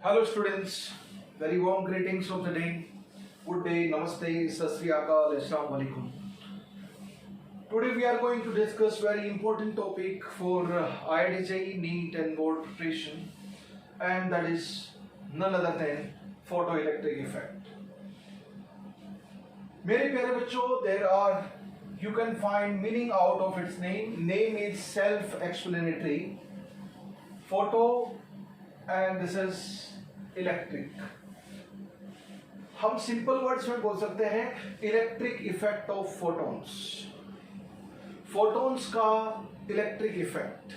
Hello students, very warm greetings of the day. Good day, namaste, sat sri akal, assalamu alaikum. Today we are going to discuss very important topic for IIT, NEET and board preparation, and that is none other than photoelectric effect. मेरे प्यारे बच्चों, there are, you can find meaning out of its name. Name is self-explanatory. Photo and this is electric. हम simple words में बोल सकते हैं electric effect of photons. Photons का electric effect.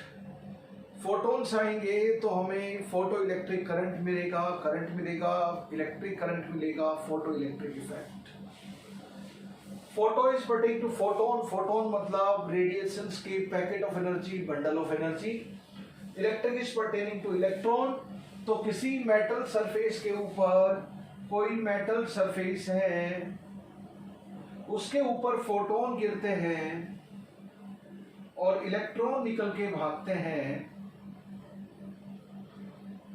Photons आएंगे तो हमें फोटो इलेक्ट्रिक करंट मिलेगा, इलेक्ट्रिक करंट मिलेगा, photo electric effect. Photo is pertaining to photon. Photon मतलब रेडिएशंस के packet of energy, bundle of energy. Electric is pertaining to electron. तो किसी मेटल सरफेस के ऊपर, कोई मेटल सरफेस है, उसके ऊपर फोटोन गिरते हैं और इलेक्ट्रॉन निकल के भागते हैं,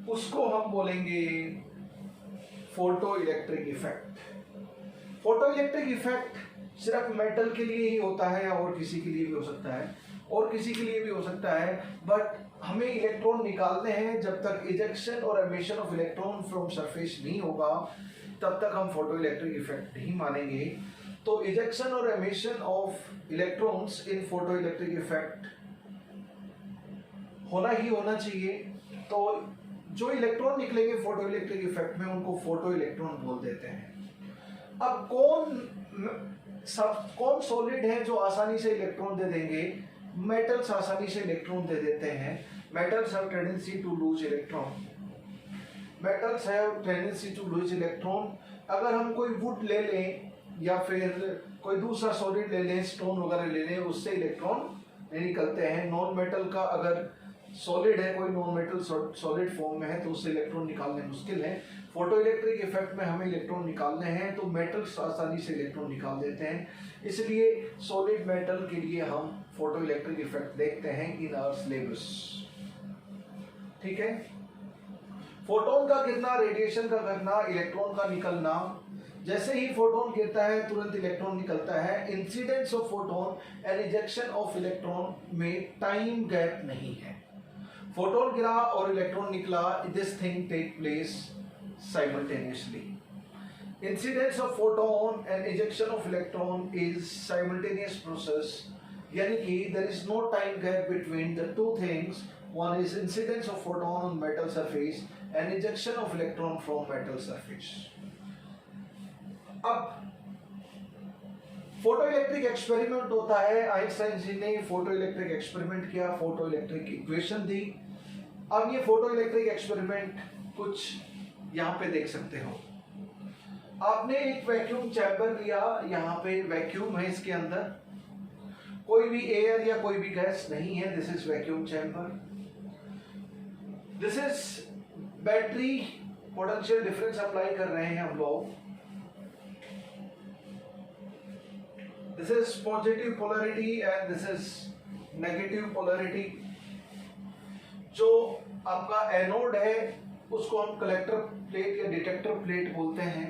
उसको हम बोलेंगे photo electric effect. Photo electric effect सिर्फ मेटल के लिए ही होता है और किसी के लिए भी हो सकता है, बट हमें इलेक्ट्रॉन निकालने हैं. जब तक इजेक्शन और emission of electron from surface नहीं होगा तब तक हम फोटो इलेक्ट्रिक इफेक्ट नहीं मानेंगे. तो इजेक्शन और emission of electrons in photo electric effect होना ही होना चाहिए. तो जो इलेक्ट्रॉन निकलेंगे फोटो इलेक्ट्रिक इफेक्ट में उनको फोटो इलेक्ट्रॉन बोल देते हैं. अब कौन सॉलिड है जो आसानी से इलेक्ट्रॉन दे देंगे? मेटल्स आसानी से इलेक्ट्रॉन दे देते हैं. Metals have tendency to lose electron. अगर हम कोई वुड ले लें या फिर कोई दूसरा सॉलिड ले लें, स्टोन वगैरह ले लें, उससे इलेक्ट्रॉन नहीं निकलते हैं. नॉन मेटल का अगर सॉलिड है, कोई नॉन मेटल सॉलिड फॉर्म में है, तो उससे इलेक्ट्रॉन निकालने मुश्किल है. फोटो इलेक्ट्रिक इफेक्ट में हमें इलेक्ट्रॉन निकालने हैं तो मेटल्स आसानी से इलेक्ट्रॉन निकाल देते हैं. इसलिए सॉलिड मेटल के लिए हम फोटो इलेक्ट्रिक इफेक्ट देखते हैं इन आवर सिलेबस. ठीक है. फोटोन का गिरना, रेडिएशन का गिरना, इलेक्ट्रॉन का निकलना. जैसे ही फोटोन गिरता है तुरंत इलेक्ट्रॉन निकलता है. Incidence of photon and ejection of electron में टाइम गैप नहीं है. फोटोन गिरा और इलेक्ट्रॉन निकला, this thing take place simultaneously. Incidence of photon and ejection of electron is simultaneous process. यानी कि there is no time gap between the two things. One is incidence of photon on metal surface and ejection of electron from metal surface. अब photo electric experiment होता है. Einstein जी ने photo electric experiment किया, photo electric equation दी. अब ये photo electric experiment कुछ यहाँ पे देख सकते हो. आपने एक वैक्यूम चैम्बर लिया, यहाँ पे वैक्यूम है, इसके अंदर कोई भी एयर या कोई भी गैस नहीं है. This is vacuum chamber. This is battery. Potential difference apply कर रहे हैं हम लोग. This is positive polarity and this is negative polarity. जो आपका एनोड है उसको हम कलेक्टर प्लेट या डिटेक्टर प्लेट बोलते हैं,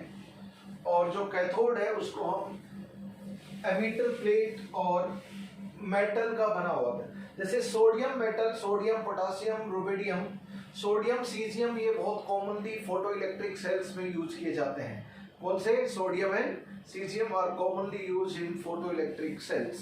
और जो कैथोड है उसको हम एमिटर प्लेट और मेटल का बना हुआ है. जैसे sodium metal, sodium potassium rubidium, sodium caesium, ये बहुत कॉमनली फोटो इलेक्ट्रिक सेल्स में यूज किए जाते हैं. कौन से? Sodium and caesium are commonly use in photo electric cells.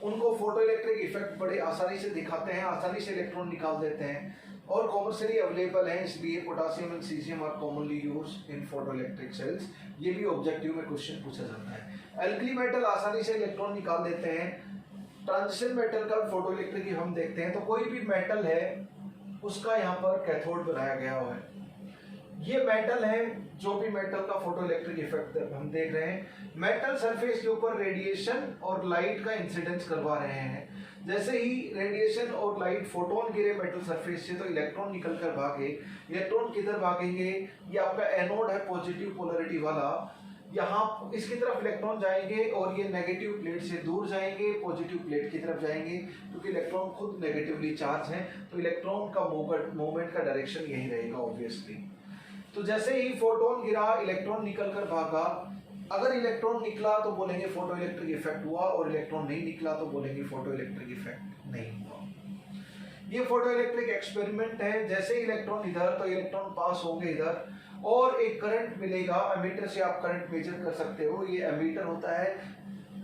उनको फोटो इलेक्ट्रिक इफेक्ट बड़े आसानी से दिखाते हैं, आसानी से इलेक्ट्रॉन निकाल देते हैं और कॉमर्शियली अवेलेबल है. इसलिए potassium and caesium are commonly used in photo electric cells. ये भी ऑब्जेक्टिव में क्वेश्चन पूछा जाता है. एल्कली मेटल आसानी से इलेक्ट्रॉन निकाल देते हैं. ट्रांजिशन मेटल का फोटो इलेक्ट्रिक हम देखते हैं. तो कोई भी मेटल है उसका यहाँ पर कैथोड बनाया गया हुआ है. ये मेटल है, जो भी मेटल का फोटो इलेक्ट्रिक इफेक्ट हम देख रहे हैं. मेटल सरफेस के ऊपर रेडिएशन और लाइट का इंसिडेंस करवा रहे हैं. जैसे ही रेडिएशन और लाइट, फोटोन गिरे मेटल सरफेस से तो इलेक्ट्रॉन निकल कर भागे. इलेक्ट्रॉन किधर भागेंगे? ये आपका एनोड है पॉजिटिव पोलैरिटी वाला. यहाँ इसकी तरफ इलेक्ट्रॉन जाएंगे और ये नेगेटिव प्लेट से दूर जाएंगे, पॉजिटिव प्लेट की तरफ जाएंगे, क्योंकि इलेक्ट्रॉन खुद नेगेटिवली चार्ज है, तो इलेक्ट्रॉन का मूवमेंट का डायरेक्शन यही रहेगा ऑब्वियसली। तो जैसे ही फोटोन गिरा इलेक्ट्रॉन निकल कर भागा, अगर इलेक्ट्रॉन निकला तो बोलेंगे फोटो इलेक्ट्रिक इफेक्ट हुआ, और इलेक्ट्रॉन नहीं निकला तो बोलेंगे फोटो इलेक्ट्रिक इफेक्ट नहीं हुआ। ये फोटो इलेक्ट्रिक एक्सपेरिमेंट है। जैसे इलेक्ट्रॉन इधर तो इलेक्ट्रॉन पास होंगे इधर, और एक करंट मिलेगा। एमीटर से आप करंट मेजर कर सकते हो। ये एमीटर होता है,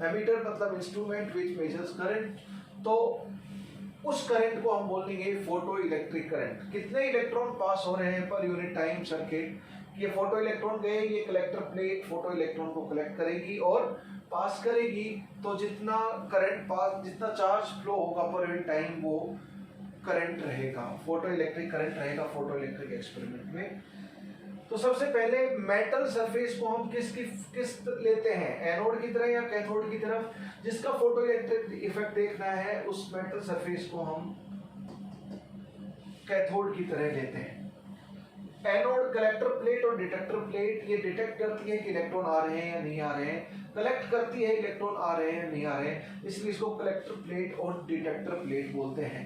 एमीटर मतलब इंस्ट्रूमेंट विच मेजर्स करंट। तो उस करंट को हम बोलेंगे फोटो इलेक्ट्रिक करंट। कितने इलेक्ट्रॉन पास हो रहे हैं पर यूनिट टाइम सर्किट। ये फोटो इलेक्ट्रॉन गए, ये कलेक्टर प्लेट फोटो इलेक्ट्रॉन को कलेक्ट करेगी और पास करेगी। तो जितना करंट पास, जितना चार्ज फ्लो होगा पर यूनिट टाइम, वो करंट रहेगा, फोटो इलेक्ट्रिक करंट रहेगा फोटो इलेक्ट्रिक एक्सपेरिमेंट में। तो सबसे पहले मेटल सरफेस को हम किस लेते हैं, एनोड की तरह या कैथोड की तरफ। जिसका फोटो इलेक्ट्रिक इफेक्ट देखना है उस मेटल सरफेस को हम कैथोड की तरह लेते हैं। एनोड कलेक्टर प्लेट और डिटेक्टर प्लेट, ये डिटेक्ट करती है कि इलेक्ट्रॉन आ रहे हैं या नहीं आ रहे हैं, कलेक्ट करती है इलेक्ट्रॉन आ रहे हैं या नहीं आ रहे हैं, इसलिए इसको कलेक्टर प्लेट और डिटेक्टर प्लेट बोलते हैं।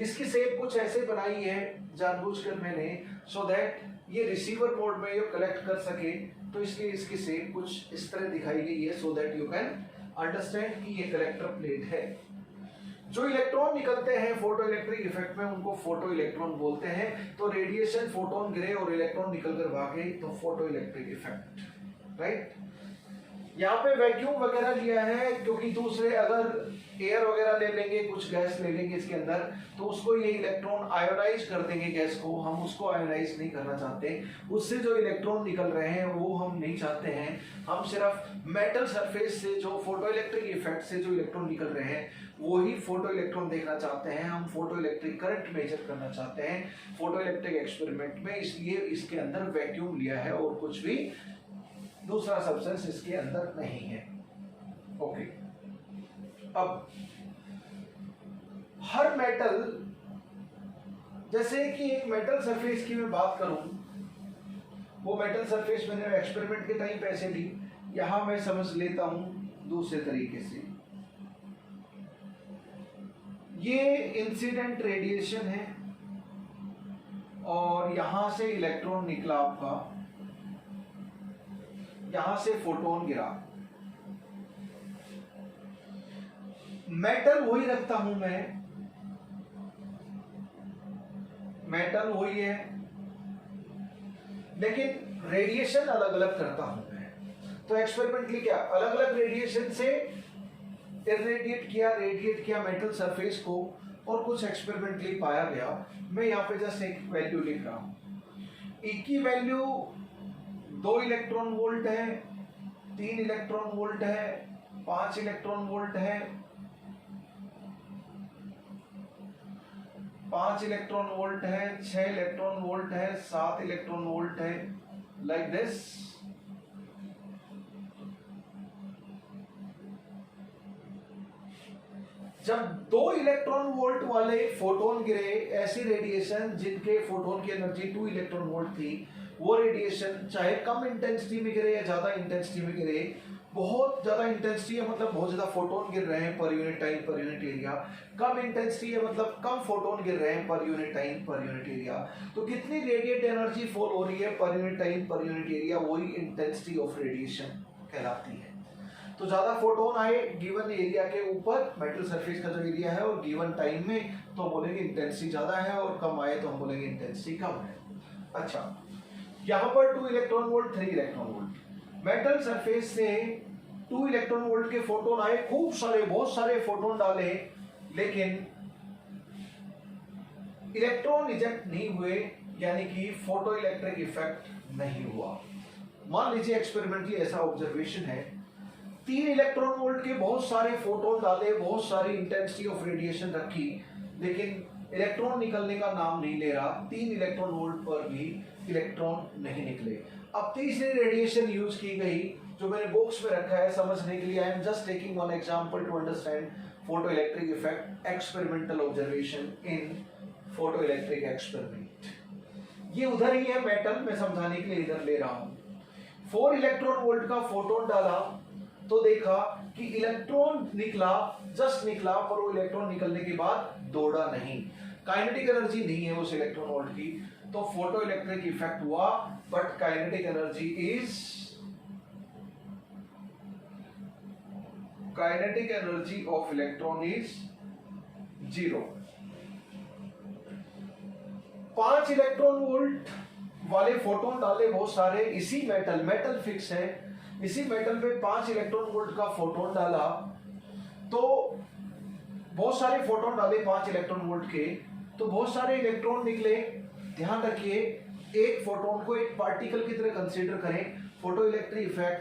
इसकी शेप कुछ ऐसे बनाई है जानबूझकर मैंने, सो दैट ये रिसीवर मोड में ये कलेक्ट कर सके, तो इसलिए इसकी शेप कुछ इस तरह दिखाई गई है, so that you can understand कि ये कलेक्टर प्लेट है। जो इलेक्ट्रॉन निकलते हैं फोटो इलेक्ट्रिक इफेक्ट में उनको फोटो इलेक्ट्रॉन बोलते हैं। तो रेडिएशन, फोटोन गिरे और इलेक्ट्रॉन निकल कर भागे तो फोटो इलेक्ट्रिक इफेक्ट, राइट। यहाँ पे वैक्यूम वगैरह लिया है क्योंकि दूसरे अगर एयर वगैरह ले लेंगे, कुछ गैस ले लेंगे इसके अंदर, तो उसको ये इलेक्ट्रॉन आयोनाइज कर देंगे गैस को। हम उसको आयोनाइज नहीं करना चाहते, उससे जो इलेक्ट्रॉन निकल रहे हैं वो हम नहीं चाहते हैं। हम सिर्फ मेटल सरफेस से जो फोटो इलेक्ट्रिक इफेक्ट से जो इलेक्ट्रॉन निकल रहे हैं वही फोटो इलेक्ट्रॉन देखना चाहते हैं। हम फोटो इलेक्ट्रिक करंट मेजर करना चाहते हैं फोटो इलेक्ट्रिक एक्सपेरिमेंट में, इसलिए इसके अंदर वैक्यूम लिया है और कुछ भी दूसरा सब्सटेंस इसके अंदर नहीं है। ओके, अब हर मेटल, जैसे कि एक मेटल सरफेस की मैं बात करूं, वो मेटल सरफेस मैंने एक्सपेरिमेंट के टाइम पे ऐसे ली, यहां मैं समझ लेता हूं दूसरे तरीके से। ये इंसिडेंट रेडिएशन है और यहां से इलेक्ट्रॉन निकला आपका, यहां से फोटोन गिरा। मेटल वही रखता हूं मैं, मेटल वही है, लेकिन रेडिएशन अलग अलग करता हूं मैं। तो एक्सपेरिमेंटली क्या अलग अलग रेडिएशन से रेडिएट किया मेटल सरफेस को, और कुछ एक्सपेरिमेंटली पाया गया। मैं यहाँ पे जस्ट एक वैल्यू लिख रहा हूं। ई की वैल्यू 2 इलेक्ट्रॉन वोल्ट है, 3 इलेक्ट्रॉन वोल्ट है, 5 इलेक्ट्रॉन वोल्ट है, 5 इलेक्ट्रॉन वोल्ट है, 6 इलेक्ट्रॉन वोल्ट है, 7 इलेक्ट्रॉन वोल्ट है, लाइक दिस। जब 2 इलेक्ट्रॉन वोल्ट वाले फोटोन गिरे, ऐसी रेडिएशन जिनके फोटोन की एनर्जी 2 इलेक्ट्रॉन वोल्ट थी, वो रेडिएशन चाहे कम इंटेंसिटी में गिरे या ज्यादा इंटेंसिटी में गिरे, बहुत ज्यादा इंटेंसिटी है मतलब बहुत ज्यादा फोटोन गिर रहे हैं per unit time per unit area, कम इंटेंसिटी है मतलब कम फोटोन गिर रहे हैं per unit time per unit area. तो कितनी रेडिएट एनर्जी फॉल हो रही है per unit time per unit area, वही इंटेंसिटी ऑफ रेडिएशन कहलाती है। तो ज्यादा फोटोन आए गिवन एरिया के ऊपर, मेटल सरफेस का जो एरिया है, और गिवन टाइम में, तो बोलेंगे इंटेंसिटी ज्यादा है, और कम आए तो हम बोलेंगे इंटेंसिटी कम है। अच्छा, यहाँ पर 2 electron volt, 3 electron volt, metal surface से 2 इलेक्ट्रॉन वोल्ट के फोटोन आए, खूब सारे, बहुत सारे फोटोन डाले, लेकिन इलेक्ट्रॉन इजेक्ट नहीं हुए, यानी कि फोटो इलेक्ट्रिक इफेक्ट नहीं हुआ। मान लीजिए एक्सपेरिमेंटली ऐसा ऑब्जर्वेशन है, 3 इलेक्ट्रॉन वोल्ट के बहुत सारे फोटोन डाले, बहुत सारी इंटेंसिटी ऑफ रेडिएशन रखी, लेकिन इलेक्ट्रॉन निकलने का नाम नहीं ले रहा। 3 इलेक्ट्रॉन वोल्ट पर भी इलेक्ट्रॉन नहीं निकले। अब तीसरी रेडिएशन यूज की गई जो मैंने बॉक्स में रखा है समझने के लिए। I am just taking one example to understand photo electric effect, experimental observation in photo electric experiment. ये उधर ही है मेटल, मैं समझाने के लिए इधर ले रहा हूं। 4 इलेक्ट्रॉन वोल्ट का फोटोन डाला तो देखा कि इलेक्ट्रॉन निकला, जस्ट निकला, पर वो इलेक्ट्रॉन निकलने के बाद दौड़ा नहीं। काइनेटिक एनर्जी नहीं है उस इलेक्ट्रॉन वोल्ट की, तो फोटो इलेक्ट्रिक इफेक्ट हुआ, but kinetic energy of electron is 0। 5 electron volt वाले फोटोन डाले बहुत सारे, इसी मेटल फिक्स है, इसी मेटल पे 5 इलेक्ट्रॉन वोल्ट का फोटोन डाला, तो बहुत सारे फोटोन डाले 5 इलेक्ट्रॉन वोल्ट के, तो बहुत सारे इलेक्ट्रॉन निकले। ध्यान रखिए, एक फोटोन को एक पार्टिकल की तरह कंसीडर करें। Photo electric effect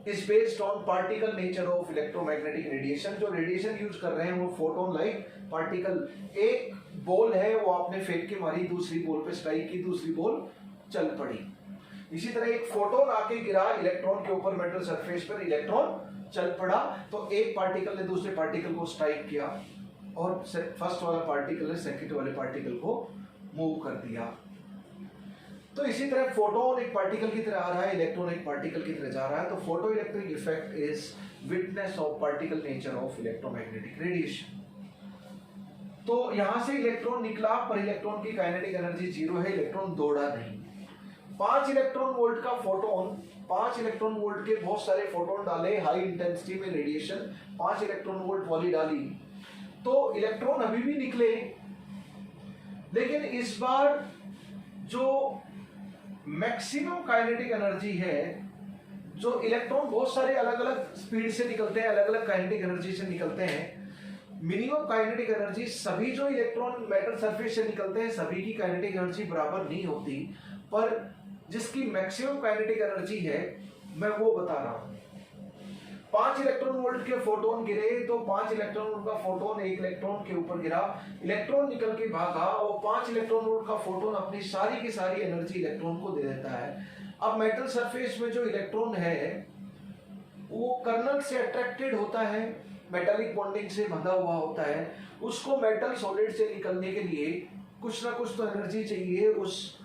is based on particle nature of electromagnetic radiation. जो रेडिएशन यूज कर रहे हैं वो फोटोन लाइक पार्टिकल। एक बॉल है, वो आपने फेंक के मारी, दूसरी बॉल पे स्ट्राइक की, दूसरी बॉल चल पड़ी। इसी तरह एक फोटोन आके गिरा इलेक्ट्रॉन के ऊपर, मेटल सरफेस पर, इलेक्ट्रॉन चल पड़ा, तो एक पार्टिकल ने दूसरे पार्टिकल को स्ट्राइक किया और फर्स्ट वाला पार्टिकल ने सेकंड वाले पार्टिकल को मूव कर दिया। तो इसी तरह फोटोन एक पार्टिकल की तरह आ रहा है, इलेक्ट्रॉन एक पार्टिकल की तरह जा रहा है। तो photo electric effect is witness of particle nature of electromagnetic radiation. तो यहां से इलेक्ट्रॉन निकला, पर इलेक्ट्रॉन की काइनेटिक एनर्जी 0 है, इलेक्ट्रॉन दौड़ा नहीं। 5 इलेक्ट्रॉन वोल्ट का फोटोन, 5 इलेक्ट्रॉन वोल्ट के बहुत सारे फोटोन डाले, हाई इंटेंसिटी में रेडिएशन 5 इलेक्ट्रॉन वोल्ट वाली डाली, तो इलेक्ट्रॉन अभी भी निकले, लेकिन इस बार जो मैक्सिमम काइनेटिक एनर्जी है, जो इलेक्ट्रॉन बहुत सारे अलग अलग स्पीड से निकलते हैं, अलग अलग काइनेटिक एनर्जी से निकलते हैं, मिनिमम काइनेटिक एनर्जी, सभी जो इलेक्ट्रॉन मेटल सरफेस से निकलते हैं सभी की काइनेटिक एनर्जी बराबर नहीं होती, पर जिसकी मैक्सिमम काइनेटिक एनर्जी है मैं वो बता रहा हूं। 5 इलेक्ट्रॉन वोल्ट के फोटोन गिरे, तो 5 इलेक्ट्रॉन वोल्ट का फोटोन एक इलेक्ट्रॉन के ऊपर गिरा, इलेक्ट्रॉन निकल के भागा, और 5 इलेक्ट्रॉन वोल्ट का फोटोन अपनी सारी की सारी एनर्जी इलेक्ट्रॉन को दे देता है। अब मेटल सरफेस में जो इलेक्ट्रॉन है वो कर्नल से अट्रैक्टेड होता है, मेटालिक बॉन्डिंग से बंधा हुआ होता है, उसको मेटल सॉलिड से निकलने के लिए कुछ ना कुछ तो एनर्जी चाहिए, उस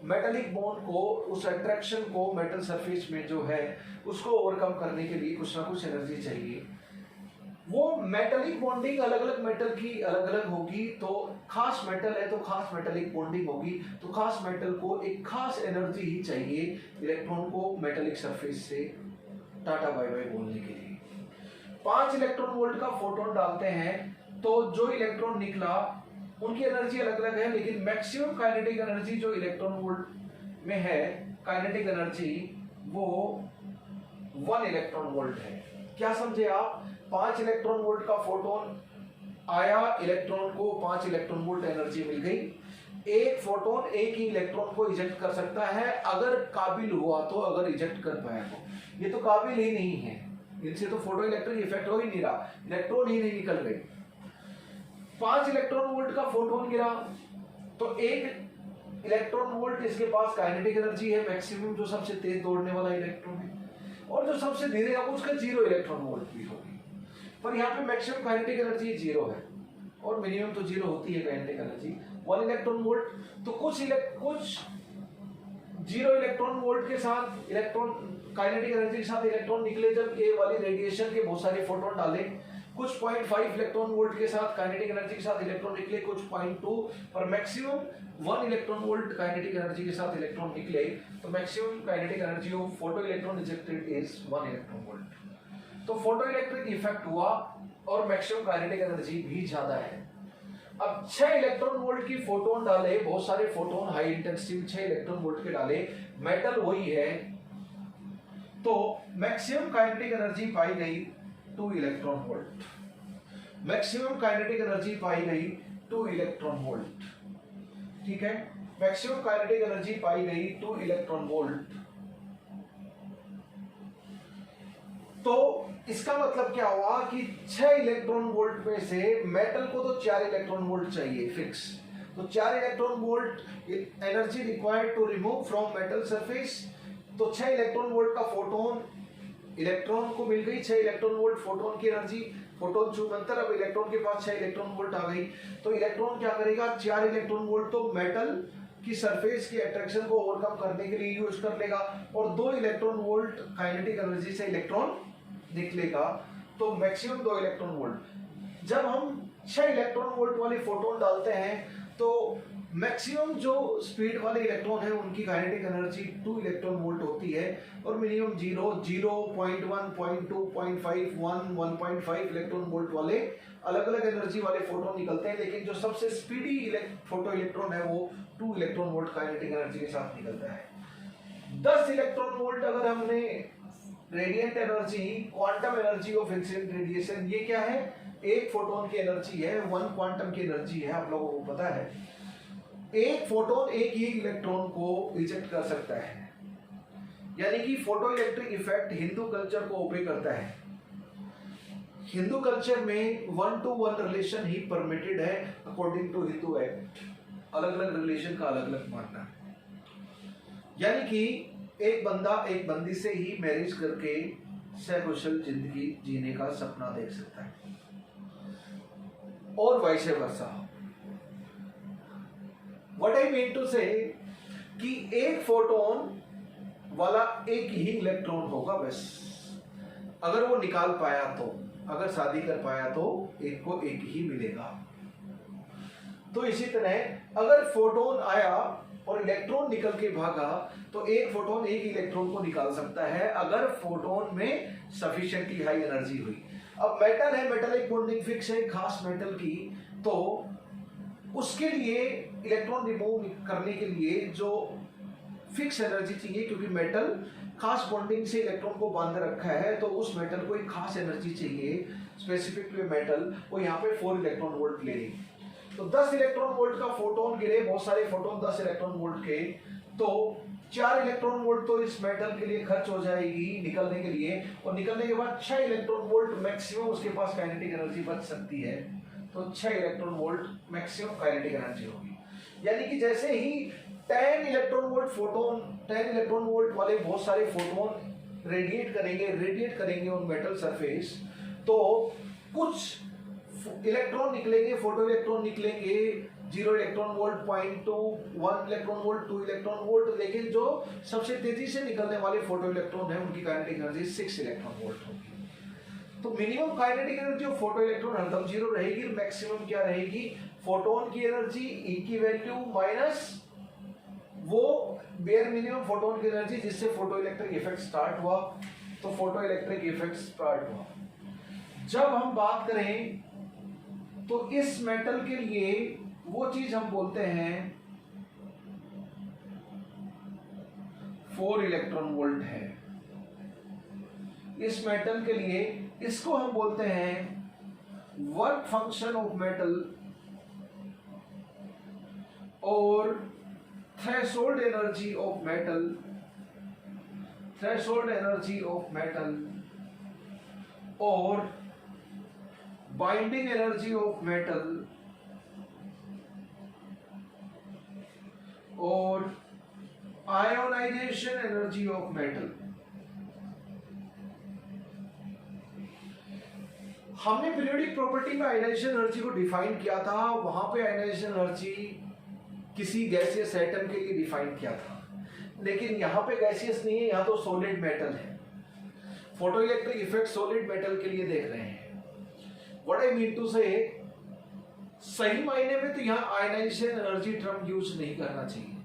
मेटालिक बॉन्ड को, उस अट्रैक्शन को मेटल सरफेस में जो है उसको ओवरकम करने के लिए कुछ ना कुछ एनर्जी चाहिए। वो मेटालिक बॉन्डिंग अलग अलग मेटल की अलग अलग होगी, तो खास मेटल है तो खास मेटालिक बॉन्डिंग होगी, तो खास मेटल को एक खास एनर्जी ही चाहिए इलेक्ट्रॉन को मेटालिक सरफेस से टाटा बाय बाय बोलने के लिए। 5 इलेक्ट्रॉन वोल्ट का फोटोन डालते हैं, तो जो इलेक्ट्रॉन निकला उनकी एनर्जी अलग अलग है, लेकिन मैक्सिमम काइनेटिक एनर्जी जो इलेक्ट्रॉन वोल्ट में है, काइनेटिक एनर्जी वो 1 इलेक्ट्रॉन वोल्ट है। क्या समझे आप? 5 इलेक्ट्रॉन वोल्ट का फोटोन आया, इलेक्ट्रॉन को 5 इलेक्ट्रॉन वोल्ट एनर्जी मिल गई। एक फोटोन एक ही इलेक्ट्रॉन को इजेक्ट कर सकता है अगर काबिल हुआ तो, अगर इजेक्ट कर पाया तो। ये तो काबिल ही नहीं है, इनसे तो फोटो इलेक्ट्रिक इफेक्ट हो ही नहीं रहा, इलेक्ट्रॉन ही नहीं निकल गए। 5 इलेक्ट्रॉन वोल्ट का फोटोन गिरा, तो एक इलेक्ट्रॉन वोल्ट इसके पास काइनेटिक एनर्जी है मैक्सिमम, जो सबसे तेज दौड़ने वाला इलेक्ट्रॉन है, और जो सबसे धीरे है उसका 0 इलेक्ट्रॉन वोल्ट भी होगी। पर यहाँ पे मैक्सिमम काइनेटिक एनर्जी 0 है, और मिनिमम तो 0 होती है काइनेटिक एनर्जी 1 इलेक्ट्रॉन वोल्ट। तो कुछ 0 इलेक्ट्रॉन वोल्ट के साथ इलेक्ट्रॉन काइनेटिक एनर्जी के साथ इलेक्ट्रॉन निकले, जब ए वाली रेडिएशन के बहुत सारे फोटोन डाले। कुछ 0.5 इलेक्ट्रॉन वोल्ट के साथ काइनेटिक एनर्जी के साथ इलेक्ट्रॉन निकले, कुछ 0.2, पर maximum 1 electron volt kinetic energy के साथ इलेक्ट्रॉन निकले, तो maximum kinetic energy of photo electron ejected is 1 electron volt. तो फोटो इलेक्ट्रिक इफेक्ट हुआ और मैक्सिमम काइनेटिक एनर्जी भी ज्यादा है। अब 6 इलेक्ट्रॉन वोल्ट की फोटोन डाले, बहुत सारे photon high intensity 6 electron volt के डाले, मेटल वही है, तो मैक्सिमम काइनेटिक एनर्जी पाई गई 2 electron volt. Maximum kinetic energy पाई गई 2 इलेक्ट्रॉन वोल्ट। ठीक है, मैक्सिमम काइनेटिक एनर्जी पाई गई 2 इलेक्ट्रॉन वोल्ट। तो इसका मतलब क्या हुआ कि 6 इलेक्ट्रॉन वोल्ट में से मेटल को तो 4 इलेक्ट्रॉन वोल्ट चाहिए फिक्स, तो 4 electron volt energy required to remove from metal surface. तो 6 इलेक्ट्रॉन वोल्ट का फोटोन इलेक्ट्रॉन को मिल गई, 6 इलेक्ट्रॉन वोल्ट फोटोन की एनर्जी, फोटोन चुनंतर, अब इलेक्ट्रॉन के पास 6 इलेक्ट्रॉन वोल्ट आ गई। तो इलेक्ट्रॉन क्या करेगा, 4 इलेक्ट्रॉन वोल्ट तो मेटल की सरफेस की अट्रैक्शन को ओवरकम करने के लिए यूज कर लेगा, और 2 इलेक्ट्रॉन वोल्ट काइनेटिक एनर्जी से इलेक्ट्रॉन निकलेगा, तो मैक्सिमम 2 इलेक्ट्रॉन वोल्ट। जब हम 6 इलेक्ट्रॉन वोल्ट वाले फोटोन डालते हैं तो मैक्सिमम जो स्पीड वाले इलेक्ट्रॉन है उनकी काइनेटिक एनर्जी 2 इलेक्ट्रॉन वोल्ट होती है और मिनिमम 0, 0.1, 0.2, 0.5, 1, 1.5 इलेक्ट्रॉन वोल्ट वाले अलग अलग एनर्जी वाले फोटोन निकलते हैं, लेकिन जो सबसे स्पीडी फोटो इलेक्ट्रॉन है वो 2 इलेक्ट्रॉन वोल्ट काइनेटिक एनर्जी के साथ निकलता है। 10 इलेक्ट्रॉन वोल्ट अगर हमने radiant energy, quantum energy of incident radiation, ये क्या है? एक फोटोन की एनर्जी है, 1 क्वांटम की एनर्जी है, आप लोगों को पता है। एक फोटोन एक ही इलेक्ट्रॉन को रिजेक्ट कर सकता है, यानी कि photo electric effect Hindu culture को ओबे करता है। हिंदू कल्चर में 1-to-1 रिलेशन ही परमिटेड है अकॉर्डिंग टू हिंदू एक्ट। अलग अलग रिलेशन का अलग अलग मानना है, यानी कि एक बंदा एक बंदी से ही मैरिज करके सकुशल जिंदगी जीने का सपना देख सकता है और vice versa. What I mean to say कि एक फोटोन वाला एक ही इलेक्ट्रॉन होगा बस, अगर वो निकाल पाया तो, अगर शादी कर पाया तो एक को एक ही मिलेगा। तो इसी तरह अगर फोटोन आया और इलेक्ट्रॉन निकल के भागा तो एक फोटोन एक इलेक्ट्रॉन को निकाल सकता है अगर फोटोन में सफिशिएंटली हाई एनर्जी हुई। अब मेटल है, मेटल एक बॉन्डिंग फिक्स है खास मेटल की, तो उसके लिए इलेक्ट्रॉन रिमूव करने के लिए जो फिक्स एनर्जी चाहिए, क्योंकि मेटल खास बॉन्डिंग से इलेक्ट्रॉन को बांध रखा है, तो उस मेटल को एक खास एनर्जी चाहिए स्पेसिफिकली मेटल, वो यहाँ पे 4 इलेक्ट्रॉन वोल्ट ले ली। तो 10 इलेक्ट्रॉन वोल्ट का फोटोन गिरे, बहुत सारे फोटोन 10 इलेक्ट्रॉन वोल्ट के, तो 4 इलेक्ट्रॉन वोल्ट तो इस मेटल के लिए खर्च हो जाएगी निकलने के लिए, और निकलने के बाद 6 इलेक्ट्रॉन वोल्ट मैक्सिमम उसके पास काइनेटिक एनर्जी बच सकती है। तो 6 electron volt maximum kinetic energy होगी, यानी कि जैसे ही 10 electron volt photon, 10 electron volt वाले बहुत सारे फोटोन रेडिएट करेंगे ऑन मेटल सरफेस, तो कुछ इलेक्ट्रॉन निकलेंगे, फोटो इलेक्ट्रॉन निकलेंगे 0 electron volt, 0.2, 1 electron volt, 2 electron volt, लेकिन जो सबसे तेजी से निकलने वाले फोटो इलेक्ट्रॉन है उनकी काइनेटिक एनर्जी 6 इलेक्ट्रॉन वोल्ट होगी। तो minimum kinetic energy of photo electron हरदम 0 रहेगी, मैक्सिमम क्या रहेगी? फोटोन की एनर्जी ई की वैल्यू माइनस वो बेयर मिनिमम फोटोन की एनर्जी जिससे फोटो इलेक्ट्रिक इफेक्ट स्टार्ट हुआ। तो फोटो इलेक्ट्रिक इफेक्ट स्टार्ट हुआ। जब हम बात करें तो इस मेटल के लिए वो चीज हम बोलते हैं 4 इलेक्ट्रॉन वोल्ट है। इस मेटल के लिए इसको हम बोलते हैं वर्क फंक्शन ऑफ मेटल और threshold energy of metal, threshold energy of metal और बाइंडिंग एनर्जी ऑफ मेटल और आयोनाइजेशन एनर्जी ऑफ मेटल। हमने पीरियोडिक प्रॉपर्टी में आयोनाइजेशन एनर्जी को डिफाइन किया था, वहां पे आयोनाइजेशन एनर्जी किसी गैसियस एटम के लिए डिफाइन किया था, लेकिन यहां पे गैसियस नहीं है, यहां तो सॉलिड मेटल है। Photo electric effect solid metal के लिए देख रहे हैं। व्हाट आई मीन टू से, सही मायने में तो यहाँ आयनाइजेशन एनर्जी टर्म यूज नहीं करना चाहिए,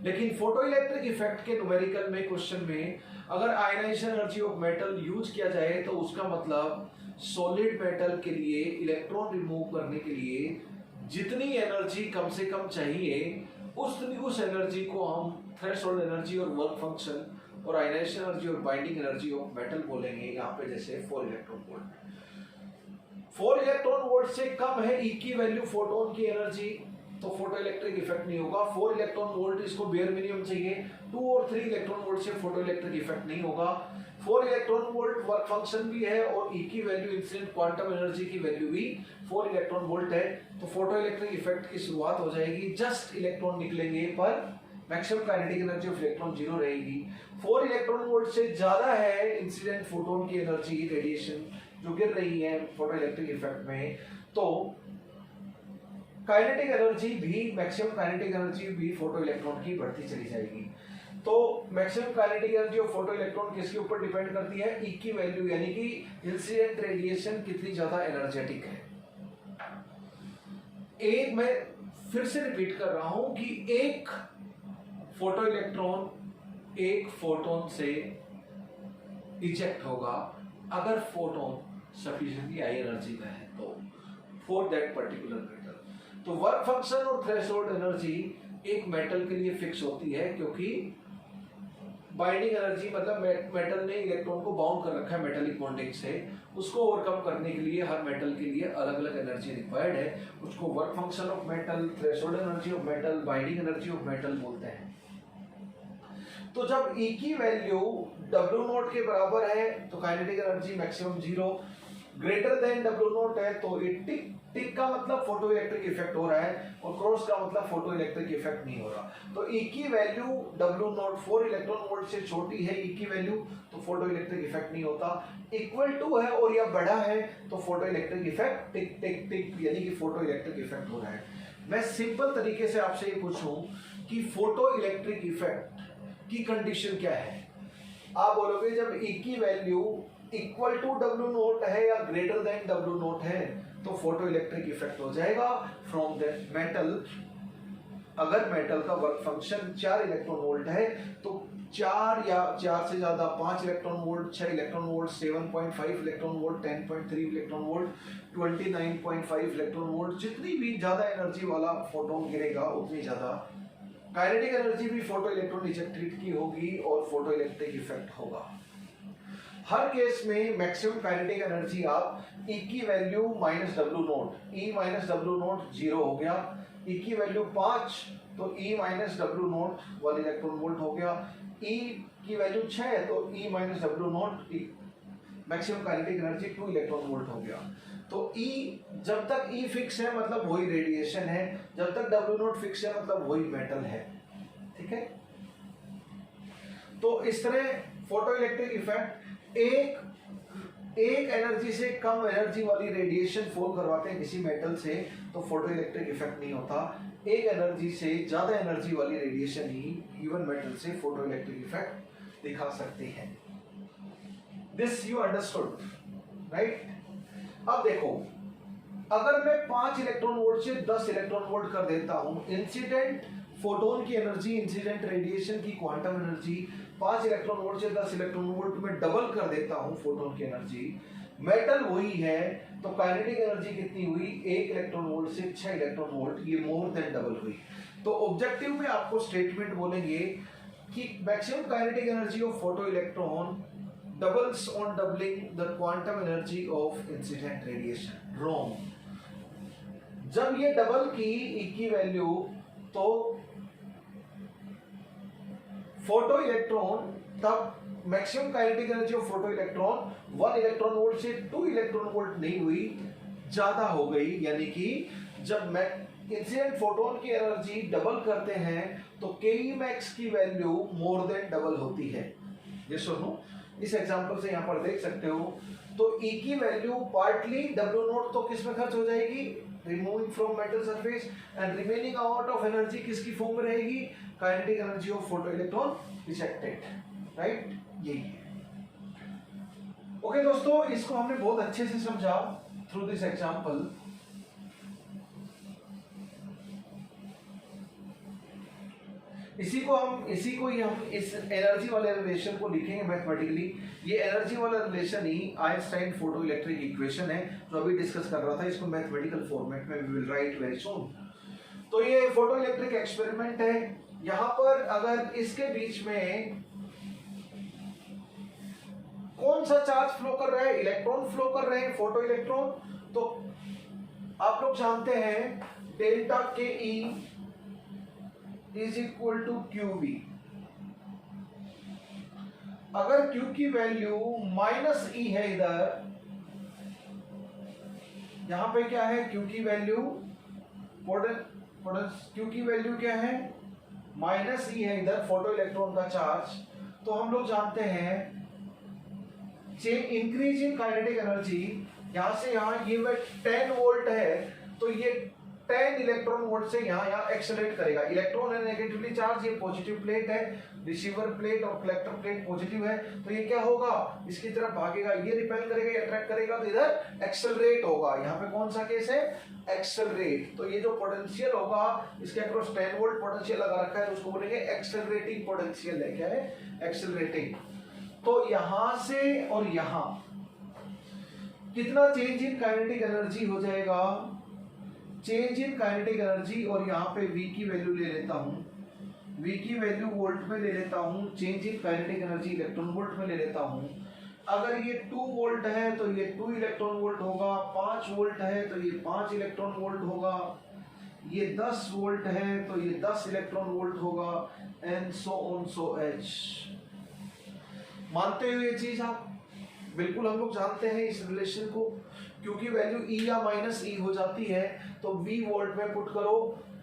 लेकिन फोटो इलेक्ट्रिक इफेक्ट के न्यूमेरिकल में क्वेश्चन में अगर ionization energy of metal use किया जाए तो उसका मतलब सॉलिड मेटल के लिए इलेक्ट्रॉन रिमूव करने के लिए जितनी एनर्जी कम से कम चाहिए उस एनर्जी को हम थ्रेशोल्ड एनर्जी और वर्क फंक्शन और आयनाइजेशन एनर्जी और बाइंडिंग एनर्जी ऑफ मेटल बोलेंगे। यहाँ पे जैसे 4 इलेक्ट्रॉन वोल्ट, 4 इलेक्ट्रॉन वोल्ट से कम है ई की वैल्यू फोटोन की एनर्जी, तो फोटो इलेक्ट्रिक इफेक्ट नहीं होगा। 4 इलेक्ट्रॉन वोल्ट इसको बेयर मिनिमम चाहिए, 2 और 3 इलेक्ट्रॉन वोल्ट से फोटो इलेक्ट्रिक इफेक्ट नहीं होगा। 4 इलेक्ट्रॉन वोल्ट वर्क फंक्शन भी है और ई की वैल्यू इंसिडेंट क्वांटम एनर्जी की वैल्यू भी 4 इलेक्ट्रॉन वोल्ट है, तो फोटो इलेक्ट्रिक इफेक्ट की शुरुआत हो जाएगी। जस्ट इलेक्ट्रॉन निकलेंगे पर maximum kinetic energy of electron 0 रहेगी। 4 इलेक्ट्रॉन वोल्ट से ज्यादा है इंसिडेंट फोटोन की एनर्जी, रेडिएशन जो गिर रही है फोटो इलेक्ट्रिक इफेक्ट में, तो काइनेटिक एनर्जी भी, मैक्सिमम काइनेटिक एनर्जी भी फोटो इलेक्ट्रॉन की बढ़ती चली जाएगी। तो maximum kinetic energy of photo electron किसके ऊपर डिपेंड करती है? ई की वैल्यू, यानी कि इंसिडेंट रेडिएशन कितनी ज्यादा एनर्जेटिक है। एक, मैं फिर से रिपीट कर रहा हूं कि एक फोटो इलेक्ट्रॉन एक फोटोन से इजेक्ट होगा अगर फोटोन सफिशिएंटली हाई एनर्जी का है तो फॉर दैट पर्टिकुलर मेटल। तो वर्क फंक्शन और थ्रेशोल्ड एनर्जी एक मेटल के लिए फिक्स होती है, क्योंकि बाइंडिंग एनर्जी मतलब मेटल ने इलेक्ट्रॉन को बाउंड कर रखा है मेटेलिक बॉन्डिंग से, उसको ओवरकम करने के लिए हर मेटल के लिए अलग अलग एनर्जी रिक्वायर्ड है। उसको work function of metal, threshold energy of metal, binding energy of metal बोलते हैं। तो जब E की वैल्यू W नॉट के बराबर है तो kinetic energy maximum 0, greater than W not है तो ये टिक टिक का मतलब फोटो इलेक्ट्रिक इफेक्ट हो रहा है और क्रॉस का मतलब फोटो इलेक्ट्रिक इफेक्ट नहीं हो रहा। तो E की value W not 4 electron volt से छोटी है E की वैल्यू, तो फोटो इलेक्ट्रिक इफेक्ट नहीं होता। इक्वल टू है और या बड़ा है तो फोटो इलेक्ट्रिक इफेक्ट टिक टिक टिक, यानी कि फोटो इलेक्ट्रिक इफेक्ट हो रहा है। मैं सिंपल तरीके से आपसे ये पूछूं कि फोटो इलेक्ट्रिक इफेक्ट की कंडीशन क्या है, आप बोलोगे जब E की value equal to W naught है या ग्रेटर देन W नोट है तो फोटो इलेक्ट्रिक इफेक्ट हो जाएगा फ्रॉम दैट मेटल। अगर मेटल का वर्क फंक्शन 4 इलेक्ट्रॉन वोल्ट है तो 4 या 4 से ज्यादा 5 electron volt, 6 electron volt, 7.5 electron volt, 10.3 electron volt, 29.5 electron volt, जितनी भी ज्यादा एनर्जी वाला फोटोन गिरेगा उतनी ज्यादा काइनेटिक एनर्जी भी फोटो इलेक्ट्रॉन इजेक्टेड की होगी और फोटो इलेक्ट्रिक इफेक्ट होगा। हर केस में मैक्सिमम काइनेटिक एनर्जी आप E की value minus W note, E minus W note 0 हो गया, E की वैल्यू 5 तो E minus W note 1 electron volt हो गया, E की वैल्यू 6 तो E minus W note maximum kinetic energy 2 electron volt हो गया। तो E जब तक E फिक्स है मतलब वही रेडिएशन है, जब तक W नोट फिक्स है मतलब वही मेटल है, ठीक है। तो इस तरह फोटो इलेक्ट्रिक इफेक्ट एक एनर्जी से कम एनर्जी वाली रेडिएशन फॉल करवाते हैं किसी मेटल से तो फोटो इलेक्ट्रिक इफेक्ट नहीं होता। एक एनर्जी से ज्यादा एनर्जी वाली रेडिएशन ही इवन मेटल से फोटो इलेक्ट्रिक इफेक्ट दिखा सकते हैं। This you understood, right. अब देखो, अगर मैं 5 इलेक्ट्रॉन वोल्ट से 10 इलेक्ट्रॉन वोल्ट कर देता हूं, इंसिडेंट फोटोन की एनर्जी, इंसिडेंट रेडिएशन की क्वांटम एनर्जी 5 इलेक्ट्रॉन वोल्ट से 10 इलेक्ट्रॉन वोल्ट में डबल कर देता हूं फोटोन की एनर्जी, मेटल वही है तो काइनेटिक एनर्जी कितनी हुई, 1 इलेक्ट्रॉन वोल्ट से 6 इलेक्ट्रॉन वोल्ट, ये मोर देन डबल हुई। तो ऑब्जेक्टिव में आपको स्टेटमेंट बोलेंगे कि maximum kinetic energy of photo electron doubles on doubling the quantum energy of incident radiation. Wrong. जब ये डबल की E की वैल्यू तो फोटो इलेक्ट्रॉन, तब maximum kinetic energy of photo electron 1 electron volt से 2 इलेक्ट्रॉन वोल्ट नहीं हुई, ज्यादा हो गई। यानी कि जब इंसिडेंट फोटोन की एनर्जी डबल करते हैं तो Ke max की वैल्यू मोर देन डबल होती है। ये सुनो, इस एग्जांपल से यहां पर देख सकते हो। तो E की वैल्यू पार्टली W नोट तो किस में खर्च हो जाएगी, removing from metal surface, and remaining amount of energy किसकी फॉर्म में रहेगी, kinetic energy of photo electron ejected, right. यही है। ओके दोस्तों, इसको हमने बहुत अच्छे से समझा थ्रू दिस एग्जांपल। इसी को ही हम इस एनर्जी वाले रिलेशन को लिखेंगे मैथमेटिकली। ये एनर्जी वाला रिलेशन ही आइंस्टाइन फोटो इलेक्ट्रिक इक्वेशन है जो अभी डिस्कस कर रहा था, इसको मैथमेटिकल फॉर्मेट में we will write very soon. तो ये फोटो इलेक्ट्रिक एक्सपेरिमेंट है। यहां पर अगर इसके बीच में कौन सा चार्ज फ्लो कर रहा है, इलेक्ट्रॉन फ्लो कर रहे हैं, फोटो इलेक्ट्रॉन। तो आप लोग जानते हैं डेल्टा के E is equal to QV। अगर Q की वैल्यू माइनस E है, इधर यहां पे क्या है, Q की वैल्यू Q की वैल्यू क्या है, माइनस E है इधर फोटो इलेक्ट्रॉन का चार्ज। तो हम लोग जानते हैं इंक्रीज इन काइनेटिक एनर्जी, यहां से यहां ये 10 वोल्ट है तो ये 10 इलेक्ट्रॉन वोल्ट से यहाँ एक्सेलरेट करेगा। इलेक्ट्रॉन है नेगेटिवली चार्ज, ये पॉजिटिव प्लेट है, रिसीवर प्लेट और कलेक्टर प्लेट पॉजिटिव है, तो ये क्या होगा, इसकी तरफ भागेगा, ये रिपेल करेगा, ये अट्रैक्ट करेगा, तो इधर एक्सेलरेट होगा। यहाँ पे कौन सा केस है, एक्सेलरेट। तो ये जो पोटेंशियल होगा इसके अक्रॉस 10 वोल्ट पोटेंशियल लगा रखा है, उसको बोलेंगे एक्सेलरेटिंग पोटेंशियल है। क्या है, एक्सेलरेटिंग। तो यहां से और यहां कितना चेंज इन काइनेटिक एनर्जी हो जाएगा, चेंज इन काइनेटिक एनर्जी, और यहाँ पे V की वैल्यू ले लेता हूँ, V की वैल्यू वोल्ट में ले लेता हूँ, change in kinetic energy electron volt में ले लेता हूँ। अगर ये 2 वोल्ट है तो ये 2 इलेक्ट्रॉन वोल्ट होगा, 5 वोल्ट है तो ये 5 इलेक्ट्रॉन वोल्ट होगा, ये 10 वोल्ट है तो ये 10 इलेक्ट्रॉन वोल्ट होगा, and so on so H. मानते हो ये चीज आप? बिल्कुल हम लोग जानते हैं इस रिलेशन को, क्योंकि वैल्यू E या माइनस E हो जाती है तो V वोल्ट में पुट करो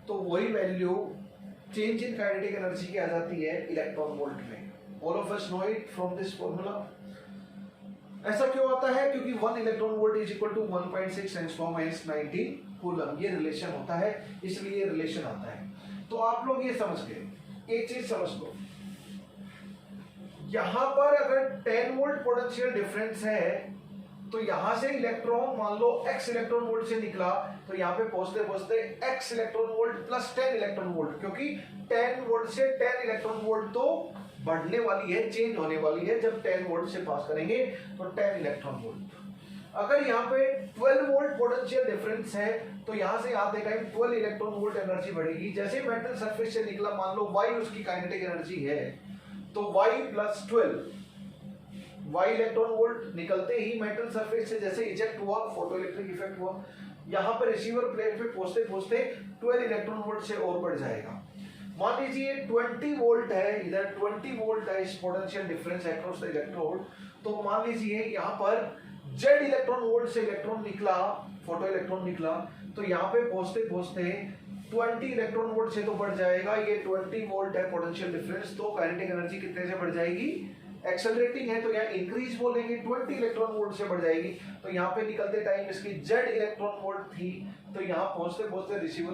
तो वही value change in kinetic energy की आ जाती है इलेक्ट्रॉन वोल्ट में। All of us know it from this formula. ऐसा क्यों आता है? क्योंकि 1 electron volt is equal to 1.6 ×10⁻⁹ coulomb, ये रिलेशन होता है, इसलिए ये रिलेशन आता है। तो आप लोग ये समझ गए। एक चीज समझ लो, यहां पर अगर 10 वोल्ट पोटेंशियल डिफरेंस है तो यहां से इलेक्ट्रॉन मान लो x इलेक्ट्रॉन वोल्ट से निकला, तो यहां पे पहुंचते पहुंचते x electron volt plus 10 electron volt, क्योंकि 10 वोल्ट से 10 इलेक्ट्रॉन वोल्ट तो बढ़ने वाली है, चेंज होने वाली है। जब 10 वोल्ट से पास करेंगे तो 10 इलेक्ट्रॉन वोल्ट। अगर यहाँ पे 12 वोल्ट पोटेंशियल डिफरेंस है तो यहां से आते टाइम 12 इलेक्ट्रॉन वोल्ट एनर्जी बढ़ेगी। जैसे मेटल सरफेस से निकला, मान लो y उसकी काइनेटिक एनर्जी है, तो y plus 12 y electron volt निकलते ही मेटल सरफेस से जैसे इजेक्ट हुआ, फोटो इलेक्ट्रिक इफेक्ट हुआ, यहाँ पर रिसीवर प्लेट पे पहुंचते पहुंचते 12 इलेक्ट्रॉन वोल्ट से और बढ़ जाएगा। मान लीजिए 20 वोल्ट है, इधर 20 वोल्ट है इस potential difference across the electrode, तो मान लीजिए यहाँ पर Z इलेक्ट्रॉन वोल्ट से इलेक्ट्रॉन निकला, फोटो इलेक्ट्रॉन निकला, तो यहाँ पे पहुंचते पहुंचते 20 इलेक्ट्रॉन वोल्ट से तो बढ़ जाएगा, ये 20 वोल्ट है पोटेंशियल डिफरेंस, तो काइनेटिक एनर्जी कितने से बढ़ जाएगी, एक्सेलरेटिंग है तो यहाँ इंक्रीज बोलेंगे, 20 इलेक्ट्रॉन वोल्ट से बढ़ जाएगी। तो यहाँ पे निकलते टाइम इसकी Z इलेक्ट्रॉन वोल्ट थी, तो यहाँ पहुंचते पहुंचते रिसीवर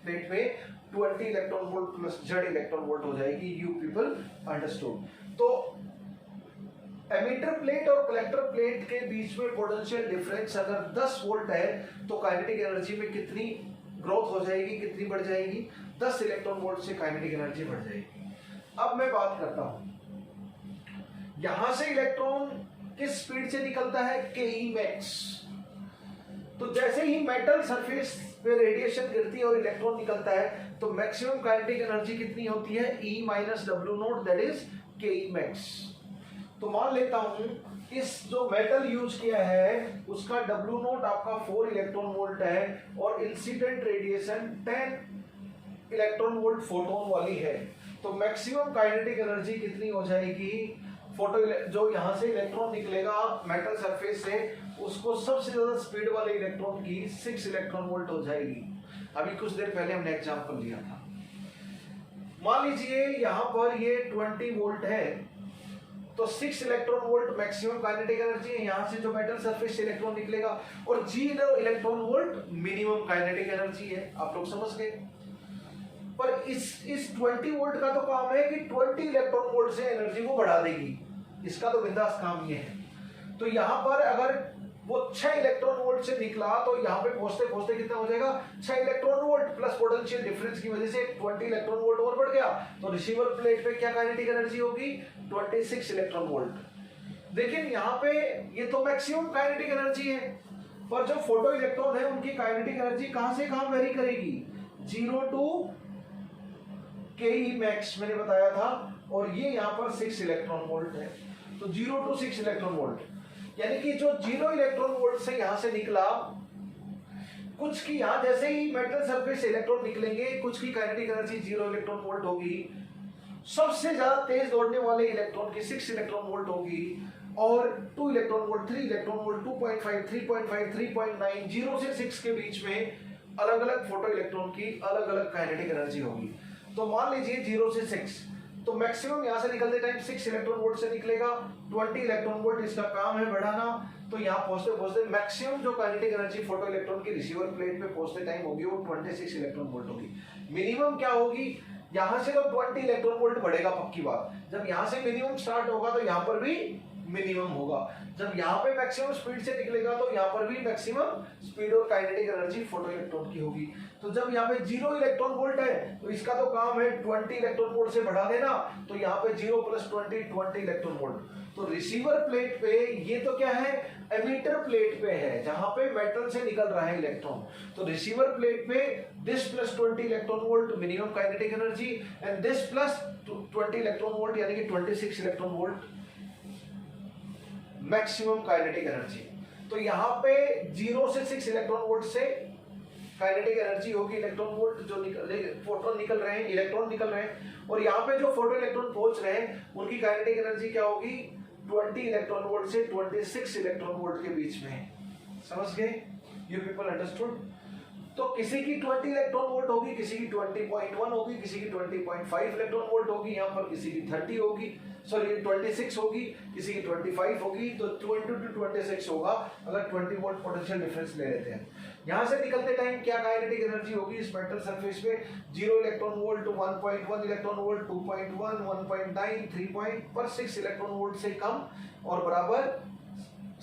प्लेट पे 20 electron volt plus Z electron volt हो जाएगी। You people understood? तो एमिटर प्लेट और कलेक्टर प्लेट के बीच में पोटेंशियल डिफरेंस अगर 10 वोल्ट है तो काइनेटिक एनर्जी में कितनी ग्रोथ हो जाएगी, कितनी बढ़ जाएगी, 10 इलेक्ट्रॉन वोल्ट से काइनेटिक एनर्जी बढ़ जाएगी। अब मैं बात करता हूं, यहां से इलेक्ट्रॉन किस स्पीड से निकलता है, ke max। तो जैसे ही मेटल सरफेस पे रेडिएशन गिरती है और इलेक्ट्रॉन निकलता है तो मैक्सिमम काइनेटिक एनर्जी कितनी होती है, E minus W not, that is ke max। तो मान लेता हूं इस जो मेटल यूज किया है उसका W नॉट आपका 4 इलेक्ट्रॉन वोल्ट है और incident radiation 10 electron volt photon वाली है, तो मैक्सिमम काइनेटिक एनर्जी कितनी हो जाएगी, फोटो जो यहाँ से इलेक्ट्रॉन निकलेगा मेटल सरफेस से, उसको सबसे ज्यादा स्पीड वाले इलेक्ट्रॉन की 6 इलेक्ट्रॉन वोल्ट हो जाएगी। अभी कुछ देर पहले हमने एग्जांपल लिया था। मान लीजिए यहाँ पर ये 20 वोल्ट है तो 6 electron volt maximum kinetic energy है, यहाँ से जो मेटल सरफेस से इलेक्ट्रॉन निकलेगा, और 0 electron volt minimum kinetic energy है। आप लोग समझ गए? पर इस 20 वोल्ट का तो काम है कि 20 इलेक्ट्रॉन वोल्ट से एनर्जी को बढ़ा देगी, इसका तो बिंदास काम ये है। तो यहाँ पर अगर वो 6 इलेक्ट्रॉन वोल्ट से निकला तो यहाँ पे पहुंचते पहुंचते कितना हो जाएगा, 6 electron volt plus potential difference की वजह से 20 इलेक्ट्रॉन वोल्ट और बढ़ गया, तो रिसीवर प्लेट पे क्या काइनेटिक एनर्जी होगी, 26 इलेक्ट्रॉन वोल्ट। लेकिन यहाँ पे ये तो मैक्सिमम काइनेटिक एनर्जी है, पर जो फोटो इलेक्ट्रॉन है उनकी काइनेटिक एनर्जी कहां से कहां वेरी करेगी, 0 टू ke max मैंने बताया था, और ये यहाँ पर 6 इलेक्ट्रॉन वोल्ट है, तो 0 टू 6 इलेक्ट्रॉन वोल्ट, यानी कि जो 0 इलेक्ट्रॉन वोल्ट से यहां से निकला, कुछ की यहां जैसे ही मेटल सरफेस से इलेक्ट्रॉन निकलेंगे, कुछ की काइनेटिक एनर्जी 0 इलेक्ट्रॉन वोल्ट होगी, सबसे ज्यादा तेज दौड़ने वाले इलेक्ट्रॉन की 6 इलेक्ट्रॉन वोल्ट होगी, और 2 इलेक्ट्रॉन वोल्ट, 3 इलेक्ट्रॉन वोल्ट, 2.5, 3.5, 3.9, 0 से 6 के बीच में अलग अलग फोटो इलेक्ट्रॉन की अलग अलग काइनेटिक एनर्जी होगी। तो मान लीजिए 0 से 6, तो मैक्सिमम यहां से निकलते टाइम 6 इलेक्ट्रॉन वोल्ट से निकलेगा, 20 इलेक्ट्रॉन वोल्ट इसका काम है बढ़ाना, तो यहाँ पहुंचते पहुंचते मैक्सिमम जो काइनेटिक एनर्जी फोटो इलेक्ट्रॉन की रिसीवर प्लेट पे पहुंचते टाइम होगी वो 26 इलेक्ट्रॉन वोल्ट होगी। मिनिमम क्या होगी, यहाँ से तो 20 इलेक्ट्रॉन वोल्ट बढ़ेगा पक्की बात, जब यहाँ से मिनिमम स्टार्ट होगा तो यहाँ पर भी मिनिमम होगा, जब यहाँ पे मैक्सिमम स्पीड से निकलेगा तो यहाँ पर भी मैक्सिमम स्पीड और काइनेटिक एनर्जी फोटो इलेक्ट्रॉन की होगी। तो जब यहाँ पे 0 इलेक्ट्रॉन वोल्ट है तो इसका तो काम है 20 इलेक्ट्रॉन वोल्ट से बढ़ा देना, तो यहाँ पे 0 + 20 इलेक्ट्रॉन वोल्ट। तो रिसीवर प्लेट पे ये तो क्या है, एमिटर प्लेट पे है जहां पे मेटल से निकल रहा है इलेक्ट्रॉन। तो रिसीवर प्लेट पे this + 20 electron volt minimum kinetic energy and this + 20 electron volt यानी कि 26 electron volt maximum kinetic energy. तो यहाँ पे 0 से 6 इलेक्ट्रॉन वोल्ट से काइनेटिक एनर्जी होगी, इलेक्ट्रॉन वोल्ट जो फोटोन निकल रहे हैं, इलेक्ट्रॉन निकल रहे हैं, और यहाँ पे जो फोटो इलेक्ट्रॉन पहुंच रहे हैं उनकी काइनेटिक एनर्जी क्या होगी, 20 इलेक्ट्रॉन वोल्ट से 26 इलेक्ट्रॉन वोल्ट के बीच में। समझ गए? You people understood? तो किसी की 20 इलेक्ट्रॉन वोल्ट होगी, किसी की 20.1 होगी, किसी की 20.5 इलेक्ट्रॉन वोल्ट होगी, यहाँ पर किसी की 30 होगी, सॉरी 26 होगी, किसी की 25 होगी, तो 20 to 26 होगा अगर 20 वोल्ट पोटेंशियल डिफरेंस ले लेते हैं। यहाँ से निकलते टाइम क्या काइनेटिक एनर्जी होगी इस मेटल सरफेस पे, 0 electron volt, 1.1 electron volt, 2.1, 1.9, 3.6 electron volt से कम और बराबर,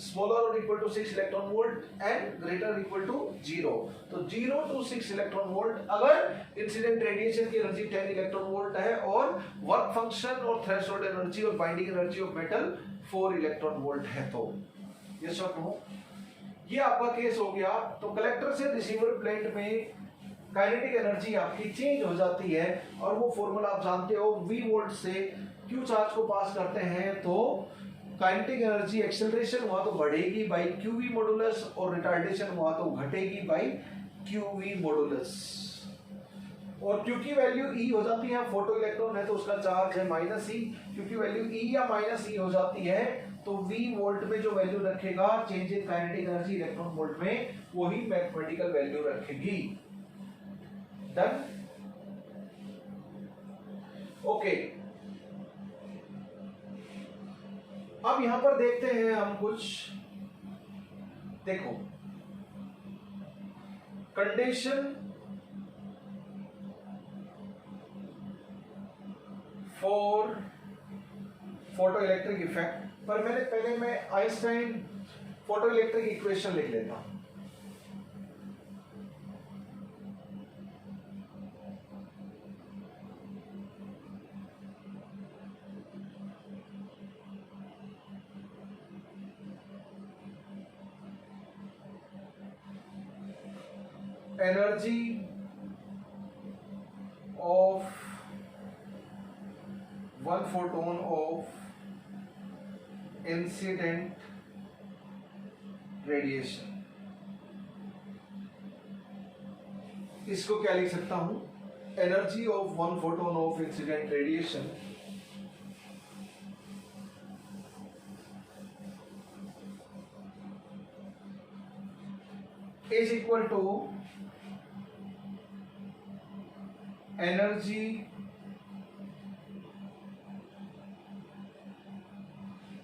smaller or equal to 6 electron volt and greater or equal to 0। तो 0 to 6 इलेक्ट्रॉन वोल्ट अगर इंसिडेंट रेडिएशन की एनर्जी 10 इलेक्ट्रॉन वोल्ट है और वर्क फंक्शन और थ्रेशोल्ड एनर्जी और binding energy of metal 4 electron volt है। तो ये सब नो, ये आपका केस हो गया। तो कलेक्टर से रिसीवर प्लेट में काइनेटिक एनर्जी आपकी चेंज हो जाती है और वो फॉर्मूला आप जानते हो, V वोल्ट से Q चार्ज को पास करते हैं तो काइनेटिक एनर्जी एक्सेलरेशन हुआ तो बढ़ेगी बाई क्यूवी मॉडुलस और रिटार्डेशन हुआ तो घटेगी बाई क्यूवी मॉडुलस। और क्योंकि वैल्यू ई हो जाती है, फोटो इलेक्ट्रॉन है तो उसका चार्ज है -e, क्योंकि वैल्यू ई या -e हो जाती है तो V वोल्ट में जो वैल्यू रखेगा change in kinetic energy electron volt में वही मैथमेटिकल वैल्यू रखेगी। डन? ओके, अब यहां पर देखते हैं हम कुछ, देखो condition for photo electric effect, पर पहले मैं आइंस्टाइन फोटो इलेक्ट्रिक इक्वेशन लिख लेता हूं। Energy of 1 photon of incident radiation, इसको क्या लिख सकता हूं, energy of 1 photon of incident radiation is equal to energy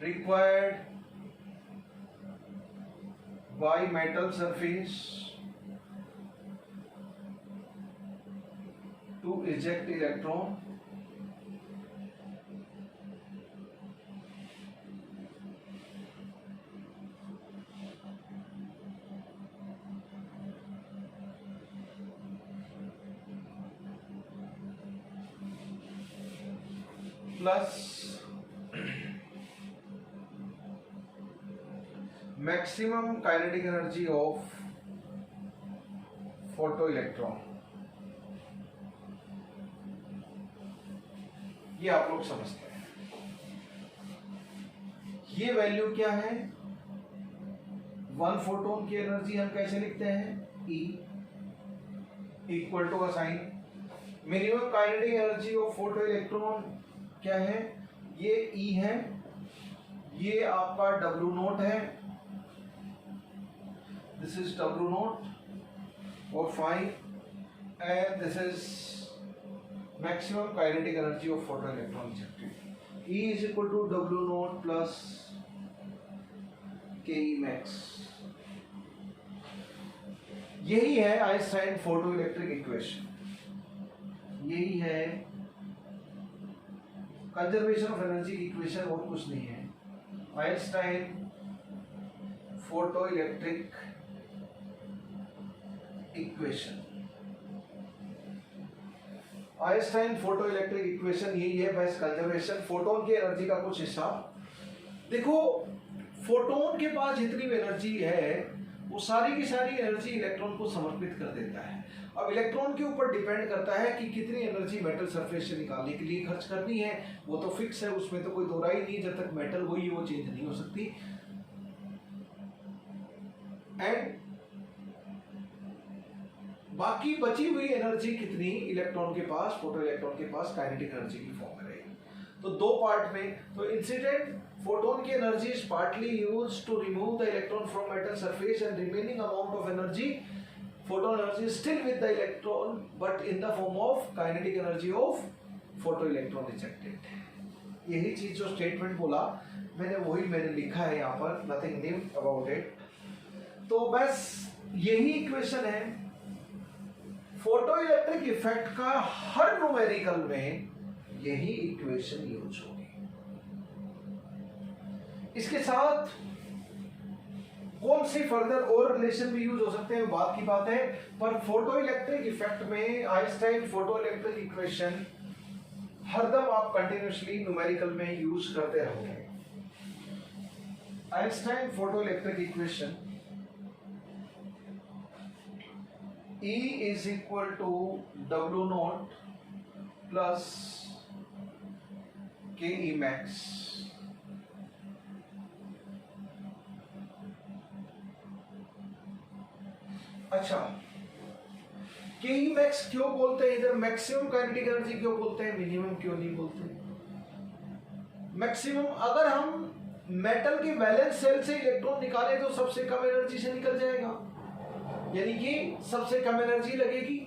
required by metal surface to eject electron plus maximum kinetic energy of photoelectron। ये आप लोग समझते हैं। ये वैल्यू क्या है, 1 फोटोन की एनर्जी हम कैसे लिखते हैं, E इक्वल टू का sign, minimum kinetic energy of photo electron क्या है, ये E है, ये आपका W नोट है, दिस इज W नोट और 5 and this is maximum kinetic energy of photoelectron ejected। E is equal to W naught plus के ई मैक्स। यही है आइंस्टाइन फोटो इलेक्ट्रिक इक्वेशन, यही है कंजर्वेशन ऑफ एनर्जी की equation, और कुछ नहीं है। Einstein photo electric equation, Einstein photo electric equation यही है, बस कंजर्वेशन फोटोन की एनर्जी का कुछ हिस्सा। देखो फोटोन के पास जितनी भी एनर्जी है वो सारी की सारी एनर्जी इलेक्ट्रॉन को समर्पित कर देता है। अब इलेक्ट्रॉन के ऊपर डिपेंड करता है कि कितनी एनर्जी मेटल सरफेस से निकालने के लिए खर्च करनी है, वो तो फिक्स है, उसमें तो कोई दो राय नहीं, जब तक मेटल वही वो चेंज नहीं हो सकती। एंड बाकी बची हुई एनर्जी कितनी इलेक्ट्रॉन के पास, फोटो इलेक्ट्रॉन के पास काइनेटिक एनर्जी की फॉर्म में रहेगी। तो दो पार्ट में, तो इंसिडेंट photon की energy is partly used to remove the electron from metal surface and remaining amount of energy, photon energy is still with the electron but in the form of kinetic energy of photoelectron ejected। यही चीज जो statement बोला मैंने लिखा है यहाँ पर, nothing new about it। तो बस यही इक्वेशन है, फोटो इलेक्ट्रिक इफेक्ट का हर न्यूमेरिकल में यही इक्वेशन यूज होगी। इसके साथ कौन सी फर्दर और रिलेशन भी यूज हो सकते हैं बात की बात है, पर फोटो इलेक्ट्रिक इफेक्ट में आइंस्टाइन फोटो इलेक्ट्रिक इक्वेशन हरदम आप कंटिन्यूसली न्यूमेरिकल में यूज करते रहोगे। Einstein photo electric equation E is equal to W naught plus K E max। अच्छा, के ई मैक्स क्यों बोलते हैं इधर, मैक्सिमम काइनेटिक एनर्जी क्यों बोलते हैं, मिनिमम क्यों नहीं बोलते? मैक्सिमम, अगर हम मेटल की वैलेंस सेल से इलेक्ट्रॉन निकाले तो सबसे कम एनर्जी से निकल जाएगा, यानी कि सबसे कम एनर्जी लगेगी।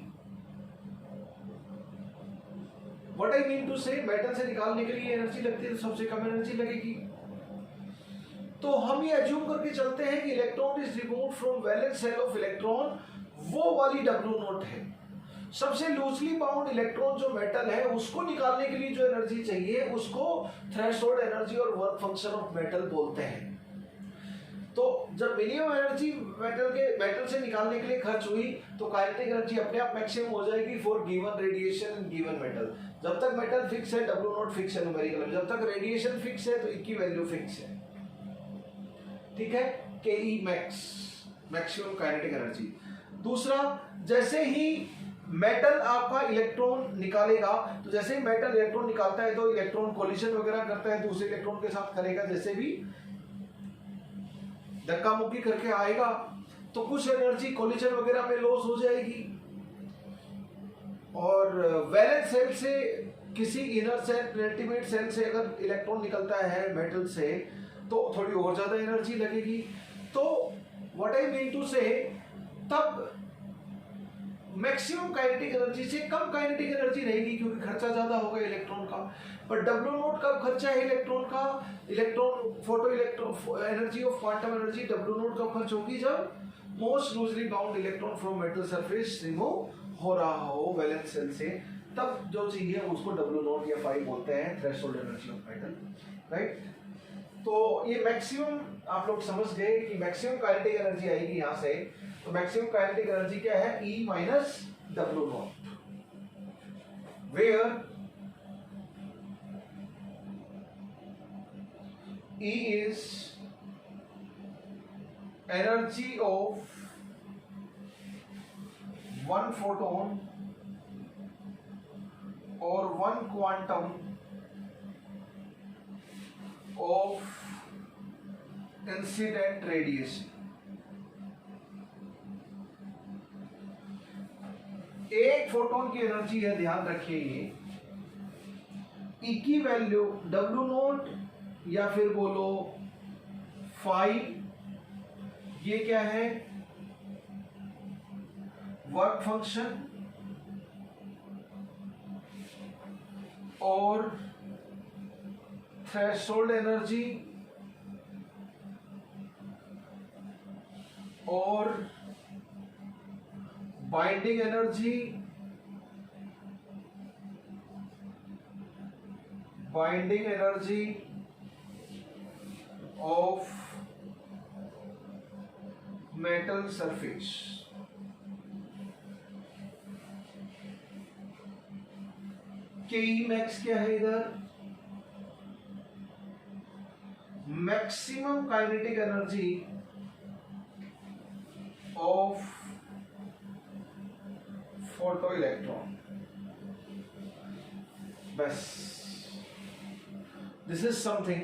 व्हाट आई मीन टू से, मेटल से निकालने के लिए एनर्जी लगती है तो सबसे कम एनर्जी लगेगी। तो हम ये अज्यूम करके चलते हैं कि electron is removed from valence shell of electron, वो वाली W नॉट है। सबसे लूजली बाउंड इलेक्ट्रॉन जो मेटल है उसको निकालने के लिए जो एनर्जी चाहिए उसको थ्रेशोल्ड एनर्जी और वर्क फंक्शन ऑफ मेटल बोलते हैं। तो जब मिनिमम एनर्जी मेटल से निकालने के लिए खर्च हुई तो काइनेटिक एनर्जी अपने आप मैक्सिमम हो जाएगी for given radiation and given metal. जब तक मेटल फिक्स है W नॉट फिक्स है न्यूमेरिकल में, जब तक रेडिएशन फिक्स है तो E की वैल्यू फिक्स है। ठीक है, K E max maximum kinetic energy. दूसरा, जैसे ही मेटल आपका इलेक्ट्रॉन निकालेगा, तो जैसे ही मेटल इलेक्ट्रॉन निकालता है तो इलेक्ट्रॉन कोलिजन वगैरह करता है, दूसरे इलेक्ट्रॉन के साथ करेगा, जैसे भी धक्का मुक्की करके आएगा तो कुछ एनर्जी कोलिजन वगैरह में लॉस हो जाएगी। और वैलेंस सेल से किसी इनर सेल पेनिट्रेट सेल से अगर इलेक्ट्रॉन निकलता है मेटल से तो थोड़ी और ज्यादा एनर्जी लगेगी। तो व्हाट आई मीन टू से, तब मैक्सिमम काइनेटिक एनर्जी से कम काइनेटिक एनर्जी रहेगी क्योंकि खर्चा ज्यादा होगा इलेक्ट्रॉन का। पर W नॉट कब खर्चा है इलेक्ट्रॉन का, electron photo electron energy of quantum energy W not कब खर्च होगी, जब most loosely bound electron from metal surface remove हो रहा हो वैलेंस सेल से, तब जो चाहिए उसको W नॉट या फाई बोलते हैं, threshold energy of metal, right. तो ये मैक्सिमम आप लोग समझ गए कि मैक्सिमम काइनेटिक एनर्जी आएगी यहां से। तो मैक्सिमम काइनेटिक एनर्जी क्या है, E minus W naught, where E is energy of one photon or one quantum of incident radiation। एक फोटोन की एनर्जी है, ध्यान रखिए ये E की वैल्यू W नोट या फिर बोलो फाई, ये क्या है, वर्क फंक्शन, और थ्रेशोल्ड एनर्जी और binding energy of metal surface. K max क्या है इधर? Maximum kinetic energy of photo electron. बस, this is something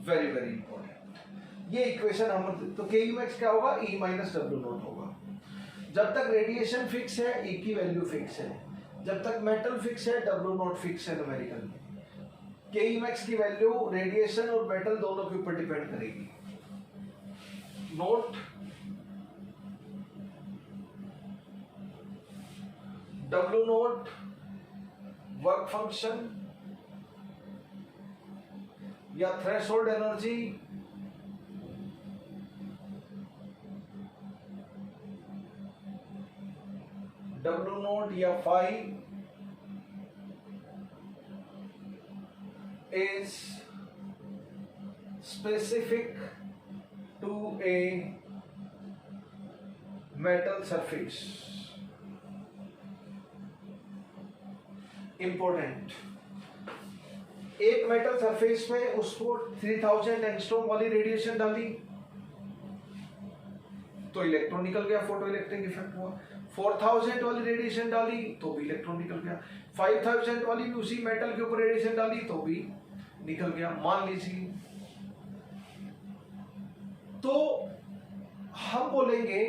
very very important. ये इक्वेशन हम तो के मैक्स क्या होगा? E माइनस डब्ल्यू नॉट होगा। जब तक रेडिएशन फिक्स है E की वैल्यू फिक्स है, जब तक मेटल फिक्स है डब्ल्यू नॉट फिक्स है न्यूमेरिकल में। के मैक्स की वैल्यू रेडिएशन और मेटल दोनों के ऊपर डिपेंड करेगी। Naught W naught work function या थ्रेशोल्ड एनर्जी डब्ल्यू नॉट या phi is specific to a metal surface. Important. एक मेटल सरफेस में उसको 3000 एंगस्ट्रॉम वाली रेडिएशन डाली तो इलेक्ट्रॉन निकल गया, फोटो इलेक्ट्रिक इफेक्ट हुआ। 4000 वाली रेडिएशन डाली तो भी इलेक्ट्रॉन निकल गया। 5000 वाली भी उसी मेटल के ऊपर रेडिएशन डाली तो भी निकल गया, मान लीजिए। तो हम बोलेंगे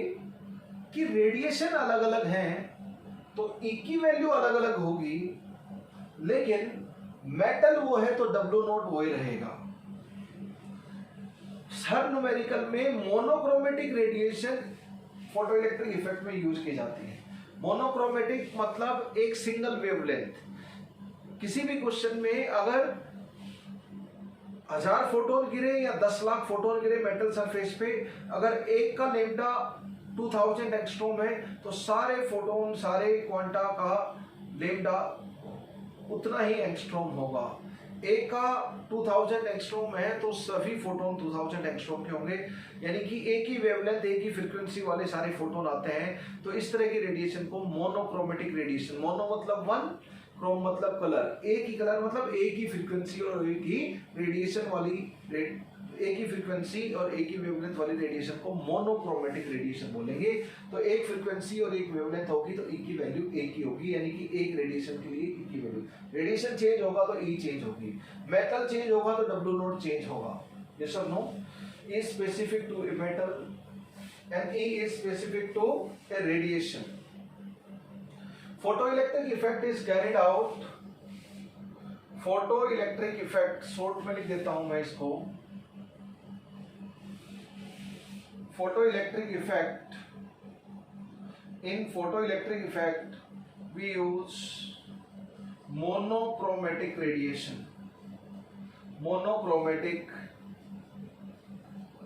कि रेडिएशन अलग अलग हैं तो E की वैल्यू अलग अलग होगी, लेकिन मेटल वो है तो डब्ल्यू नॉट वो ही रहेगा। हर न्यूमेरिकल में monochromatic radiation photo electric effect में यूज की जाती है। मोनोक्रोमेटिक मतलब एक सिंगल वेवलेंथ। किसी भी क्वेश्चन में अगर 1000 फोटोन गिरे या 10 लाख फोटोन गिरे मेटल सरफेस पे, अगर एक का लेम्डा 2000 एंगस्ट्रॉम है तो सारे फोटोन, सारे क्वांटा का लेम्डा उतना ही एंगस्ट्रॉम होगा। एक का 2000 एंगस्ट्रॉम है तो सभी फोटोन 2000 एंगस्ट्रॉम के होंगे, यानी कि एक ही वेवलेंथ, एक ही फ्रीक्वेंसी वाले सारे फोटोन आते हैं। तो इस तरह की रेडिएशन को मोनोक्रोमेटिक रेडिएशन, मोनो मतलब वन, क्रोम मतलब कलर, एक ही कलर मतलब एक ही फ्रीक्वेंसी और एक ही रेडिएशन वाली, एक ही फ्रीक्वेंसी और एक ही वेवलेंथ वाली रेडिएशन को मोनोक्रोमेटिक रेडिएशन बोलेंगे। तो एक फ्रीक्वेंसी और एक वेवलेंथ होगी तो E की वैल्यू एक ही होगी, यानी कि एक रेडिएशन के लिए E की वैल्यू। रेडिएशन चेंज होगा तो E चेंज होगी, मेटल चेंज होगा तो डब्ल्यू नॉट चेंज होगा। यस और no? E is specific to a metal and E is specific to a radiation. Photoelectric effect is carried out, photoelectric effect short में लिख देता हूं मैं इसको, photoelectric effect, in photoelectric effect we use monochromatic radiation, monochromatic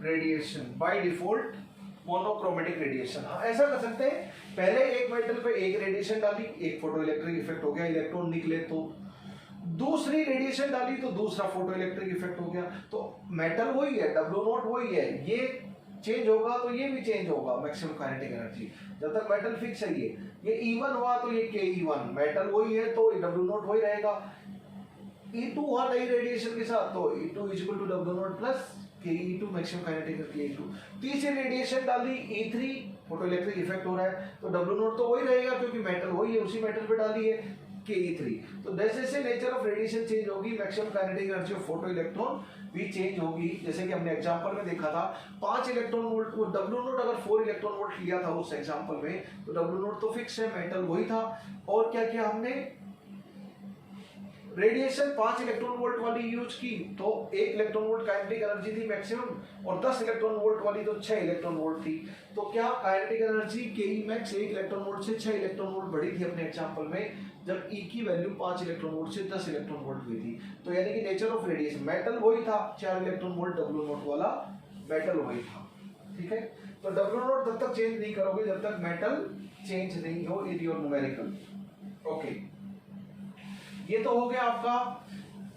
radiation by default monochromatic radiation. हाँ, ऐसा कर सकते हैं, पहले एक मेटल पे एक रेडिएशन डाली, एक फोटो इलेक्ट्रिक इफेक्ट हो गया, इलेक्ट्रॉन निकले, तो दूसरी रेडिएशन डाली तो दूसरा फोटो इलेक्ट्रिक इफेक्ट हो गया। तो मेटल वही है, डब्ल्यू नॉट वही है, ये चेंज होगा तो ये भी चेंज होगा मैक्सिमम काइनेटिक एनर्जी। जब तक मेटल फिक्स है, ये E1 हुआ तो ये Ke1, मेटल वही है तो डब्ल्यू नॉट वही रहेगा। E2 हुआ नई रेडिएशन के साथ तो E2 is equal to W naught plus Ke2 maximum kinetic energy E2। तीसरी रेडिएशन डाली E3, फोटो इलेक्ट्रिक इफेक्ट हो रहा है तो डब्ल्यू नॉट तो वही रहेगा क्योंकि मेटल वही है, उसी मेटल पे डाली है Ke3। तो जैसे जैसे नेचर ऑफ रेडिएशन चेंज होगी, maximum kinetic energy of photo electron भी चेंज होगी। जैसे कि हमने एग्जांपल में देखा था 5 इलेक्ट्रॉन वोल्ट को डब्ल्यू नॉट अगर 4 इलेक्ट्रॉन वोल्ट लिया था उस एग्जांपल में, तो डब्ल्यू नॉट तो फिक्स है, मेटल वही था। और क्या किया हमने, रेडिएशन 5 इलेक्ट्रॉन वोल्ट वाली यूज की तो 1 इलेक्ट्रॉन वोल्ट काइनेटिक एनर्जी थी मैक्सिमम, और 10 इलेक्ट्रॉन वोल्ट वाली तो 6 इलेक्ट्रॉन वोल्ट थी। तो क्या kinetic energy Ke max 1 electron volt से 6 इलेक्ट्रॉन वोल्ट बढ़ी थी अपने एग्जांपल में, जब E की वैल्यू 5 इलेक्ट्रॉन वोल्ट से 10 इलेक्ट्रॉन वोल्ट हुई थी। तो यानी कि नेचर ऑफ रेडिएशन, मेटल वही था 4 इलेक्ट्रॉन वोल्ट डब्ल्यू नॉट वाला मेटल वही था। ठीक है, तो डब्ल्यू नॉट तब तक चेंज नहीं करोगे जब तक मेटल चेंज नहीं हो इन योर न्यूमेरिकल। ओके, ये तो हो गया आपका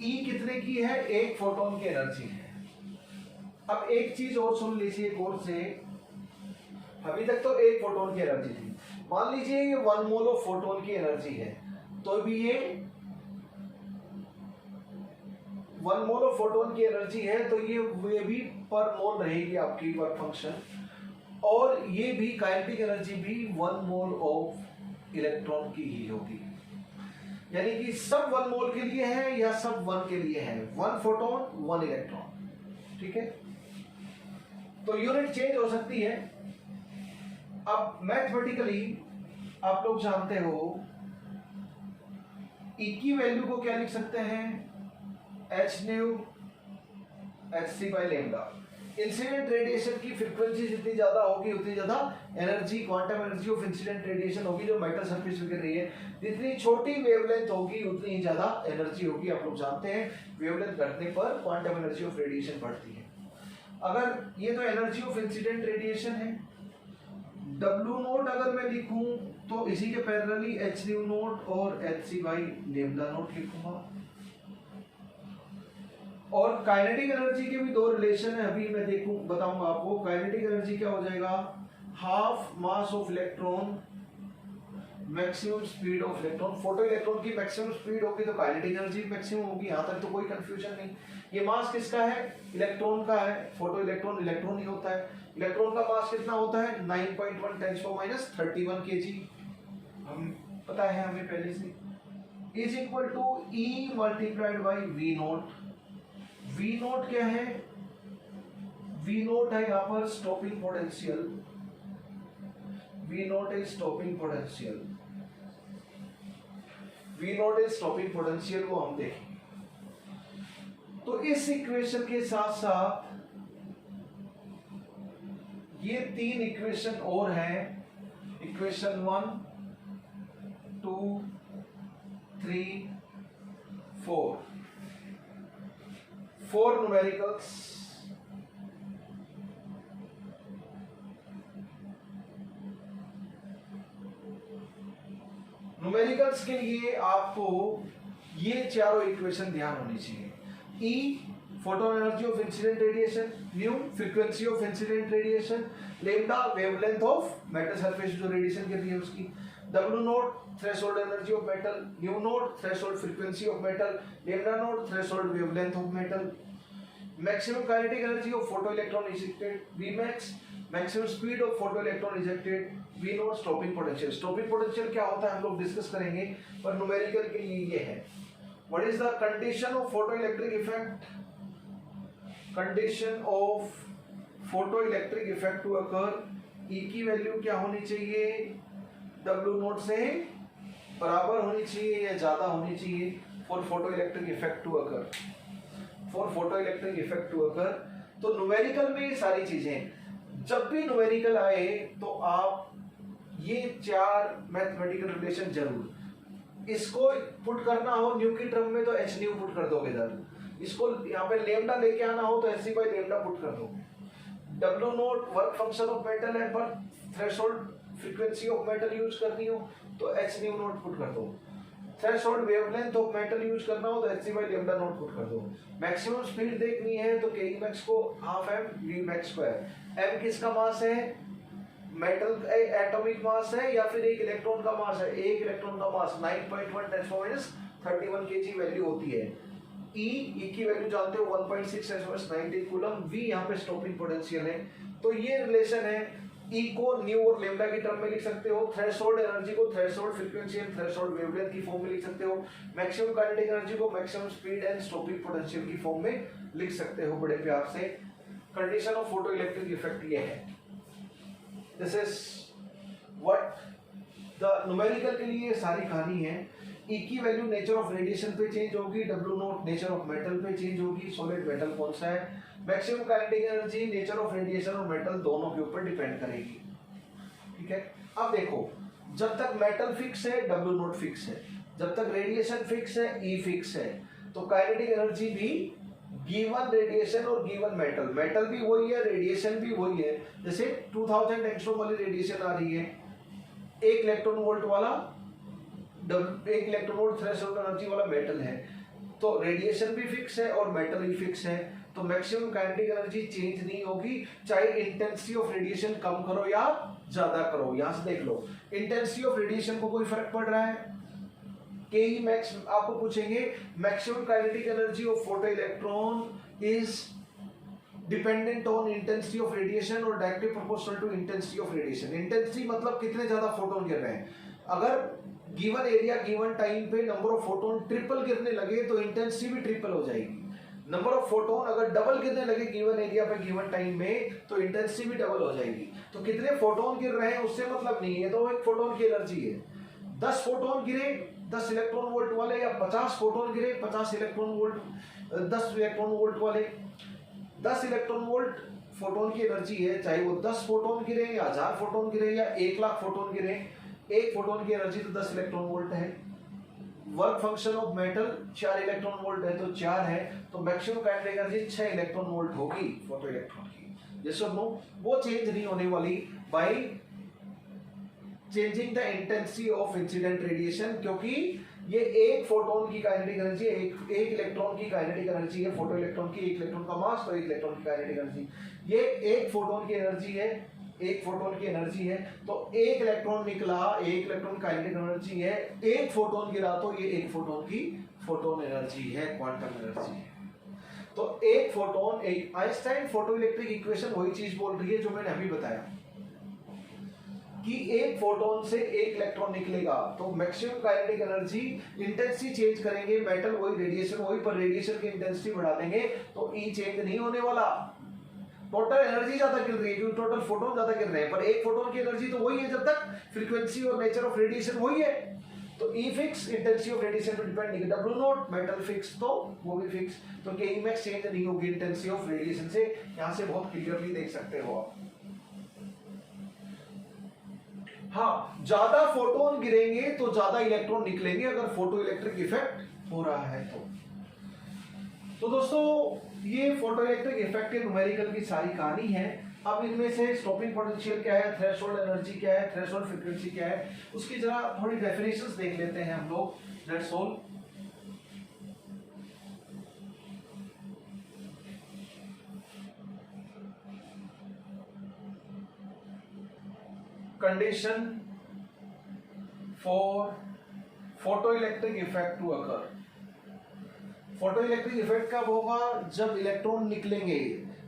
ई कितने की है, 1 फोटोन की एनर्जी है। अब एक चीज और सुन लीजिए गौर से, अभी तक तो 1 फोटोन की एनर्जी थी, मान लीजिए ये 1 मोल ऑफ फोटोन की एनर्जी है, तो भी ये 1 मोल ऑफ फोटोन की एनर्जी है, तो ये भी पर मोल रहेगी आपकी वर्क फंक्शन, और ये भी काइनेटिक एनर्जी भी 1 मोल ऑफ इलेक्ट्रॉन की ही होगी। यानी कि सब 1 मोल के लिए है या सब 1 के लिए है, 1 फोटोन 1 इलेक्ट्रॉन, ठीक है। तो यूनिट चेंज हो सकती है। अब मैथमेटिकली आप लोग जानते हो ई की वैल्यू को क्या लिख सकते हैं, H nu H C by lambda. Incident radiation की फ्रीक्वेंसी जितनी ज्यादा होगी उतनी ज्यादा एनर्जी, quantum energy of incident radiation होगी जो मेटल सरफेस पे गिर रही है। जितनी छोटी वेवलेंथ होगी उतनी ही ज्यादा एनर्जी होगी। आप लोग जानते हैं वेवलेंथ घटने पर क्वांटम एनर्जी ऑफ रेडिएशन बढ़ती है। अगर ये तो एनर्जी ऑफ इंसिडेंट रेडिएशन है, डब्ल्यू नोट अगर मैं लिखूं तो इसी के पैरेलली एच न्यू नोट और H C by lambda naught लिखूंगा। और काइनेटिक एनर्जी के भी 2 रिलेशन है, अभी मैं बताऊंगा आपको। काइनेटिक एनर्जी क्या हो जाएगा, half mass of electron maximum speed of electron. Photo electron की मैक्सिमम स्पीड होगी तो काइनेटिक एनर्जी मैक्सिमम होगी, यहां तक तो कोई कंफ्यूजन नहीं। ये मास किसका है, इलेक्ट्रॉन का है। फोटो इलेक्ट्रॉन इलेक्ट्रॉन ही होता है। इलेक्ट्रॉन का मास कितना होता है, 9.1 × 10⁻31 kg, हम पता है हमें पहले से, is equal to E multiplied by V naught. V naught क्या है, वी नोट है यहां पर stopping potential, V naught is stopping potential, V naught is stopping potential को हम देखें। तो इस इक्वेशन के साथ साथ ये 3 इक्वेशन और हैं, इक्वेशन 1 2 3 4 न्यूमेरिकल्स। न्यूमेरिकल्स के लिए आपको ये चारों इक्वेशन ध्यान होनी चाहिए। E photon energy of incident radiation, nu frequency of incident radiation, lambda wavelength of metal surface जो रेडिएशन गिर रही है उसकी, W naught threshold energy of metal, nu naught threshold frequency of metal, lambda naught threshold wavelength of metal, maximum kinetic energy of photo electron ejected, V max maximum speed of photo electron ejected, V naught stopping potential. Stopping potential क्या होता है हम लोग discuss करेंगे, पर numerical के लिए ये है। What is the condition of photo electric effect, condition of photo electric effect to occur, E की वैल्यू क्या होनी चाहिए, डब्ल्यू नोट से बराबर होनी चाहिए या ज्यादा होनी चाहिए for photo electric effect to occur, for photo electric effect to occur. तो न्यूमेरिकल में ये सारी चीजें, जब भी न्यूमेरिकल आए तो आप ये 4 मैथमेटिकल रिलेशन जरूर, इसको पुट करना हो न्यू की टर्म में तो एच न्यू पुट कर दोगे इधर, इसको यहाँ पे लेमडा लेके आना हो तो H C by lambda put कर दोगे, W naught work function of metal and पर threshold frequency of metal use करनी हो तो एच न्यू नोट पुट कर दो, threshold wavelength of metal use करना हो तो H C by lambda naught put कर दो, मैक्सिमम स्पीड देखनी है तो के मैक्स को half M V max square. M किसका मास है, मेटल एटॉमिक मास है या फिर एक इलेक्ट्रॉन का मास है, एक इलेक्ट्रॉन का मास 9.1 × 10⁻31 kg वैल्यू होती है। ई की वैल्यू जानते हो 1.6 × 10⁻90 कूलम, वी यहाँ पे स्टॉपिंग पोटेंशियल है। तो ये रिलेशन है, ई को न्यू और लेमडा की टर्म में लिख सकते हो, थ्रेशोल्ड एनर्जी को threshold frequency and threshold wavelength की फॉर्म में लिख सकते हो, मैक्सिमम काइनेटिक एनर्जी को maximum speed and stopping potential की फॉर्म में लिख सकते हो बड़े प्यार से। Condition of photo electric effect ये है। This is what the numerical के लिए सारी कहानी है। ई की वैल्यू नेचर ऑफ रेडिएशन पे चेंज होगी, W note nature of metal पे चेंज होगी, सॉलिड मेटल कौन सा है, maximum kinetic energy nature of radiation और मेटल दोनों के ऊपर डिपेंड करेगी। ठीक है, अब देखो जब तक मेटल फिक्स है डब्ल्यू नोट फिक्स है, जब तक रेडिएशन फिक्स है ई फिक्स है, तो काइनेटिक एनर्जी भी गिवन रेडिएशन और गिवन मेटल, मेटल भी वही है, रेडिएशन भी वही है। जैसे 2000 एंगस्ट्रॉम वाली रेडिएशन आ रही है, 1 इलेक्ट्रॉन वोल्ट वाला 1 इलेक्ट्रॉन वोल्ट थ्रेशोल्ड एनर्जी वाला मेटल है, तो रेडिएशन भी फिक्स है और मेटल भी फिक्स है, तो मैक्सिमम काइनेटिक एनर्जी चेंज नहीं होगी, चाहे इंटेंसिटी ऑफ रेडिएशन कम करो या ज्यादा करो। यहां से देख लो, इंटेंसिटी ऑफ रेडिएशन को कोई फर्क पड़ रहा है? के मैक्स आपको पूछेंगे maximum kinetic energy of photo electron is dependent on intensity of radiation और directly proportional to intensity of radiation. Intensity मतलब कितने ज्यादा फोटोन गिर रहे हैं। अगर गिवन एरिया गिवन टाइम पे नंबर ऑफ फोटोन ट्रिपल गिरने लगे तो इंटेंसिटी भी ट्रिपल हो जाएगी। नंबर ऑफ फोटोन अगर डबल गिरने लगे गिवन एरिया पे गिवन टाइम में तो इंटेंसिटी भी डबल हो जाएगी। तो कितने फोटोन गिर रहे हैं उससे मतलब नहीं है, तो एक फोटोन की एनर्जी है। 10 फोटोन गिरे 10 इलेक्ट्रॉन वोल्ट वाले, या 50 फोटोन गिरे 50 इलेक्ट्रॉन वोल्ट 10 इलेक्ट्रॉन वोल्ट वाले, 10 इलेक्ट्रॉन वोल्ट फोटोन की एनर्जी है, चाहे वो 10 फोटोन गिरे या 1000 फोटोन गिरे या 1 लाख फोटोन गिरे, एक फोटोन की एनर्जी तो 10 इलेक्ट्रॉन वोल्ट है। Work function of metal 4 electron volt है तो 4 है, तो maximum kinetic energy 6 electron volt होगी फोटो इलेक्ट्रॉन की। ये सब नो वो चेंज नहीं होने वाली by changing the intensity of incident radiation, क्योंकि ये एक फोटोन की काइनेटिक एनर्जी एक इलेक्ट्रॉन की काइनेटिक एनर्जी है, फोटो इलेक्ट्रॉन की, एक इलेक्ट्रॉन का मास तो एक इलेक्ट्रॉन की काइनेटिक एनर्जी, ये एक फोटोन की एनर्जी है, एक फोटोन की एनर्जी है, तो एक इलेक्ट्रॉन निकला, एक इलेक्ट्रॉन काइनेटिक एनर्जी है, एक फोटोन गिरा तो ये एक फोटोन की फोटोन एनर्जी है, क्वांटम एनर्जी है। तो एक फोटोन, एक आइंस्टाइन फोटो इलेक्ट्रिक इक्वेशन वही चीज बोल रही है जो मैंने अभी बताया कि एक फोटोन से एक इलेक्ट्रॉन निकलेगा तो maximum kinetic energy, intensity change करेंगे, मेटल वही, रेडिएशन वही, पर रेडिएशन की इंटेंसिटी बढ़ा देंगे तो ई चेंज नहीं होने वाला। टोटल एनर्जी ज्यादा गिर रही है क्योंकि टोटल फोटोन ज्यादा गिर रहे हैं, पर एक फोटोन की एनर्जी तो वही है जब तक फ्रीक्वेंसी और नेचर ऑफ रेडिएशन वही है। तो ई फिक्स, इंटेंसिटी ऑफ रेडिएशन पे डिपेंड नहीं, डब्ल्यू नॉट मेटल फिक्स तो वो भी फिक्स, तो के ई मैक्स चेंज नहीं होगी इंटेंसिटी ऑफ रेडिएशन से। यहां से बहुत क्लियरली देख सकते हो आप। हाँ, ज्यादा फोटोन गिरेंगे तो ज्यादा इलेक्ट्रॉन निकलेंगे अगर फोटो इलेक्ट्रिक इफेक्ट हो रहा है तो दोस्तों ये फोटो इलेक्ट्रिक इफेक्ट के न्यूमेरिकल की सारी कहानी है। अब इनमें से स्टॉपिंग पोटेंशियल क्या है, थ्रेशोल्ड एनर्जी क्या है, थ्रेशोल्ड फ्रीक्वेंसी क्या है, उसकी जरा थोड़ी डेफिनेशंस देख लेते हैं हम लोग। That's all. Condition for photoelectric effect to occur। Photoelectric effect कब होगा? जब इलेक्ट्रॉन निकलेंगे।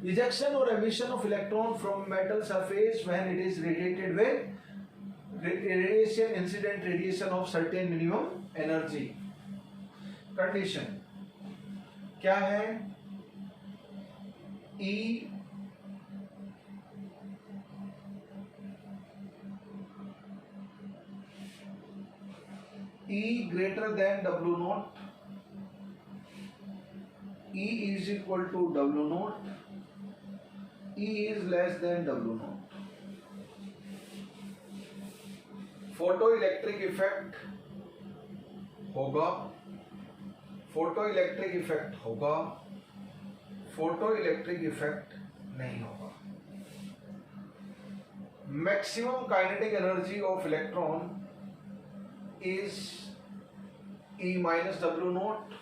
रिजेक्शन और emission of electron from metal surface when it is radiated with radiation, incident radiation of certain minimum energy. Condition क्या है? ई E greater than W naught, E is equal to W naught, E is less than W naught। Photo electric effect होगा, photo electric effect होगा, photo electric effect नहीं होगा। Maximum kinetic energy of electron is E minus W naught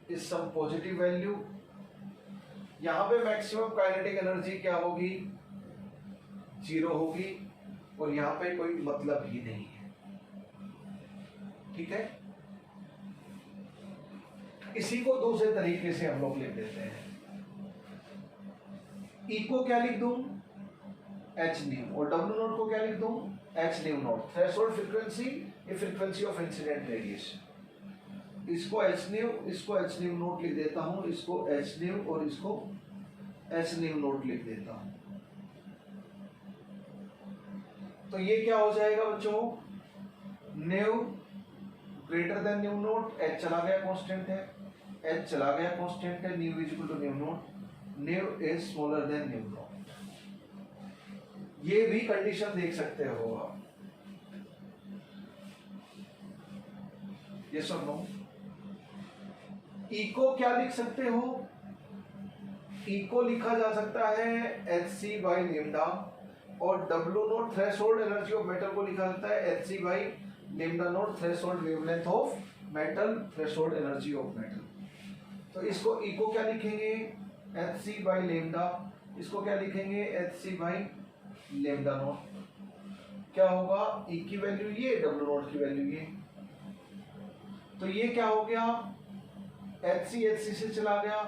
is some positive value। यहां पे maximum kinetic energy क्या होगी? 0 होगी, और यहां पे कोई मतलब ही नहीं है। ठीक है, इसी को दूसरे तरीके से हम लोग लिख देते हैं। E को क्या लिख दूं? H न्यू, और W नॉट को क्या लिख दूं? H new not. Threshold frequency, ये फ्रीक्वेंसी ऑफ इंसिडेंट रेडिएशन। इसको H न्यू, इसको H न्यू नोट लिख देता हूं, इसको H न्यू और इसको H न्यू नोट लिख देता हूं। तो ये क्या हो जाएगा बच्चों? New greater than nu note, H चला गया कांस्टेंट है, H चला गया कांस्टेंट है, nu is equal to nu naught, nu is smaller than nu naught. ये भी कंडीशन देख सकते हो आप। ये सब नो। ई को क्या लिख सकते हो? ई को लिखा जा सकता है एच सी बाई लेमडा, और W naught threshold energy of metal को लिखा जाता है H C by lambda naught threshold wavelength of metal, threshold energy of metal. तो इसको ई को क्या लिखेंगे एच सी बाई लेमडा, इसको क्या लिखेंगे H C by lambda naught. क्या होगा ई की वैल्यू ये, डब्ल्यू नॉट की वैल्यू ये, तो ये क्या हो गया एच सी से चला गया,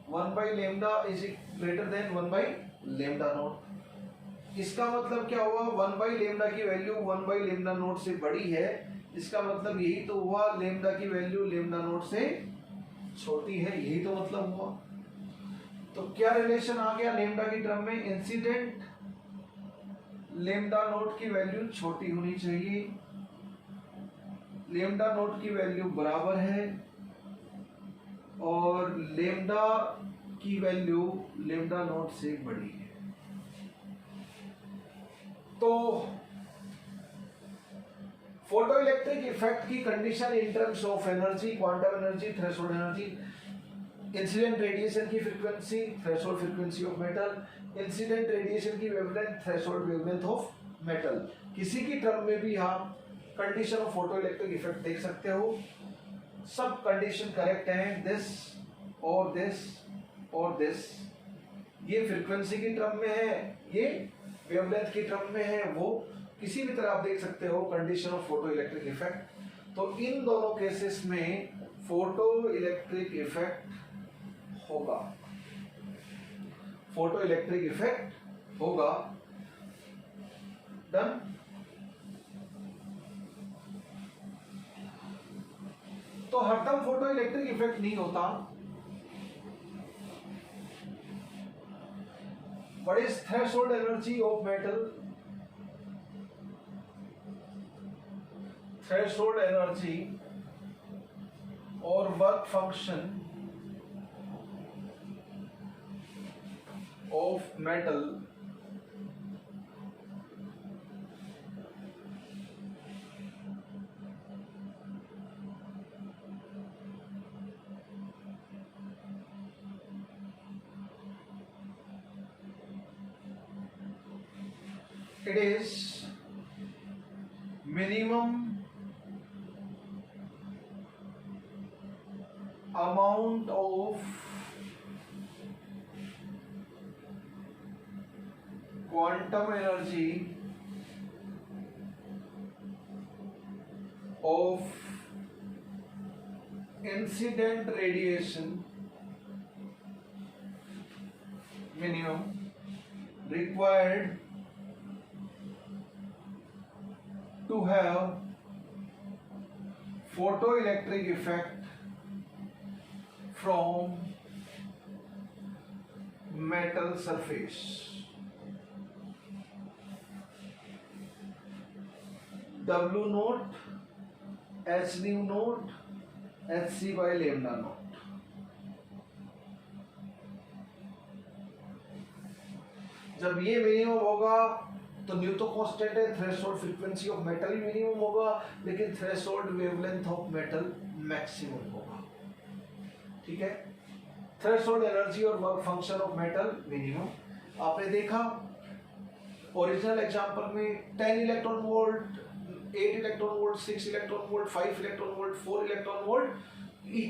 1 by lambda is greater than 1 by lambda not. इसका मतलब क्या हुआ, 1 बाई लेमडा की वैल्यू 1 बाई लेमडा नॉट से बड़ी है, इसका मतलब यही तो हुआ लेमडा की वैल्यू लेमडा नॉट से छोटी है, यही तो मतलब हुआ। तो क्या रिलेशन आ गया लेमडा की टर्म में, इंसिडेंट लेमडा नॉट की वैल्यू छोटी होनी चाहिए, लेमडा नॉट की वैल्यू बराबर है, और लेमडा की वैल्यू लेमडा नॉट से बड़ी है। तो फोटो इलेक्ट्रिक इफेक्ट की condition in terms of energy, quantum energy, threshold energy, incident radiation की frequency, threshold frequency of metal, incident radiation की wavelength, threshold wavelength of metal, किसी की टर्म में भी आप condition of photo electric effect देख सकते हो। सब कंडीशन करेक्ट हैं, दिस और दिस और दिस, ये फ्रीक्वेंसी की टर्म में है, ये वेवलेंथ की टर्म में है, वो किसी भी तरह आप देख सकते हो condition of photo electric effect. तो इन दोनों केसेस में फोटो इलेक्ट्रिक इफेक्ट होगा, फोटो इलेक्ट्रिक इफेक्ट होगा। डन। तो हरदम फोटो इलेक्ट्रिक इफेक्ट नहीं होता। What is threshold energy of metal? Threshold energy or work function of metal it is minimum amount of quantum energy of incident radiation minimum required to have photoelectric effect from metal surface. W naught, H nu naught, Hc by lambda naught. जब ये minimum होगा तो new तो constant है, threshold frequency of metal he minimum होगा, लेकिन threshold wavelength of metal maximum होगा। ठीक है, थ्रेशोल्ड एनर्जी और work function of metal minimum. आपने देखा ओरिजिनल एग्जांपल में 10 electron volt, 8 electron volt, 6 electron volt, 5 electron volt, 4 electron volt,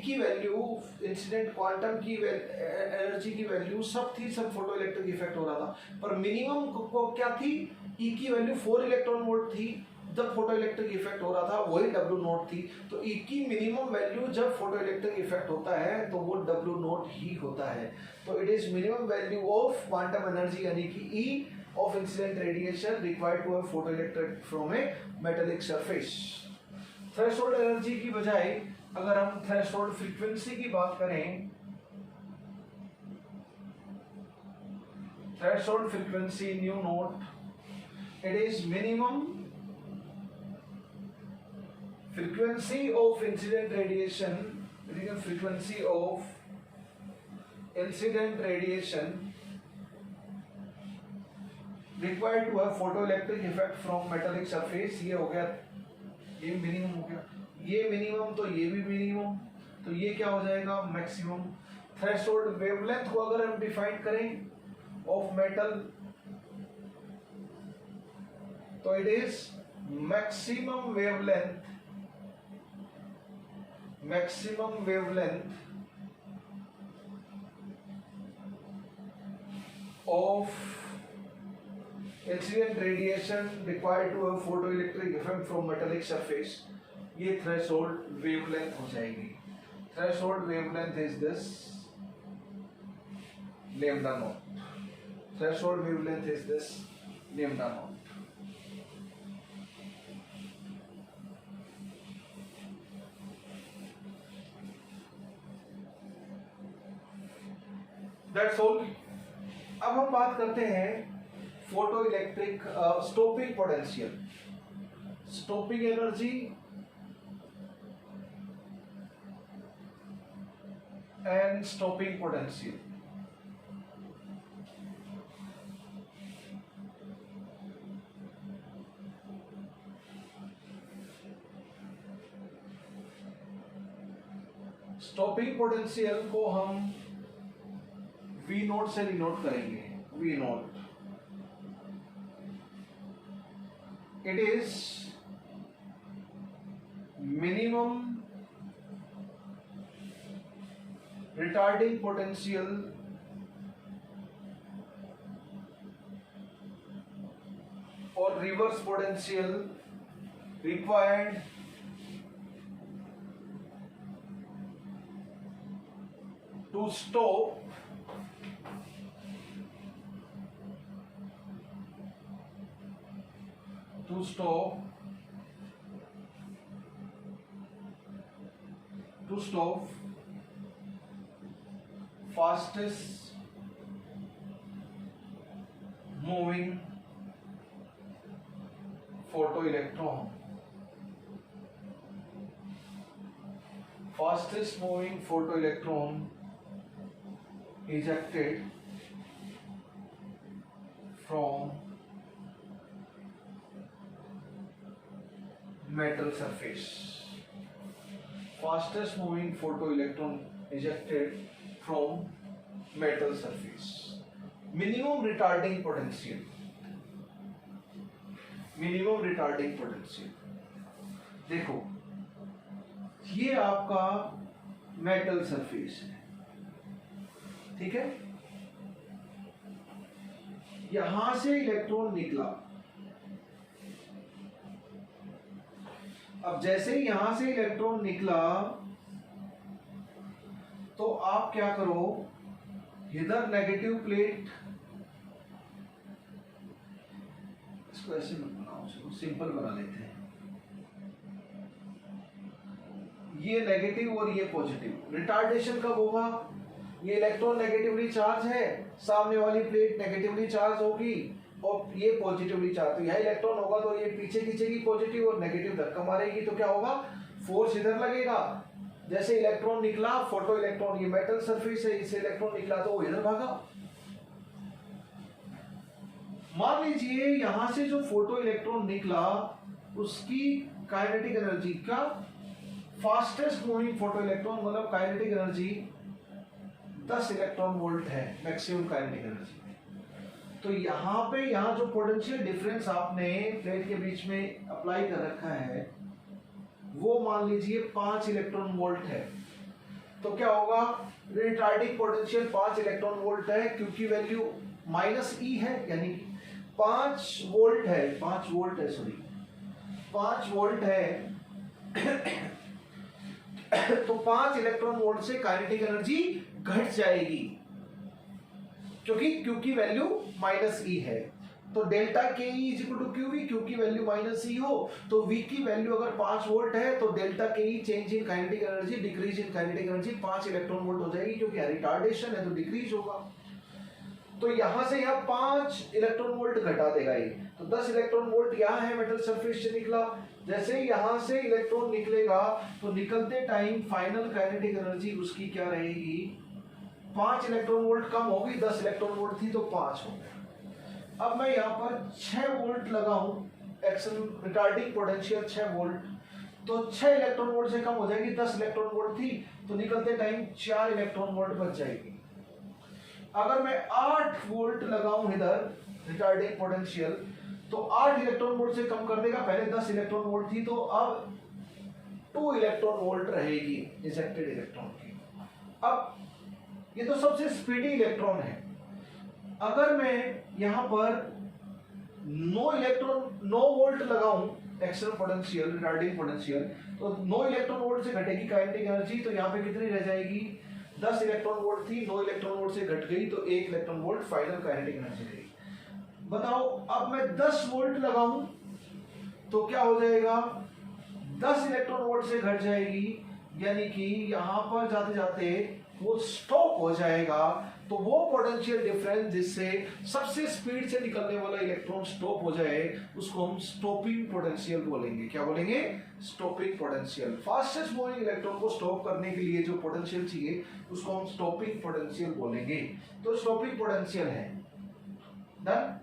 की वैल्यू, इंसिडेंट क्वांटम की एनर्जी की वैल्यू सब थी, सब फोटो इलेक्ट्रिक इफेक्ट हो रहा था। पर मिनिमम को क्या थी, ई की वैल्यू 4 इलेक्ट्रॉन वोल्ट थी जब फोटो इलेक्ट्रिक इफेक्ट हो रहा था, वही डब्ल्यू नॉट थी। तो ई की मिनिमम वैल्यू जब फोटो इलेक्ट्रिक इफेक्ट होता है तो वो डब्ल्यू नॉट ही होता है। तो it is minimum value of quantum energy यानी कि E of incident radiation required to have photo electric from a metallic surface. Threshold energy की बजाय अगर हम थ्रेशोल्ड फ्रीक्वेंसी की बात करें, threshold frequency nu naught, it is minimum frequency of incident radiation, frequency of incident radiation required to have photo electric effect from metallic surface. ये हो गया, ये मिनिमम हो गया, ये मिनिमम, तो ये भी मिनिमम, तो ये क्या हो जाएगा मैक्सिमम। थ्रेशोल्ड वेवलेंथ को अगर हम डिफाइन करें ऑफ मेटल, तो it is maximum wavelength of incident radiation required to have photoelectric effect from metallic surface. ये threshold wavelength हो जाएगी. Threshold wavelength is this lambda naught. Threshold wavelength is this lambda naught. That's all. अब हम बात करते हैं photo electric stopping potential, stopping energy and stopping potential. Stopping potential को हम V नोट से डिनोट करेंगे. V naught it is minimum retarding potential or reverse potential required to stop fastest moving photoelectron. Fastest moving photoelectron ejected from metal surface. Fastest moving photoelectron ejected from metal surface. Minimum retarding potential. Minimum retarding potential. देखो ये आपका metal surface है, ठीक है. यहां से electron निकला. अब जैसे ही यहां से इलेक्ट्रॉन निकला तो आप क्या करो, इधर नेगेटिव प्लेट, इसको ऐसे मत बनाओ, इसको सिंपल बना लेते हैं. ये नेगेटिव और ये पॉजिटिव. रिटार्डेशन कब होगा? ये इलेक्ट्रॉन नेगेटिवली चार्ज है, सामने वाली प्लेट नेगेटिवली चार्ज होगी और ये पॉजिटिवली चार्ज. तो यह इलेक्ट्रॉन होगा तो ये पीछे खींचेगी पॉजिटिव और नेगेटिव धक्का मारेगी, तो क्या होगा, फोर्स इधर लगेगा. जैसे इलेक्ट्रॉन निकला, फोटो इलेक्ट्रॉन, ये मेटल सरफेस है, इससे इलेक्ट्रॉन निकला तो वो इधर भागा. मान लीजिए यहां से जो फोटो इलेक्ट्रॉन निकला उसकी काइनेटिक एनर्जी का फास्टेस्ट मूविंग फोटो इलेक्ट्रॉन मतलब काइनेटिक एनर्जी 10 इलेक्ट्रॉन वोल्ट है, मैक्सिमम काइनेटिक एनर्जी. तो यहाँ जो पोटेंशियल डिफरेंस आपने प्लेट के बीच में अप्लाई कर रखा है वो मान लीजिए 5 इलेक्ट्रॉन वोल्ट है. तो क्या होगा, रिटार्डिंग पोटेंशियल 5 इलेक्ट्रॉन वोल्ट है क्योंकि वैल्यू -E है, यानी 5 वोल्ट है, 5 वोल्ट है, सॉरी 5 वोल्ट है. तो 5 इलेक्ट्रॉन वोल्ट से काइनेटिक एनर्जी घट जाएगी क्योंकि वैल्यू -E है. तो डेल्टा के E is equal to Q V, क्योंकि वैल्यू -E हो तो V की वैल्यू अगर 5 वोल्ट है तो डेल्टा के E change in kinetic energy, decrease in kinetic energy 5 electron volt हो जाएगी क्योंकि रिटार्डेशन है तो डिक्रीज होगा. तो यहां से यहां 5 इलेक्ट्रॉन वोल्ट घटा देगा ये. तो 10 इलेक्ट्रॉन वोल्ट यहां है, मेटल सरफेस से निकला. जैसे ही यहां से इलेक्ट्रॉन निकलेगा तो निकलते टाइम फाइनल काइनेटिक एनर्जी उसकी क्या रहेगी, 5 इलेक्ट्रॉन वोल्ट कम होगी, 10 इलेक्ट्रॉन वोल्ट थी तो 5 हो गया. अब मैं यहाँ पर 6 वोल्ट लगाऊं, एक्शन रिटार्डिंग पोटेंशियल 6 वोल्ट, तो 6 इलेक्ट्रॉन वोल्ट से कम हो जाएगी, 10 इलेक्ट्रॉन वोल्ट थी तो निकलते टाइम 4 इलेक्ट्रॉन वोल्ट बच जाएगी। अगर मैं 8 वोल्ट लगाऊं इधर रिटार्डिंग पोटेंशियल तो 8 इलेक्ट्रॉन वोल्ट से कम कर देगा, पहले 10 इलेक्ट्रॉन वोल्ट थी तो अब 2 इलेक्ट्रॉन वोल्ट रहेगी इजेक्टेड इलेक्ट्रॉन की। अब ये तो सबसे स्पीडी इलेक्ट्रॉन है। अगर मैं यहां पर 9 वोल्ट लगाऊं एक्सटर्नल पोटेंशियल रिटार्डिंग पोटेंशियल तो 9 इलेक्ट्रॉन वोल्ट से घटेगी काइनेटिक एनर्जी, तो यहाँ पे कितनी रह जाएगी, 10 इलेक्ट्रॉन वोल्ट थी, 9 इलेक्ट्रॉन वोल्ट से घट गई तो 1 electron volt final kinetic energy रहेगी। बताओ अब मैं 10 वोल्ट लगाऊं तो क्या हो जाएगा, 10 इलेक्ट्रॉन वोल्ट से घट जाएगी, यानी कि यहां पर जाते जाते वो स्टॉप हो जाएगा। तो वो पोटेंशियल डिफरेंस जिससे सबसे स्पीड से निकलने वाला इलेक्ट्रॉन स्टॉप हो जाए उसको हम स्टॉपिंग पोटेंशियल बोलेंगे। क्या बोलेंगे, stopping potential. Fastest moving electron को स्टॉप करने के लिए जो पोटेंशियल चाहिए उसको हम स्टॉपिंग पोटेंशियल बोलेंगे। तो स्टॉपिंग पोटेंशियल है डन,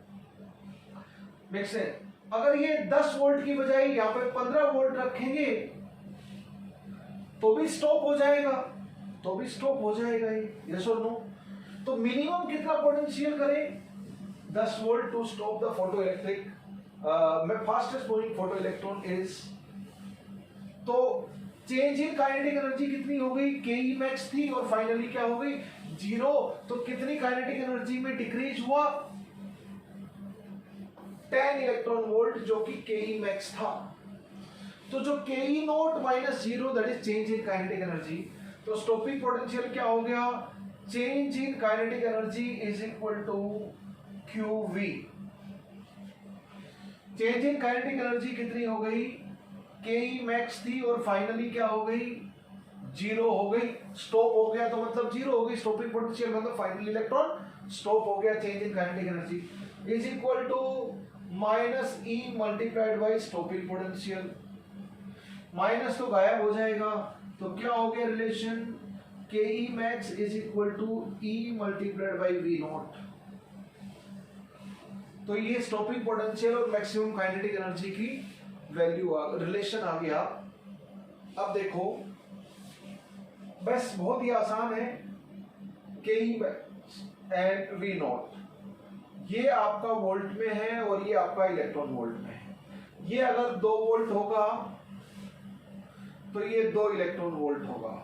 मेक सेंस। अगर ये 10 वोल्ट की बजाय यहां पे 15 वोल्ट रखेंगे तो भी स्टॉप हो जाएगा, तो भी स्टॉप हो जाएगा ये, यस और नो। तो मिनिमम कितना पोटेंशियल करें, 10 volt to stop the photo electric मैं fastest moving photo electron is. तो चेंज इन काइनेटिक एनर्जी कितनी हो गई, के मैक्स थी और फाइनली क्या हो गई 0। तो कितनी काइनेटिक एनर्जी में डिक्रीज हुआ, 10 इलेक्ट्रॉन वोल्ट जो कि के मैक्स था। तो जो K naught minus 0 that is change in kinetic energy. तो स्टॉपिंग पोटेंशियल क्या हो गया, change in kinetic energy is equal to QV। Change in kinetic energy कितनी हो गई, के मैक्स थी और फाइनली क्या हो गई 0 हो गई। स्टॉप हो गया तो मतलब 0 हो गई, स्टॉपिंग पोटेंशियल मतलब फाइनल इलेक्ट्रॉन स्टॉप हो गया। Change in kinetic energy is equal to minus E multiplied by stopping potential. Minus तो गायब हो जाएगा तो क्या हो गया relation, K max is equal to E multiplied by V naught. तो ये स्टॉपिंग पोटेंशियल और मैक्सिमम काइनेटिक एनर्जी की वैल्यू रिलेशन आ गया। अब देखो बस बहुत ही आसान है, के एंड V नॉट ये आपका वोल्ट में है और ये आपका इलेक्ट्रॉन वोल्ट में है। ये अगर 2 वोल्ट होगा तो ये 2 इलेक्ट्रॉन वोल्ट होगा,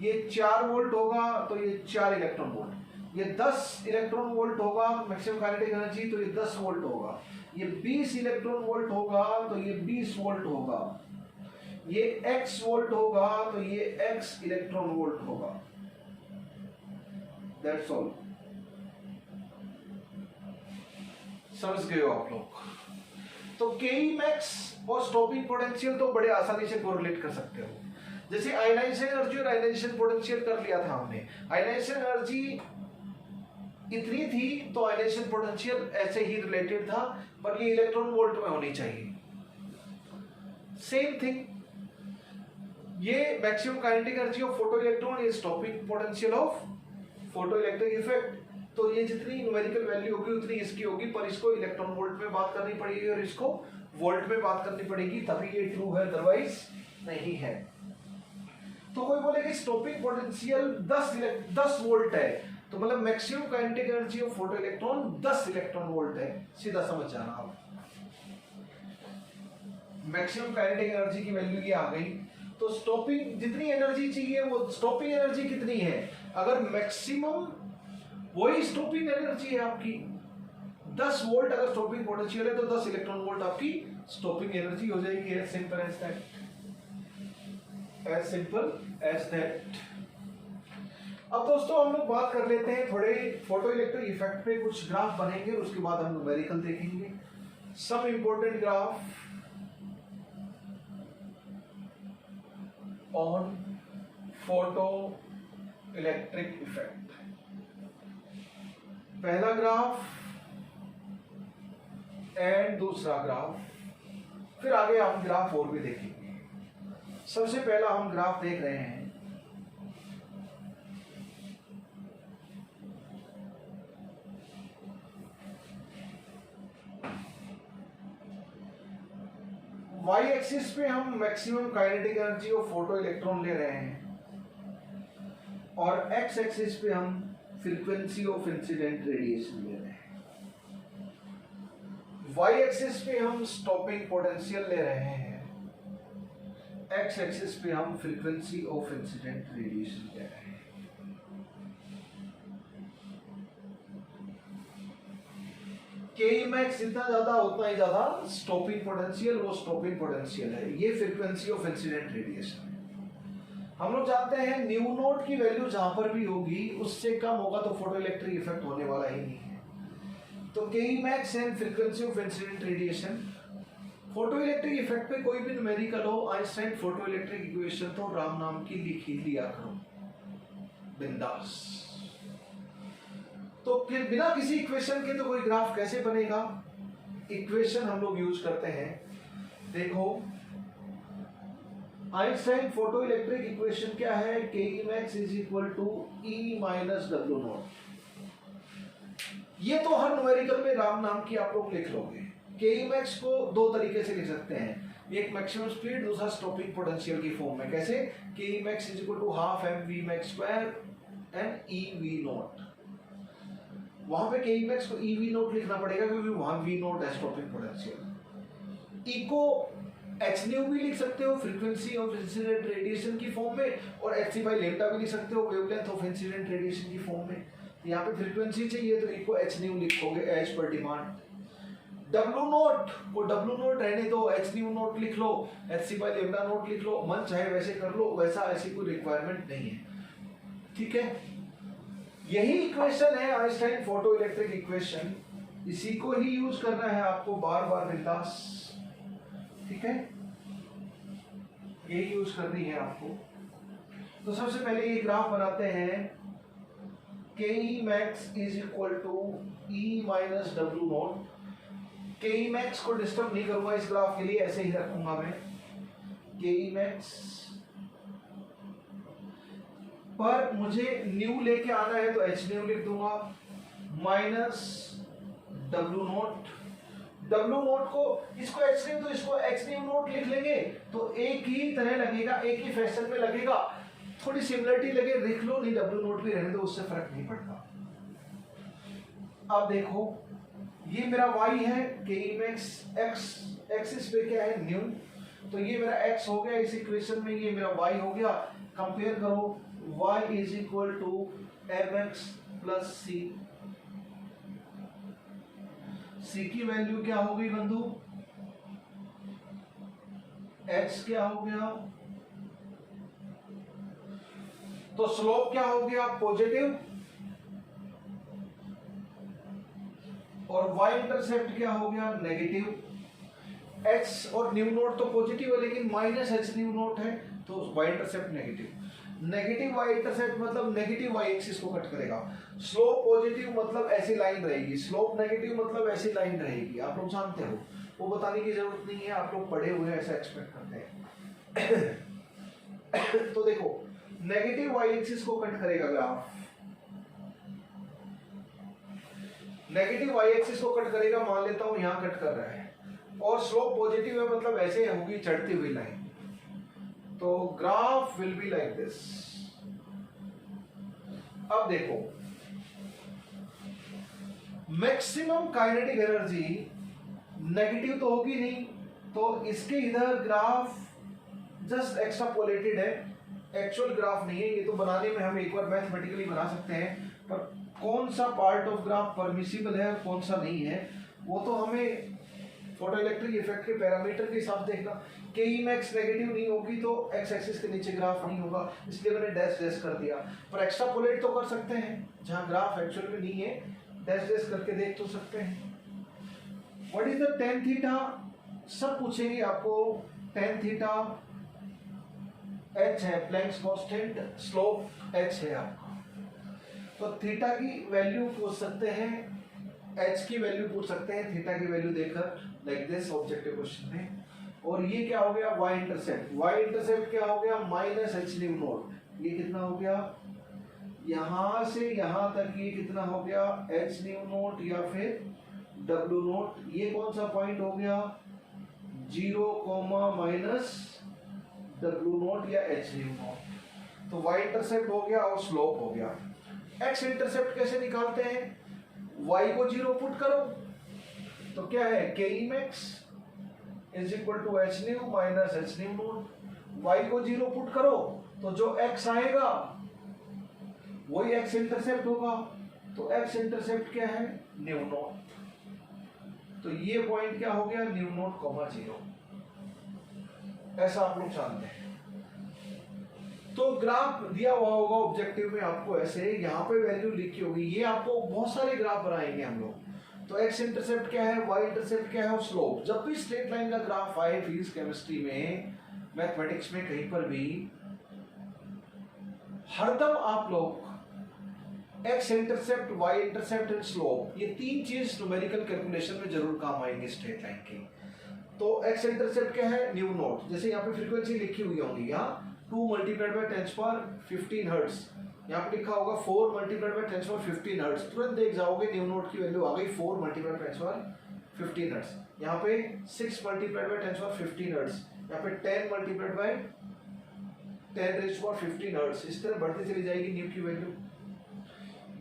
ये 4 वोल्ट होगा तो ये 4 इलेक्ट्रॉन वोल्ट, ये 10 इलेक्ट्रॉन वोल्ट होगा मैक्सिमम काइनेटिक एनर्जी तो ये 10 वोल्ट होगा, ये 20 इलेक्ट्रॉन वोल्ट होगा तो ये 20 वोल्ट होगा, ये x वोल्ट होगा तो ये x इलेक्ट्रॉन वोल्ट होगा। That's all. समझ गए हो आप लोग। तो के मैक्स और स्टॉपिंग पोटेंशियल तो बड़े आसानी से कोरिलेट कर सकते हो। जैसे आयनाइजेशन एनर्जी और आयनाइजेशन पोटेंशियल कर लिया था हमने, आयनाइजेशन एनर्जी इतनी थी तो आयनाइजेशन पोटेंशियल ऐसे ही रिलेटेड था, पर ये इलेक्ट्रॉन वोल्ट में होनी चाहिए। सेम थिंग ये maximum kinetic energy of photo electron, ये stopping potential of photo electric effect. तो ये जितनी न्यूमेरिकल वैल्यू होगी उतनी इसकी होगी, पर इसको इलेक्ट्रॉन वोल्ट में बात करनी पड़ेगी और इसको वोल्ट में बात करनी पड़ेगी, तभी ये ट्रू है, अदरवाइज नहीं है। तो कोई बोले कि स्टॉपिंग पोटेंशियल 10 वोल्ट है तो मतलब maximum kinetic energy of photo electron 10 electron volt है, सीधा समझ जाना आप। मैक्सिमम काइनेटिक एनर्जी की वैल्यू ये आ गई। तो स्टॉपिंग जितनी एनर्जी चाहिए वो स्टॉपिंग एनर्जी कितनी है, अगर मैक्सिमम वही स्टॉपिंग एनर्जी है आपकी 10 वोल्ट, अगर स्टॉपिंग पोटेंशियल है तो 10 इलेक्ट्रॉन वोल्ट आपकी स्टॉपिंग एनर्जी हो जाएगी। As simple as that, as simple as that. अब दोस्तों हम लोग बात कर लेते हैं थोड़े फोटो इलेक्ट्रिक इफेक्ट पे, कुछ ग्राफ बनेंगे और उसके बाद हम न्यूमेरिकल देखेंगे। Some important graph on photo electric effect. पहला ग्राफ एंड दूसरा ग्राफ, फिर आगे हम ग्राफ और भी देखेंगे। सबसे पहला हम ग्राफ देख रहे हैं वाई एक्सिस पे हम maximum kinetic energy of photo electron ले रहे हैं और एक्स एक्सिस पे हम फ्रीक्वेंसी ऑफ इंसिडेंट रेडिएशन ले रहे हैं। वाई एक्सिस पे हम स्टॉपिंग पोटेंशियल ले रहे हैं, एक्स एक्सिस पे हम फ्रीक्वेंसी ऑफ इंसिडेंट रेडिएशन ले रहे हैं। के मैक्स जितना ज्यादा उतना ही ज्यादा स्टॉपिंग पोटेंशियल, वो स्टॉपिंग पोटेंशियल है, ये फ्रीक्वेंसी ऑफ इंसिडेंट रेडिएशन है। हम लोग जानते हैं न्यू नोट की वैल्यू जहां पर भी होगी उससे कम होगा तो फोटो इलेक्ट्रिक इफेक्ट होने वाला ही नहीं है। तो K max and frequency of incident radiation, photo electric effect पे कोई भी न्यूमेरिकल हो, आइंस्टाइन फोटो इलेक्ट्रिक इक्वेशन तो राम नाम की लिख ही लिया करो बिंदास। तो फिर बिना किसी इक्वेशन के तो कोई ग्राफ कैसे बनेगा? इक्वेशन हम लोग यूज करते हैं। देखो आइंस्टाइन फोटो इलेक्ट्रिक इक्वेशन क्या है? K max is equal to E minus W naught. ये तो हर न्यूमेरिकल में राम नाम की आप लोग लिख लोगे। के मैक्स को दो तरीके से लिख सकते हैं, एक मैक्सिमम स्पीड, दूसरा स्टॉपिंग पोटेंशियल की फॉर्म में। कैसे? K max is equal to half M V max square and E V naught. वहां पे के मैक्स को ई वी नॉट लिखना पड़ेगा क्योंकि वहां वी नॉट है स्टॉपिंग पोटेंशियल। ई को एच न्यू भी लिख सकते हो फ्रीक्वेंसी ऑफ इंसिडेंट रेडिएशन की फॉर्म में, और एच सी बाई लेम्डा भी लिख सकते हो वेवलेंथ ऑफ इंसिडेंट रेडिएशन की फॉर्म में। यहाँ पे फ्रीक्वेंसी चाहिए तो ई को एच न्यू लिखोगे एच पर डिमांड। डब्ल्यू नोट को डब्ल्यू नोट रहने दो, एच न्यू नोट लिख लो, H C by lambda naught लिख लो, मन चाहे वैसे कर लो, वैसा ऐसी कोई रिक्वायरमेंट नहीं है। ठीक है, यही इक्वेशन है आइंस्टाइन फोटो इलेक्ट्रिक इक्वेशन, इसी को ही यूज करना है आपको बार बार बिंदास। ठीक है, यही यूज करनी है आपको। तो सबसे पहले ये ग्राफ बनाते हैं, K E max is equal to E minus W naught. K E max को डिस्टर्ब नहीं करूंगा इस ग्राफ के लिए, ऐसे ही रखूंगा मैं। के ई मैक्स पर मुझे न्यू लेके आना है तो एच न्यू लिख दूंगा, minus W note. W naught को इसको एच न्यू तो इसको एच न्यू नोट लिख लेंगे तो एक ही तरह लगेगा, एक ही फैशन में लगेगा, थोड़ी सिमिलरिटी लगे लिख लो, नहीं डब्ल्यू नोट भी रहने दो, उससे फर्क नहीं पड़ता। अब देखो ये मेरा y है, के मैक्स एक्स एक्सिस पे क्या है न्यू, तो ये मेरा x हो गया इस इक्वेशन में, ये मेरा y हो गया। कंपेयर करो, y is equal to mx plus c। c की वैल्यू क्या हो गई बंधु? x क्या हो गया? तो स्लोप क्या हो गया? पॉजिटिव। और y इंटरसेप्ट क्या हो गया? नेगेटिव। h और न्यू नोट तो पॉजिटिव है लेकिन माइनस h न्यू नोट है तो y intercept negative. Negative y intercept मतलब नेगेटिव y एक्सिस को कट करेगा। स्लोप पॉजिटिव मतलब ऐसी लाइन रहेगी, स्लोप नेगेटिव मतलब ऐसी लाइन रहेगी। आप लोग जानते हो, वो बताने की जरूरत नहीं है, आप लोग पढ़े हुए ऐसा एक्सपेक्ट करते हैं। तो देखो नेगेटिव y एक्सिस को कट करेगा ग्राफ, नेगेटिव y एक्सिस को कट करेगा, मान लेता हूं यहां कट कर रहा है, और स्लोप पॉजिटिव है मतलब ऐसे होगी चढ़ती हुई लाइन, तो graph will be like this. अब देखो मैक्सिमम काइनेटिक एनर्जी नेगेटिव तो होगी नहीं, तो इसके इधर ग्राफ जस्ट एक्स्ट्रापोलेटेड है, एक्चुअल ग्राफ नहीं है। ये तो बनाने में हम एक बार मैथमेटिकली बना सकते हैं, पर कौन सा पार्ट ऑफ ग्राफ परमिसिबल है कौन सा नहीं है वो तो हमें फोटो इलेक्ट्रिक इफेक्ट के पैरामीटर के हिसाब से देखना। के ई मैक्स नेगेटिव नहीं होगी तो एक्स एक्सिस के नीचे ग्राफ नहीं होगा, इसलिए मैंने डैश डैश कर दिया। पर एक्स्ट्रापोलेट तो कर सकते हैं, जहां ग्राफ एक्चुअल में नहीं है डैश डैश करके देख तो सकते हैं। What is the tan theta? सब पूछेंगे आपको। टेन थीटा h है, प्लैंक्स कांस्टेंट, स्लोप h है आपका, तो थीटा की वैल्यू पूछ सकते हैं, h की वैल्यू पूछ सकते हैं थीटा की वैल्यू देकर, लाइक दिस ऑब्जेक्टिव क्वेश्चन में। और ये क्या हो गया? y intercept. y इंटरसेप्ट क्या हो गया? Minus h new naught. ये कितना हो गया? यहां से यहां तक ये कितना हो गया? h न्यू नोट या फिर w नोट। ये कौन सा पॉइंट हो गया? 0 कोमा माइनस डब्ल्यू नॉट या एच न्यू नॉट। तो y इंटरसेप्ट हो गया और स्लोप हो गया। x इंटरसेप्ट कैसे निकालते हैं? y को 0 पुट करो तो क्या है, K E max is equal to H nu minus H nu naught. y को 0 पुट करो तो जो x आएगा वही x इंटरसेप्ट होगा। तो x इंटरसेप्ट क्या है, न्यू नॉट। तो ये पॉइंट क्या हो गया, न्यू नॉट कॉमा 0। ऐसा आप लोग जानते हैं। तो ग्राफ दिया हुआ होगा ऑब्जेक्टिव में आपको, ऐसे यहाँ पे वैल्यू लिखी होगी। ये आपको बहुत सारे ग्राफ बनाएंगे हम लोग। तो x इंटरसेप्ट क्या है, y इंटरसेप्ट क्या है और स्लोप। जब भी स्ट्रेट लाइन का ग्राफ आए फिजिक्स केमिस्ट्री में, मैथमेटिक्स में, कहीं पर भी, हरदम आप लोग x intercept, y intercept and slope, ये तीन चीज न्यूमेरिकल कैलकुलेशन में जरूर काम आएंगे स्ट्रेट लाइन की। तो x इंटरसेप्ट क्या है, न्यू नॉट। जैसे यहाँ पे फ्रीक्वेंसी लिखी हुई होंगी, यहाँ 2 मल्टीप्लाइड बाय 10⁻15 हर्ट्ज, यहाँ पे लिखा होगा 4 मल्टीप्लाइड बाय 10⁻15 हर्ट्ज। तुरंत देख जाओगे न्यू नॉट की वैल्यू आ गई 4 मल्टीप्लाइड बाय 10⁻15 हर्ट्ज। यहाँ पे 6 मल्टीप्लाइड बाय 10⁻15 हर्ट्ज, यहाँ पे 10 मल्टीप्लाइड बाय 10⁻15 हर्ट्ज। इस तरह बढ़ती चली जाएगी न्यू की वैल्यू।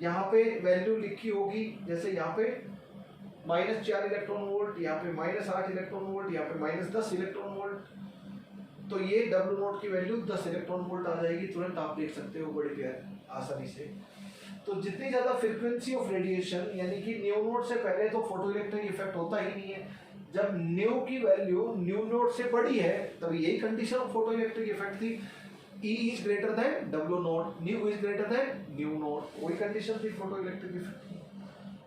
यहाँ पे वैल्यू लिखी होगी, जैसे यहाँ पे -4 इलेक्ट्रॉन वोल्ट, यहाँ पे -8 इलेक्ट्रॉन वोल्ट, यहाँ पे -10 इलेक्ट्रॉन वोल्ट। तो ये डब्ल्यू नॉट की वैल्यू 10 इलेक्ट्रॉन वोल्ट आ जाएगी। तुरंत आप देख सकते हो बड़ी प्यार आसानी से। तो जितनी ज्यादा फ्रीक्वेंसी ऑफ रेडिएशन, यानी कि न्यू नॉट से पहले तो फोटो इलेक्ट्रिक इफेक्ट होता ही नहीं है। जब न्यू की वैल्यू न्यू नॉट से बड़ी है तब यही condition of photo electric effect थी, E is greater than W naught, nu is greater than nu naught, वही कंडीशन थी फोटो इलेक्ट्रिक इफेक्ट की।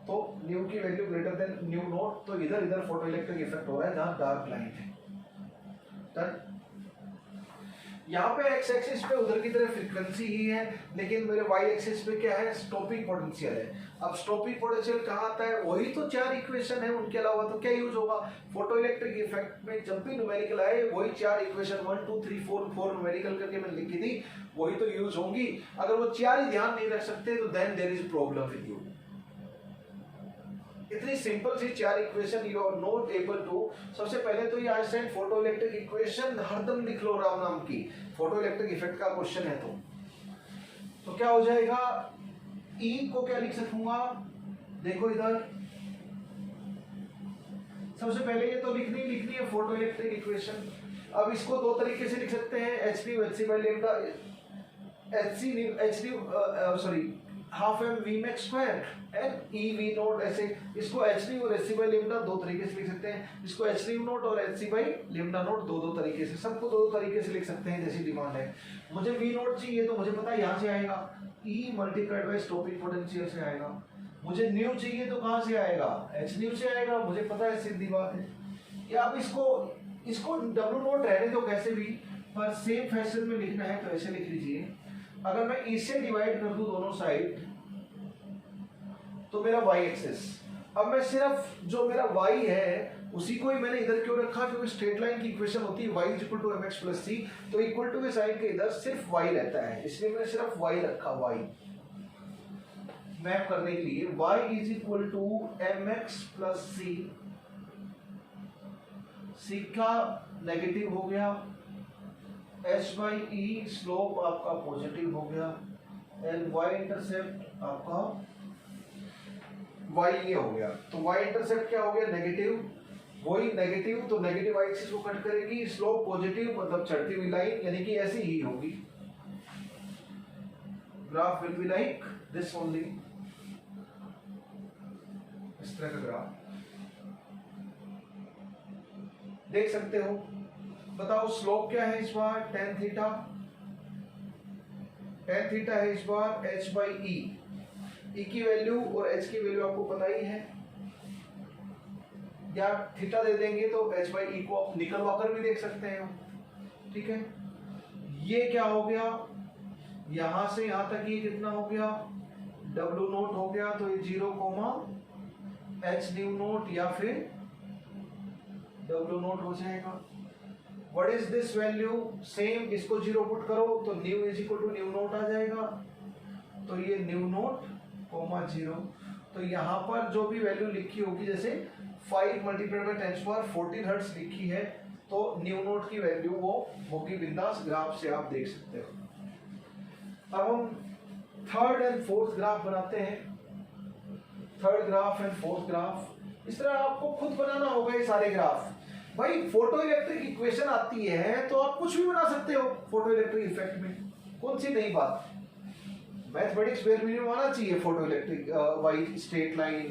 तो न्यू की value greater than new not, तो इधर इधर फोटो इलेक्ट्रिक इफेक्ट हो रहा है जहां डार्क लाइन है। डन। यहाँ पे एक्स एक्सिस पे उधर की तरह फ्रीक्वेंसी ही है, लेकिन मेरे वाई एक्सिस पे क्या है, स्टॉपिंग पोटेंशियल है। अब स्टॉपिंग पोटेंशियल कहाँ आता है, वही तो 4 इक्वेशन है, उनके अलावा तो क्या यूज होगा। फोटो इलेक्ट्रिक इफेक्ट में जब भी न्यूमेरिकल आए वही 4 इक्वेशन 1 2 3 4 न्यूमेरिकल करके मैंने लिखी थी, वही तो यूज होंगी। अगर वो 4 ही ध्यान नहीं रख सकते तो then there is problem with you. इतनी सिंपल सी 4 equation you are not able to. सबसे पहले तो ये आइंस्टाइन फोटो इलेक्ट्रिक इक्वेशन हरदम लिख लो राम नाम की, फोटो इलेक्ट्रिक इफेक्ट का क्वेश्चन है तो क्या हो जाएगा, E को क्या लिख सकूंगा, देखो इधर सबसे पहले ये तो लिखनी है फोटो इलेक्ट्रिक इक्वेशन। अब इसको दो तरीके से लिख सकते हैं, H nu H C by lambda, half M V max square and E V naught. ऐसे इसको एच न्यू और एच सी बाई लेमडा दो तरीके से लिख सकते हैं, इसको एच न्यू नोट और H C by lambda naught दो तरीके से, सबको दो तरीके से लिख सकते हैं जैसी डिमांड है। मुझे वी नोट चाहिए तो मुझे पता है यहाँ से आएगा, ई मल्टीप्लाइड बाई स्टॉपिंग पोटेंशियल से आएगा। मुझे न्यू चाहिए तो कहाँ से आएगा, एच न्यू से आएगा, मुझे पता है, सीधी बात है। या आप इसको डब्ल्यू नोट रहने दो कैसे भी, पर सेम फैशन में लिखना है तो ऐसे लिख लीजिए। अगर मैं इससे डिवाइड कर दूं दोनों साइड तो मेरा y एक्सिस, अब मैं सिर्फ जो मेरा y है उसी को ही मैंने इधर क्यों रखा, क्योंकि स्ट्रेट लाइन की इक्वेशन होती है y equal to mx plus c, तो इक्वल टू के साइड के इधर सिर्फ y रहता है, इसलिए मैंने सिर्फ y रखा। y मैप करने के लिए y is equal to mx plus c का नेगेटिव हो गया, h बाई ई स्लोप आपका पॉजिटिव हो गया, एंड y इंटरसेप्ट आपका y ये हो गया। तो y इंटरसेप्ट क्या हो गया, नेगेटिव, वही नेगेटिव, तो नेगेटिव y एक्सिस को कट करेगी, स्लोप पॉजिटिव मतलब चढ़ती हुई लाइन, यानी कि ऐसी ही होगी। Graph will be like this only, इस तरह का ग्राफ देख सकते हो। बताओ स्लोप क्या है इस बार, tan थीटा, tan थीटा है इस बार h बाई ई, ई की वैल्यू और h की वैल्यू आपको पता ही है, या थीटा दे देंगे तो h बाई ई को आप निकलवा कर भी देख सकते हैं, ठीक है। ये क्या हो गया, यहां से यहां तक ये कितना हो गया, W नोट हो गया, तो ये 0 h न्यू नोट या फिर W नोट हो जाएगा। What is this value? Same, इसको 0 पुट करो तो nu is equal to nu naught आ जाएगा, तो ये न्यू नोट 0। तो यहाँ पर जो भी वैल्यू लिखी होगी, जैसे 5 मल्टीप्लाइड बाय 10⁻14 हर्ट्ज लिखी है, तो न्यू नोट की वैल्यू वो होगी बिंदास, ग्राफ से आप देख सकते हो। अब हम थर्ड एंड फोर्थ ग्राफ बनाते हैं, third graph and fourth graph. इस तरह आपको खुद बनाना होगा ये सारे ग्राफ। भाई फोटो इलेक्ट्रिक इक्वेशन आती है तो आप कुछ भी बना सकते हो फोटो इलेक्ट्रिक इफेक्ट में, कौन सी नई बात। मैथमेटिक्स बेयर मिनिमम आना चाहिए photo electric, Y straight line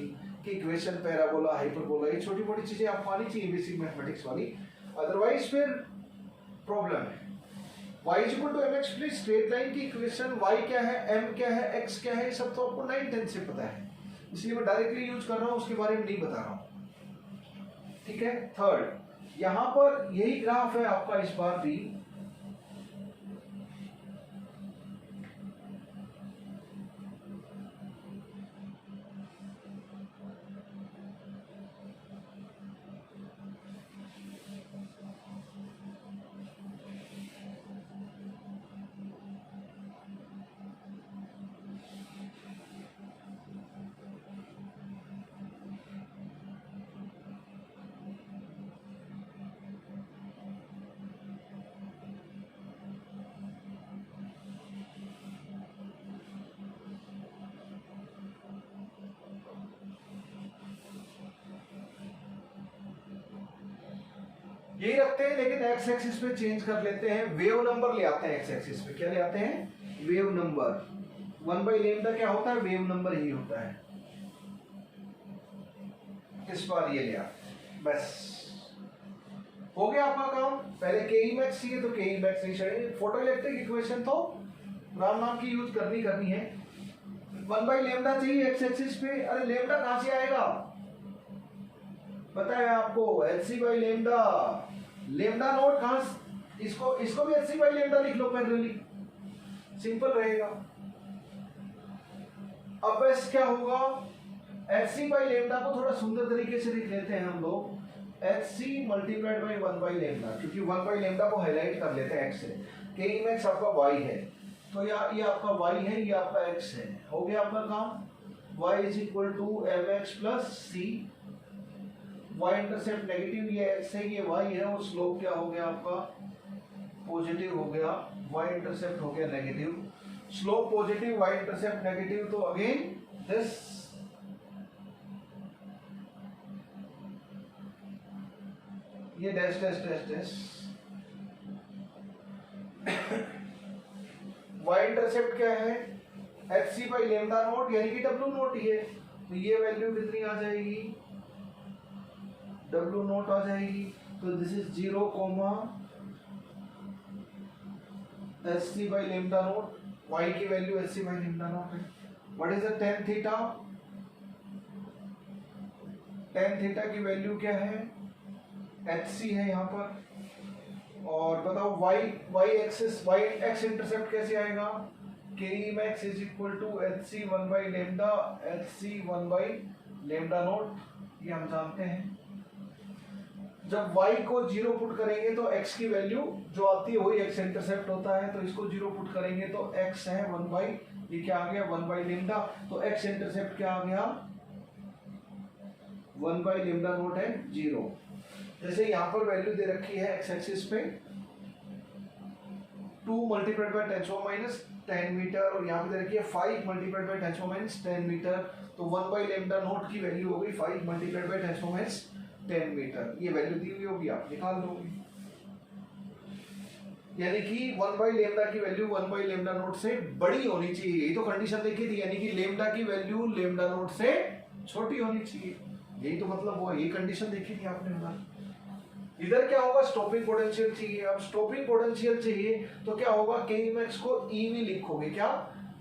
की इक्वेशन, पैराबोला, हाइपरबोला, ये छोटी मोटी चीजें आपको आनी चाहिए बेसिक मैथमेटिक्स वाली, अदरवाइज फिर प्रॉब्लम है। y is equal to M X plus straight line की इक्वेशन, y क्या है, m क्या है, x क्या है, ये सब तो आपको 9-10 से पता है, इसलिए मैं डायरेक्टली यूज कर रहा हूँ, उसके बारे में नहीं बता रहा हूँ। ठीक है। थर्ड, यहां पर यही ग्राफ है आपका इस बार भी, यही रखते हैं लेकिन एक्स एक्सिस पे चेंज कर लेते हैं, वेव नंबर ले आते हैं एक्स एक्सिस पे। क्या ले आते हैं? Wave number. 1/λ क्या होता है? वेव नंबर ही होता है। इस बार ये ले आते हैं, बस हो गया आपका काम। पहले के ई मैक्स चाहिए तो के ई मैक्स नहीं चाहिए, फोटो इलेक्ट्रिक इक्वेशन तो राम नाम की यूज करनी है। 1/λ चाहिए एक्स एक्सिस पे, अरे लेमडा कहां से आएगा पता है आपको? hc/λ, लेमडा नोट कहां, इसको भी hc/λ लिख लो पैरेलली, सिंपल रहेगा। अब बस क्या होगा, hc/λ को थोड़ा सुंदर तरीके से लिख लेते हैं हम लोग, hc मल्टीप्लाइड बाई 1/λ, क्योंकि 1/λ को हाईलाइट कर लेते हैं x से। के ई मैक्स आपका y है, तो ये आपका y है, ये आपका x है, हो गया आपका काम। y is equal to M X plus C, Y intercept negative, ये x है, ये y है, और स्लोप क्या हो गया आपका? पॉजिटिव हो गया, y इंटरसेप्ट हो गया negative, slope positive, y intercept negative, तो अगेन दिस ये dash dash dash dash, y intercept क्या है? hc/λ नोट, यानी कि w नोट ही है, तो ये वैल्यू कितनी आ जाएगी? W नोट आ जाएगी, तो this is 0, hc/λ naught, y की वैल्यू hc/λ नोट है। What is the tan theta? tan theta की वैल्यू क्या है? hc है यहाँ पर। और बताओ y axis, y x intercept कैसे आएगा? K E max is equal to hc 1/λ, hc 1/λ naught, ये हम जानते हैं। जब y को 0 पुट करेंगे तो x की वैल्यू जो आती है वही x इंटरसेप्ट होता है, तो इसको 0 पुट करेंगे तो x है 1/, ये क्या आ गया? 1/λ, तो x इंटरसेप्ट क्या आ गया? 1/λ नोट है 0। जैसे यहाँ पर वैल्यू दे रखी है x एक्सिस पे 2 मल्टीप्लाइड बाय 10⁻10 मीटर, और यहाँ पे दे रखी है 5 मल्टीप्लाइड बाय 10⁻10 मीटर, तो 1/λ नोट की वैल्यू हो गई 5 मल्टीप्लाइड बाय 10⁻10 मीटर। ये वैल्यू दी हुई होगी, आप निकाल दोगे, यानी कि 1/λ की वैल्यू 1/λ नोट से बड़ी होनी चाहिए, यही तो कंडीशन देखी थी, यानी कि लेमडा की वैल्यू लेमडा नोट से छोटी होनी चाहिए, यही तो मतलब वो ये कंडीशन देखी थी आपने उधर। इधर क्या होगा? स्टॉपिंग पोटेंशियल चाहिए। अब स्टॉपिंग पोटेंशियल चाहिए तो क्या होगा? के ई मैक्स को ई भी लिखोगे, क्या?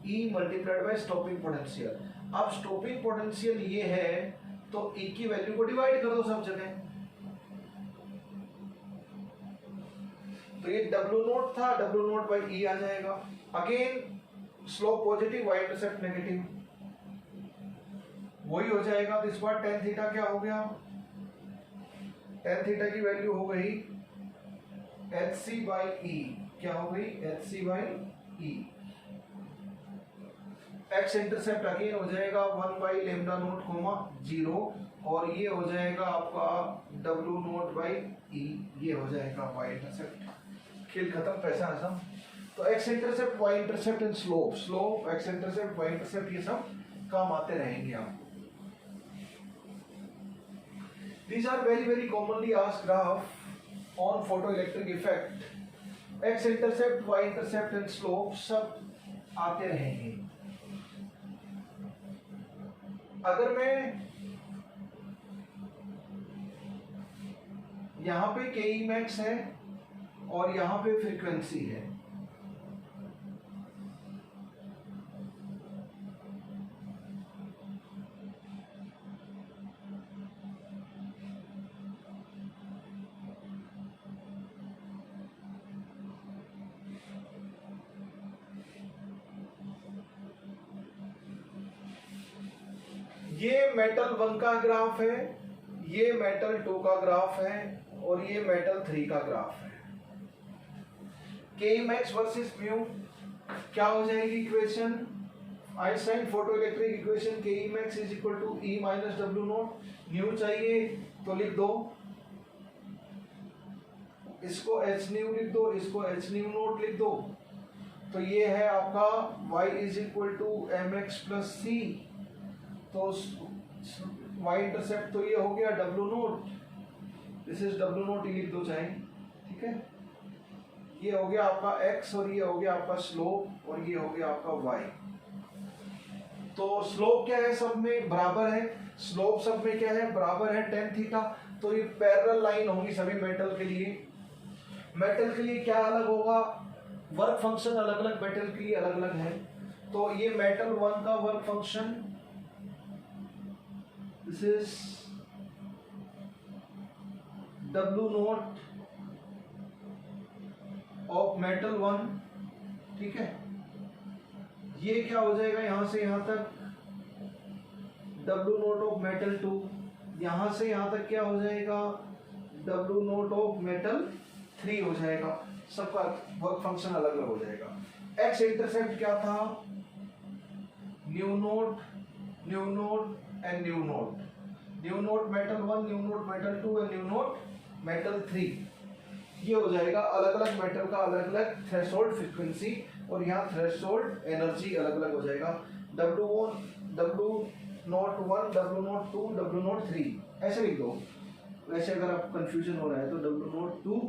ई मल्टीप्लाइड बाय स्टॉपिंग पोटेंशियल। अब स्टॉपिंग पोटेंशियल ये है तो ई की वैल्यू को डिवाइड कर दो सब जगह, तो ये W नोट था, W नोट बाई ई आ जाएगा। Again slope positive, y intercept negative, वही हो जाएगा। तो इस बार tan थीटा क्या हो गया? tan थीटा की वैल्यू हो गई hc/e, क्या हो गई? hc/e। x इंटरसेप्ट अगेन हो जाएगा 1/λ नोट, 0, और ये हो जाएगा आपका W नोट बाई ई, ये हो जाएगा y इंटरसेप्ट। खेल खत्म, पैसा हसम। तो x intercept, y intercept and slope, slope, x intercept, y intercept, ये सब काम आते रहेंगे आपको। These are very very commonly asked graph on photoelectric effect. X intercept, y intercept and slope सब आते रहेंगे। अगर मैं यहाँ पे Ke max है और यहाँ पे फ्रीक्वेंसी है, ये मेटल 1 का ग्राफ है, ये मेटल 2 का ग्राफ है और ये मेटल 3 का ग्राफ है। Ke max वर्सेस म्यू क्या हो जाएगी equation? Einstein photoelectric equation Ke max is equal to E minus W naught. Nu चाहिए तो लिख दो, इसको h न्यू लिख दो, इसको h न्यू नोट लिख दो। तो ये है आपका y is equal to mx plus c. तो y इंटरसेप्ट तो ये हो गया W naught, this is W naught, ये लिख दो चाहे, ठीक है। ये हो गया आपका x और ये हो गया आपका स्लोप और ये हो गया आपका y। तो स्लोप क्या है, सब में बराबर है, स्लोप सब में क्या है, बराबर है tan थीटा। तो ये पैरेलल लाइन होंगी सभी मेटल के लिए। मेटल के लिए क्या अलग होगा, वर्क फंक्शन अलग अलग मेटल के लिए अलग अलग है। तो ये मेटल 1 का work function, this is W note of metal 1, ठीक है। ये क्या हो जाएगा, यहां से यहां तक W नोट ऑफ मेटल 2, यहां से यहां तक क्या हो जाएगा, W नोट ऑफ मेटल 3 हो जाएगा। सबका वर्क फंक्शन अलग अलग हो जाएगा। एक्स इंटरसेप्ट क्या था, new naught and new naught, new note metal 1, new note metal 2 and new note metal 3। ये हो जाएगा अलग अलग मेटल का अलग अलग थ्रेशोल्ड फ्रीक्वेंसी और यहाँ थ्रेशोल्ड एनर्जी अलग अलग हो जाएगा। W note 1, W note 2, W note 3 ऐसे लिख दो। वैसे अगर आप कंफ्यूजन हो रहा है तो W note 2,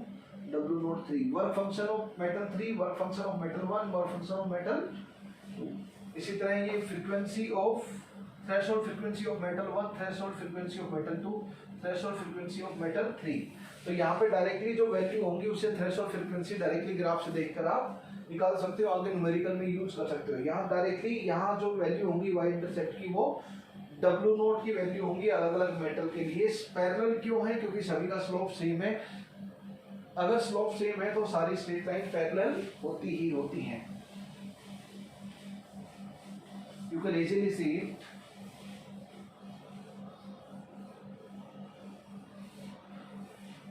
W note 3, work function of metal 3, work function of metal 1, work function of metal 2। इसी तरह ये frequency of threshold frequency of metal 1, threshold frequency of metal 2, threshold frequency of metal 3। तो यहाँ पे डायरेक्टली जो value होंगी उसे threshold frequency directly graph से देखकर आप निकाल सकते हो, आगे न्यूमेरिकल में यूज कर सकते हो। यहाँ डायरेक्टली यहाँ जो वैल्यू होंगी y इंटरसेप्ट की वो W नोट की वैल्यू होंगी अलग अलग मेटल के लिए। पैरेलल क्यों है, क्योंकि सभी का स्लोप सेम है। अगर स्लोप सेम है तो सारी स्ट्रेट लाइन पैरेलल होती ही होती हैं। You can easily see it.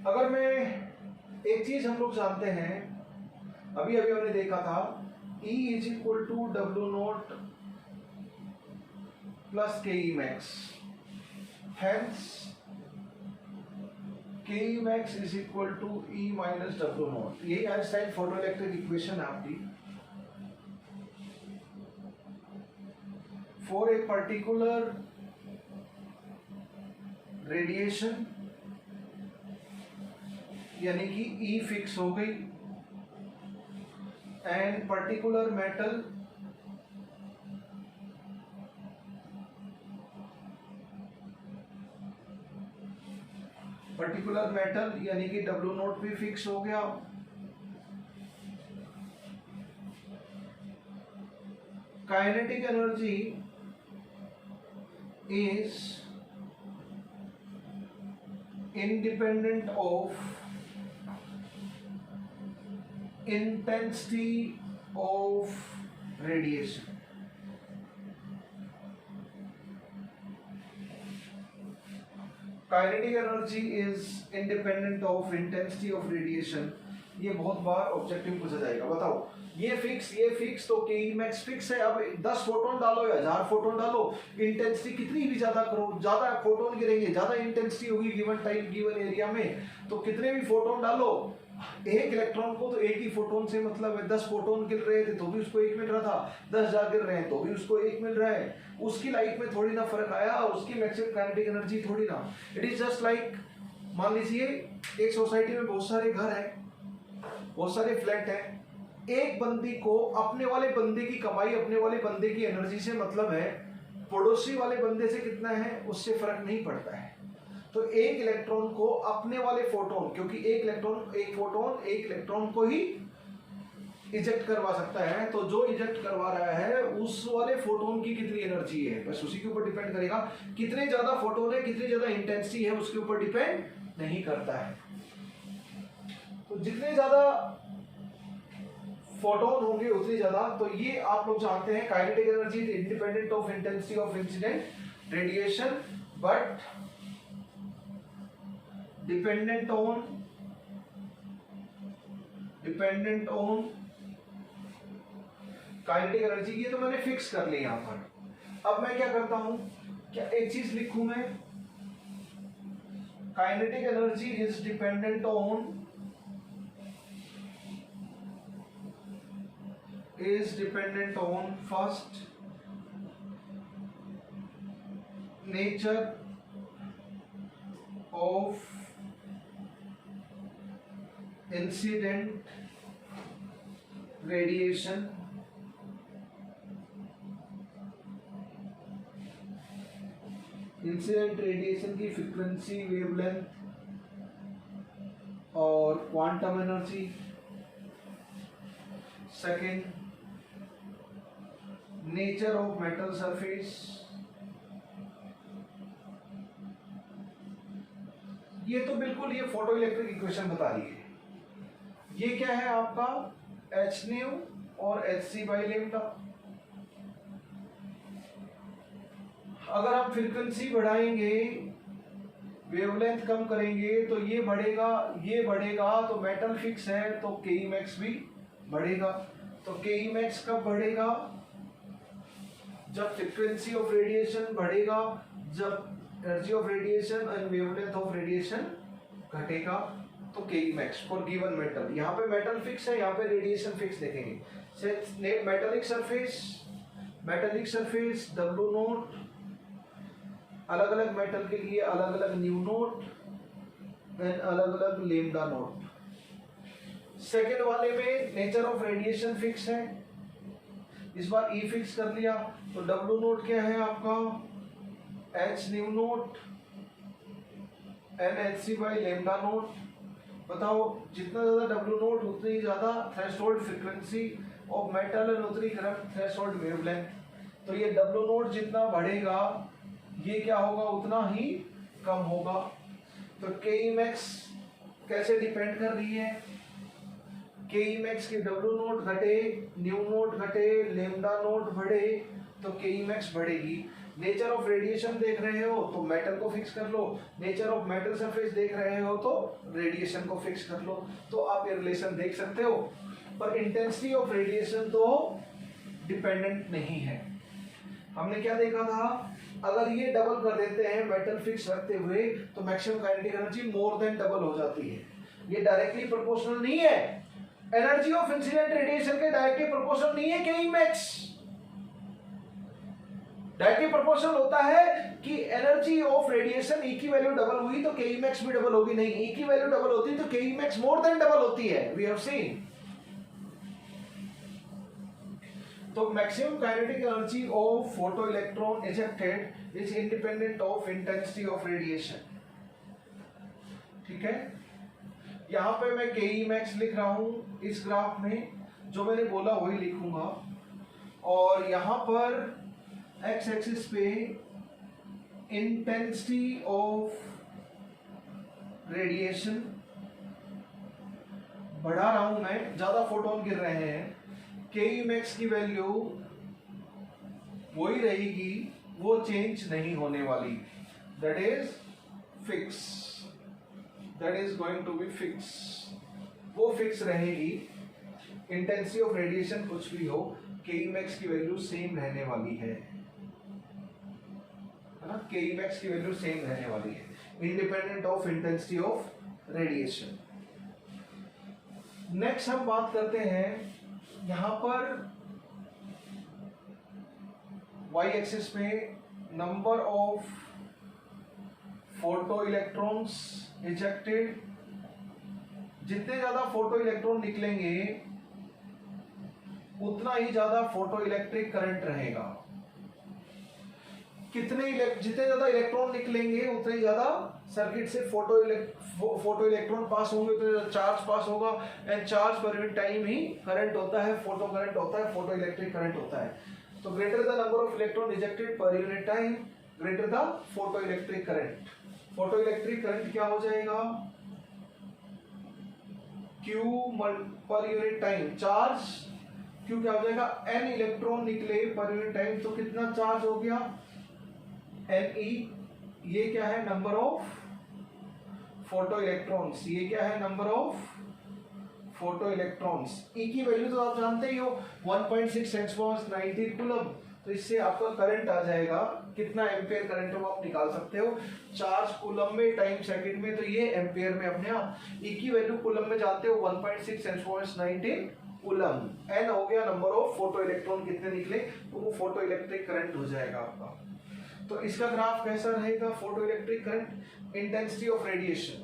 अगर मैं एक चीज हम लोग जानते हैं, अभी अभी हमने देखा था E is equal to W naught plus Ke max, hence Ke max is equal to E minus W naught. यही आइंस्टाइन फोटोइलेक्ट्रिक इक्वेशन है आपकी। फॉर ए पर्टिकुलर रेडिएशन, यानी कि E फिक्स हो गई, एंड पर्टिकुलर मेटल यानी कि W note भी फिक्स हो गया। Kinetic energy is independent of intensity of radiation। Kinetic energy is independent of intensity of radiation ये बहुत बार ऑब्जेक्टिव पूछा जाएगा। बताओ ये फिक्स तो के मैक्स फिक्स है। अब 10 फोटोन डालो या 1000 फोटोन डालो, इंटेंसिटी कितनी भी ज्यादा करो, ज्यादा फोटोन गिरेंगे, ज्यादा इंटेंसिटी होगी गिवन टाइम गिवन एरिया में, तो कितने भी फोटोन डालो, एक इलेक्ट्रॉन को तो एक ही फोटोन से मतलब है। 10 फोटोन गिर रहे थे तो भी उसको 1 मिल रहा था, 10,000 गिर रहे हैं तो भी उसको 1 मिल रहा है। उसकी लाइफ में थोड़ी ना फर्क आया, उसकी मैक्सिमम काइनेटिक एनर्जी थोड़ी ना। इट इज जस्ट लाइक, मान लीजिए एक सोसाइटी में बहुत सारे घर हैं, बहुत सारे फ्लैट हैं, एक बंदी को अपने वाले बंदे की कमाई, अपने वाले बंदे की एनर्जी से मतलब है, पड़ोसी वाले बंदे से कितना है उससे फर्क नहीं पड़ता है। तो एक इलेक्ट्रॉन को अपने वाले फोटोन, क्योंकि एक फोटोन एक इलेक्ट्रॉन को ही इजेक्ट करवा सकता है, तो जो इजेक्ट करवा रहा है उस वाले फोटोन की कितनी एनर्जी है, बस उसी के ऊपर डिपेंड करेगा। कितने ज्यादा फोटोन है, कितनी ज्यादा इंटेंसिटी है, उसके ऊपर डिपेंड नहीं करता है। तो जितने ज्यादा फोटोन होंगे उतनी ज्यादा, तो ये आप लोग जानते हैं kinetic energy is independent of intensity of incident radiation, but dependent on kinetic energy. ये तो मैंने फिक्स कर लिया यहां पर। अब मैं क्या करता हूं, क्या एक चीज लिखूं मैं, kinetic energy is dependent on first nature of incident radiation, incident radiation की फ्रीक्वेंसी, वेवलेंथ और quantum energy. Second, nature of metal surface. ये तो बिल्कुल ये फोटो इलेक्ट्रिक इक्वेशन बता रही है। ये क्या है आपका एच न्यू और एच सी बाई लेम्डा। अगर आप फ्रीक्वेंसी बढ़ाएंगे, वेवलेंथ कम करेंगे, तो ये बढ़ेगा तो मेटल फिक्स है तो के मैक्स भी बढ़ेगा। तो के मैक्स कब बढ़ेगा, जब फ्रीक्वेंसी ऑफ रेडिएशन बढ़ेगा, जब energy of radiation and wavelength of radiation घटेगा, तो K max for given metal. यहाँ पे मेटल फिक्स है, यहाँ पे रेडिएशन फिक्स देखेंगे। मेटेलिक सरफेस डब्ल्यू नोट, अलग अलग मेटल के लिए अलग अलग न्यू नोट एंड अलग अलग लेम्डा नोट। सेकेंड वाले में नेचर ऑफ रेडिएशन फिक्स है, इस बार ई फिक्स कर लिया, तो डब्ल्यू नोट क्या है आपका H nu naught and H C by lambda naught. बताओ जितना ज्यादा डब्ल्यू नोट उतनी ज्यादा threshold frequency of metal and उतनी थ्रेशोल्ड वेवलेंथ। तो ये डब्ल्यू नोट जितना बढ़ेगा ये क्या होगा उतना ही कम होगा। तो के मैक्स कैसे डिपेंड कर रही है, के मैक्स की डब्ल्यू नोट घटे, न्यू नोट घटे, लेम्डा नोट बढ़े तो के मैक्स बढ़ेगी। नेचर ऑफ रेडिएशन देख रहे हो तो मेटल को फिक्स कर लो, नेचर ऑफ मेटल सरफेस देख रहे हो तो रेडिएशन को फिक्स कर लो। तो आप ये रिलेशन देख सकते हो, पर इंटेंसिटी ऑफ रेडिएशन तो डिपेंडेंट नहीं है। हमने क्या देखा था, अगर ये डबल कर देते हैं मेटल फिक्स रखते हुए तो maximum kinetic energy more than double हो जाती है। ये डायरेक्टली प्रोपोर्शनल नहीं है, एनर्जी ऑफ इंसिडेंट रेडिएशन के डायरेक्टली प्रोपोर्शनल नहीं है के मैक्स। डायरेक्टली प्रोपोर्शनल होता है कि एनर्जी ऑफ रेडिएशन ई की वैल्यू डबल हुई तो के मैक्स भी डबल होगी, नहीं ई की वैल्यू डबल होती है तो K max more than double होती है, वी हैव सीन। तो maximum kinetic energy of photo electron ejected is independent of intensity of radiation. ठीक है, यहां पे मैं के मैक्स लिख रहा हूं, इस ग्राफ में जो मैंने बोला वही लिखूंगा, और यहां पर एक्स एक्सिस पे इंटेंसिटी ऑफ रेडिएशन बढ़ा रहा हूं मैं, ज्यादा फोटोन गिर रहे हैं, के मैक्स की वैल्यू वही रहेगी, वो चेंज नहीं होने वाली, that is fix, that is going to be fix. वो फिक्स रहेगी। इंटेंसिटी ऑफ रेडिएशन कुछ भी हो, के मैक्स की वैल्यू सेम रहने वाली है ना, के मैक्स की वैल्यू सेम रहने वाली है independent of intensity of radiation. Next हम बात करते हैं यहां पर y एक्सिस पे number of photo electrons ejected. जितने ज्यादा फोटो इलेक्ट्रॉन निकलेंगे उतना ही ज्यादा फोटो इलेक्ट्रिक करंट रहेगा। जितने ज्यादा इलेक्ट्रॉन निकलेंगे उतने ज्यादा सर्किट से फोटो इलेक्ट्रॉन पास होंगे, उतने चार्ज पास होगा, एंड चार्ज पर यूनिट टाइम ही करंट होता है, फोटो करंट होता है, फोटो इलेक्ट्रिक करंट होता है। तो greater the number of electron rejected पर unit time, greater the photo electric current. Photo electric current क्या हो जाएगा, Q पर यूनिट टाइम चार्ज, Q क्या हो जाएगा, n इलेक्ट्रॉन निकले पर यूनिट टाइम, तो कितना चार्ज हो गया, Ne। ये क्या है, नंबर ऑफ फोटो इलेक्ट्रॉन्स, ये क्या है, number of photo electrons. E की वैल्यू तो आप जानते ही हो 1.6 × 10⁻⁹ कूलम। तो इससे आपका करंट आ जाएगा कितना एम्पियर करंट हो आप निकाल सकते हो, चार्ज कूलम में, टाइम सेकंड में, तो ये एम्पियर में अपने आप। E की वैल्यू कूलम में जानते हो 1.6 × 10⁻⁹ कूलम। n हो गया नंबर ऑफ फोटो इलेक्ट्रॉन कितने निकले, तो वो फोटो इलेक्ट्रिक करंट हो जाएगा आपका। तो इसका ग्राफ कैसा रहेगा, photo electric current, intensity of radiation.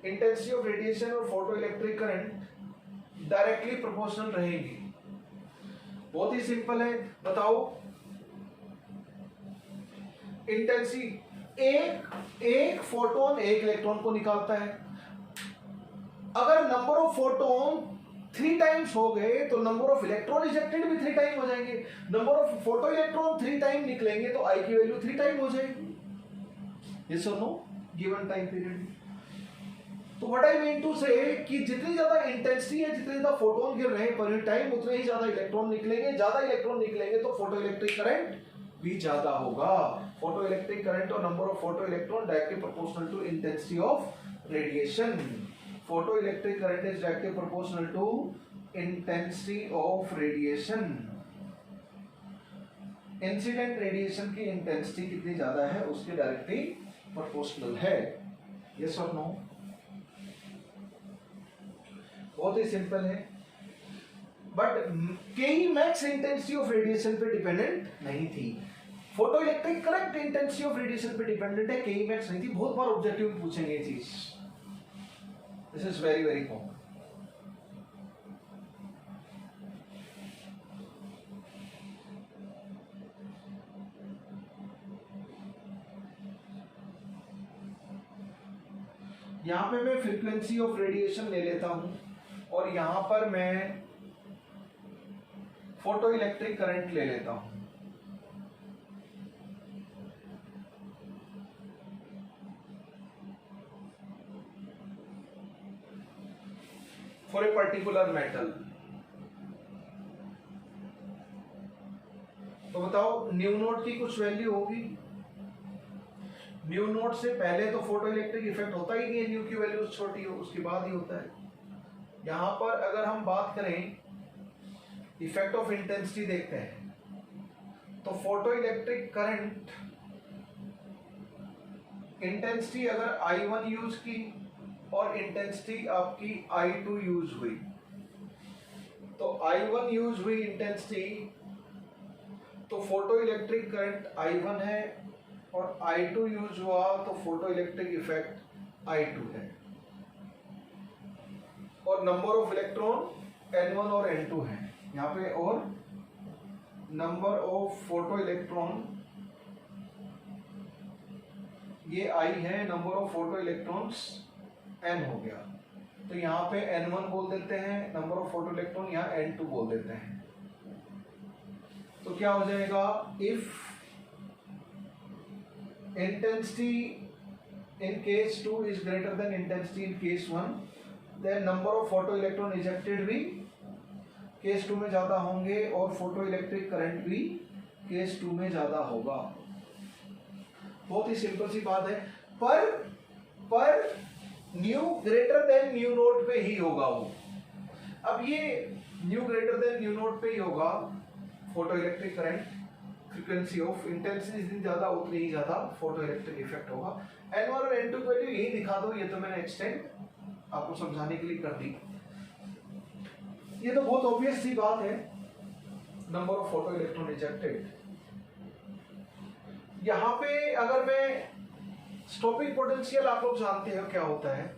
Intensity of radiation और photo electric current directly proportional रहेंगी। बहुत ही सिंपल है, बताओ इंटेंसिटी, एक फोटोन एक इलेक्ट्रॉन को निकालता है। अगर नंबर ऑफ फोटोन 3 टाइम्स हो गए तो नंबर ऑफ इलेक्ट्रॉन इजेक्टेड भी 3 टाइम हो जाएंगे। Number of photo electron 3 time निकलेंगे तो आई की वैल्यू 3 टाइम हो जाएगी। यस और नो, गिवन टाइम पीरियड। तो what I mean to say कि जितनी ज्यादा इंटेंसिटी है, जितने ज्यादा फोटोन गिर रहे हैं पर टाइम, उतने ही ज्यादा इलेक्ट्रॉन निकलेंगे। ज्यादा इलेक्ट्रॉन निकलेंगे तो फोटो इलेक्ट्रिक करंट भी ज्यादा होगा। फोटो इलेक्ट्रिक करंट और number of photo electron directly proportional to intensity of radiation. Photo electric current is directly proportional to intensity of radiation. Incident radiation की इंटेंसिटी कितनी ज्यादा है उसके डायरेक्टली प्रोपोर्शनल है। यस और नो, बहुत ही सिंपल है। But K max intensity of radiation पे डिपेंडेंट नहीं थी, photo electric current intensity of radiation पे डिपेंडेंट है, के मैक्स नहीं थी। बहुत बार ऑब्जेक्टिव में पूछेंगे ये चीज, this is very very common. यहां पे मैं फ्रीक्वेंसी ऑफ रेडिएशन ले लेता हूं और यहां पर मैं फोटो इलेक्ट्रिक करंट ले लेता हूं। फॉर ए पर्टिकुलर मेटल, तो बताओ न्यू नोट की कुछ वैल्यू होगी। न्यू नोट से पहले तो फोटो इलेक्ट्रिक इफेक्ट होता ही नहीं है, न्यू की वैल्यू छोटी हो उसके बाद ही होता है। यहां पर अगर हम बात करें इफेक्ट ऑफ इंटेंसिटी देखते हैं, तो फोटो इलेक्ट्रिक करंट इंटेंसिटी अगर I1 यूज की और इंटेंसिटी आपकी I2 यूज हुई, तो I1 यूज हुई इंटेंसिटी, तो फोटो इलेक्ट्रिक करंट I1 है, और I2 यूज हुआ तो फोटो इलेक्ट्रिक इफेक्ट I2 है। और नंबर ऑफ इलेक्ट्रॉन N1 और N2 है यहाँ पे, और नंबर ऑफ फोटो इलेक्ट्रॉन ये I है, number of photo electrons N हो गया। तो यहाँ पे N1 बोल देते हैं, नंबर ऑफ फोटो इलेक्ट्रॉन यहाँ N2 बोल देते हैं। तो क्या हो जाएगा, if intensity in case 2 is greater than intensity in case 1, then number of photo electron ejected भी केस 2 में ज्यादा होंगे और फोटो इलेक्ट्रिक करंट भी केस 2 में ज्यादा होगा। बहुत ही सिंपल सी बात है। पर new greater than nu note पे ही होगा वो। अब ये new greater than nu note पे ही होगा photo electric current, frequency of intensity जितनी ज्यादा उतनी ही ज्यादा फोटो इलेक्ट्रिक इफेक्ट होगा। N1 और N2 की वैल्यू यही दिखा दो, ये तो मैंने एक्सटेंड आपको समझाने के लिए कर दी। ये तो बहुत ऑब्वियस सी बात है, number of photo electron rejected. यहां पे अगर मैं स्टॉपिंग पोटेंशियल, आप लोग जानते हो क्या होता है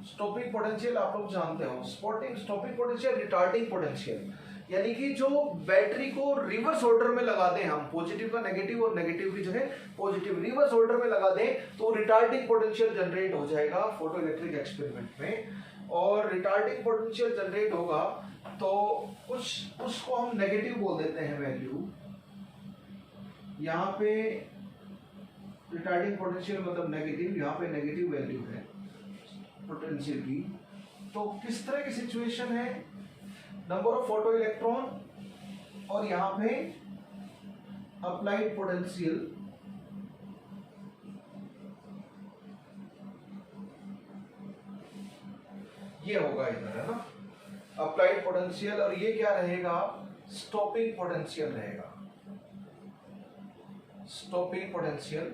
स्टॉपिंग पोटेंशियल, आप लोग जानते हो स्टॉपिंग पोटेंशियल, रिटार्डिंग पोटेंशियल, यानी कि जो बैटरी को रिवर्स ऑर्डर में लगा दें हम, पॉजिटिव का नेगेटिव और नेगेटिव की जगह पॉजिटिव रिवर्स ऑर्डर में लगा दें तो रिटार्डिंग पोटेंशियल जनरेट हो जाएगा फोटो इलेक्ट्रिक एक्सपेरिमेंट में। और रिटार्डिंग पोटेंशियल जनरेट होगा तो उसको हम नेगेटिव बोल देते हैं वैल्यू। यहाँ पे रिटार्डिंग पोटेंशियल मतलब नेगेटिव, यहाँ पे नेगेटिव वैल्यू है पोटेंशियल की। तो किस तरह की सिचुएशन है, नंबर ऑफ फोटो इलेक्ट्रॉन और यहाँ पे अप्लाइड पोटेंशियल, ये होगा इधर, है ना, अप्लाइड पोटेंशियल, और ये क्या रहेगा, स्टॉपिंग पोटेंशियल रहेगा। स्टॉपिंग पोटेंशियल,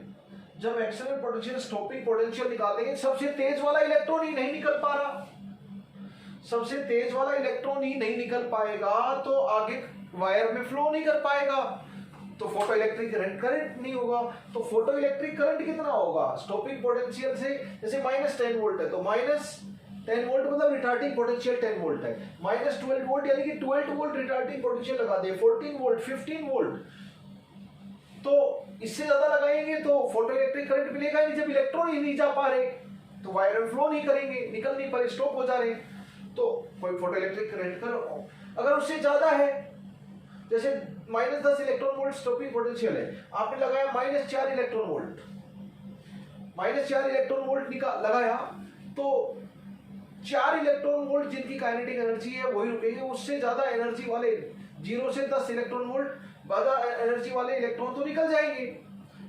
जब एक्सटर्नल पोटेंशियल स्टॉपिंग पोटेंशियल निकालेंगे, सबसे तेज वाला इलेक्ट्रॉन ही नहीं निकल पा रहा, सबसे तेज वाला इलेक्ट्रॉन ही नहीं निकल पाएगा तो आगे वायर में फ्लो नहीं कर पाएगा, तो फोटो इलेक्ट्रिक करंट नहीं होगा। तो फोटो इलेक्ट्रिक करंट कितना होगा स्टॉपिंग पोटेंशियल से, जैसे -10 वोल्ट है तो -10 वोल्ट मतलब रिटार्डिंग पोटेंशियल 10 वोल्ट है, -12 वोल्ट यानी कि 12 वोल्ट रिटार्डिंग पोटेंशियल लगा दे, 14 वोल्ट, 15 वोल्ट, तो इससे ज्यादा लगाएंगे तो फोटो इलेक्ट्रिक करंट मिलेगा नहीं, जब इलेक्ट्रॉन ही नहीं जा पा रहे तो वायर में फ्लो नहीं करेंगे, निकल नहीं पा रहे, स्टॉप हो जा रहे, तो फोटो इलेक्ट्रिक करंट कर। अगर उससे ज्यादा है, जैसे -10 इलेक्ट्रॉन वोल्ट स्टॉपिंग पोटेंशियल है, आपने लगाया -4 इलेक्ट्रॉन वोल्ट, -4 इलेक्ट्रॉन वोल्ट लगाया तो 4 इलेक्ट्रॉन वोल्ट जिनकी काइनेटिक एनर्जी है वही रुकेंगे, उससे ज्यादा एनर्जी वाले 0 से 10 इलेक्ट्रॉन वोल्ट ज्यादा एनर्जी वाले इलेक्ट्रॉन तो निकल जाएंगे,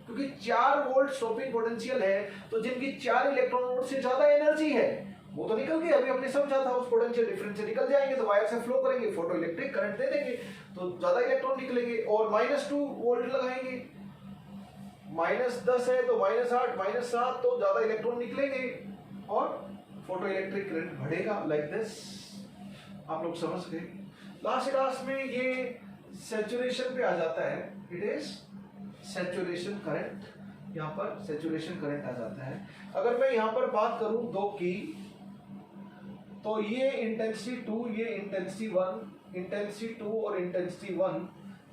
क्योंकि 4 वोल्ट स्टॉपिंग पोटेंशियल है तो जिनकी 4 इलेक्ट्रॉन वोल्ट से ज्यादा एनर्जी है वो तो निकल गए, अभी हमने समझा था, उस पोटेंशियल डिफरेंस से निकल जाएंगे तो वायर से फ्लो करेंगे, फोटो इलेक्ट्रिक करंट दे देंगे तो ज्यादा इलेक्ट्रॉन निकलेंगे। और -2 वोल्ट लगाएंगे, -10 है तो -8 -7 तो ज्यादा इलेक्ट्रॉन निकलेंगे और फोटो इलेक्ट्रिक करंट बढ़ेगा, लाइक दिस। आप लोग समझ गए। लास्ट में ये सैचुरेशन पे आ जाता है, इट इज सैचुरेशन करंट, यहाँ पर सैचुरेशन करंट आ जाता है। अगर मैं यहाँ पर बात करूं दो की, तो ये इंटेंसिटी 2, ये इंटेंसिटी 1, इंटेंसिटी 2 और इंटेंसिटी 1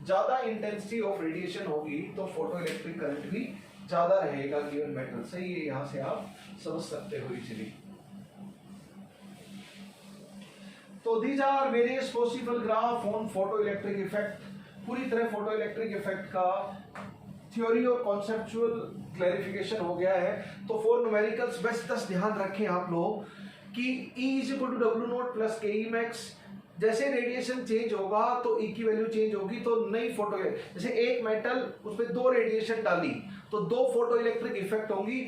ज्यादा इंटेंसिटी ऑफ रेडिएशन होगी तो फोटो इलेक्ट्रिक करंट भी ज्यादा रहेगा गिवन मेटल से, ये यहाँ से आप समझ सकते हो इजीली। तो these are various possible graph on photoelectric effect। पूरी तरह फोटो इलेक्ट्रिक इफेक्ट का थ्योरी और कॉन्सेप्चुअल क्लैरिफिकेशन हो गया है। तो फॉर न्यूमेरिकल्स बस ध्यान रखें आप लोग कि E = W0 + KE max, जैसे रेडिएशन चेंज होगा तो E की वैल्यू चेंज होगी, तो नई फोटो, जैसे एक मेटल उस पर 2 रेडिएशन डाली तो 2 फोटो इलेक्ट्रिक इफेक्ट होंगी,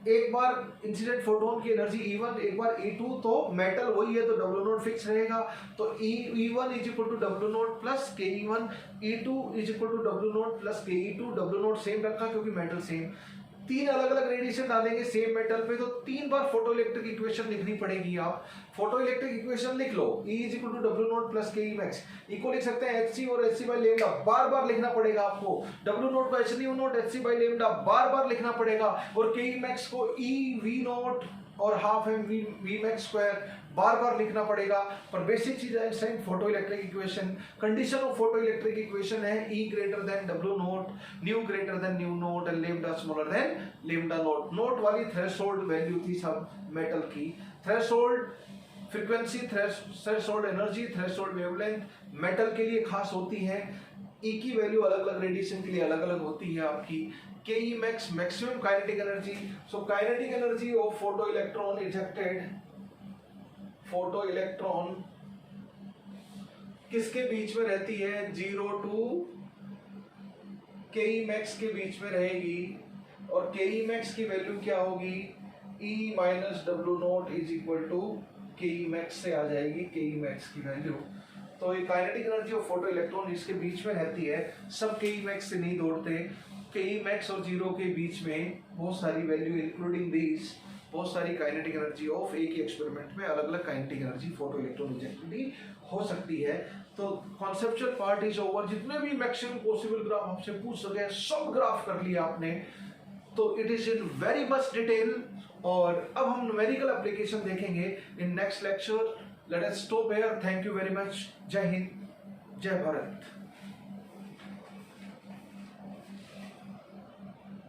एक बार इंसिडेंट फोटोन की एनर्जी E1, एक बार E2, तो मेटल वही है तो W0 फिक्स रहेगा, तो E1 = W0 + KE1, E2 = W0 + KE2, W0 same रखा क्योंकि मेटल सेम। 3 अलग अलग रेडिएशन डालेंगे सेम मेटल पे तो 3 बार फोटो इलेक्ट्रिक इक्वेशन लिखनी पड़ेगी। आप फोटो इलेक्ट्रिक इक्वेशन लिख लो, E = W0 + KE max, इको लिख सकते हैं Hc और Hc/λ, बार बार लिखना पड़ेगा आपको, W0 को Hν, Hc/λ बार बार लिखना पड़ेगा, और KE max को eV0 और ½ mV_max² बार बार लिखना पड़ेगा। पर बेसिक चीज Einstein photo electric equation, condition of photo electric equation है E > W0, nu > nu naught and λ smaller than λ naught. Naught वाली थ्रेशोल्ड वैल्यू थी सब मेटल की, threshold frequency, threshold energy, threshold wavelength metal के लिए खास होती है। E की वैल्यू अलग अलग रेडिएशन के लिए अलग अलग होती है आपकी। KE max maximum kinetic energy, so kinetic energy of photo electron ejected, photo electron किसके बीच में रहती है, 0 to KE max के बीच में रहेगी, और KE max की वैल्यू क्या होगी, E minus W naught is equal to K E max से आ जाएगी के ई मैक्स की वैल्यू। तो ये काइनेटिक एनर्जी और फोटो इलेक्ट्रॉन जिसके बीच में रहती है सब के ई मैक्स से नहीं दौड़ते। के ई मैक्स और जीरो के बीच में बहुत सारी वैल्यू इंक्लूडिंग दीज, बहुत सारी काइनेटिक एनर्जी ऑफ एक ही एक्सपेरिमेंट में अलग अलग काइनेटिक एनर्जी फोटो इलेक्ट्रॉन रिजेक्टिविटी हो सकती है। तो कॉन्सेप्चुअल पार्ट इज ओवर। जितने भी मैक्सिमम पॉसिबल ग्राफ आपसे पूछ सके सब ग्राफ कर लिया आपने, तो it is in very much detail. और अब हम न्यूमेरिकल एप्लीकेशन देखेंगे in next lecture. Let us stop here. Thank you very much. जय हिंद, जय भारत।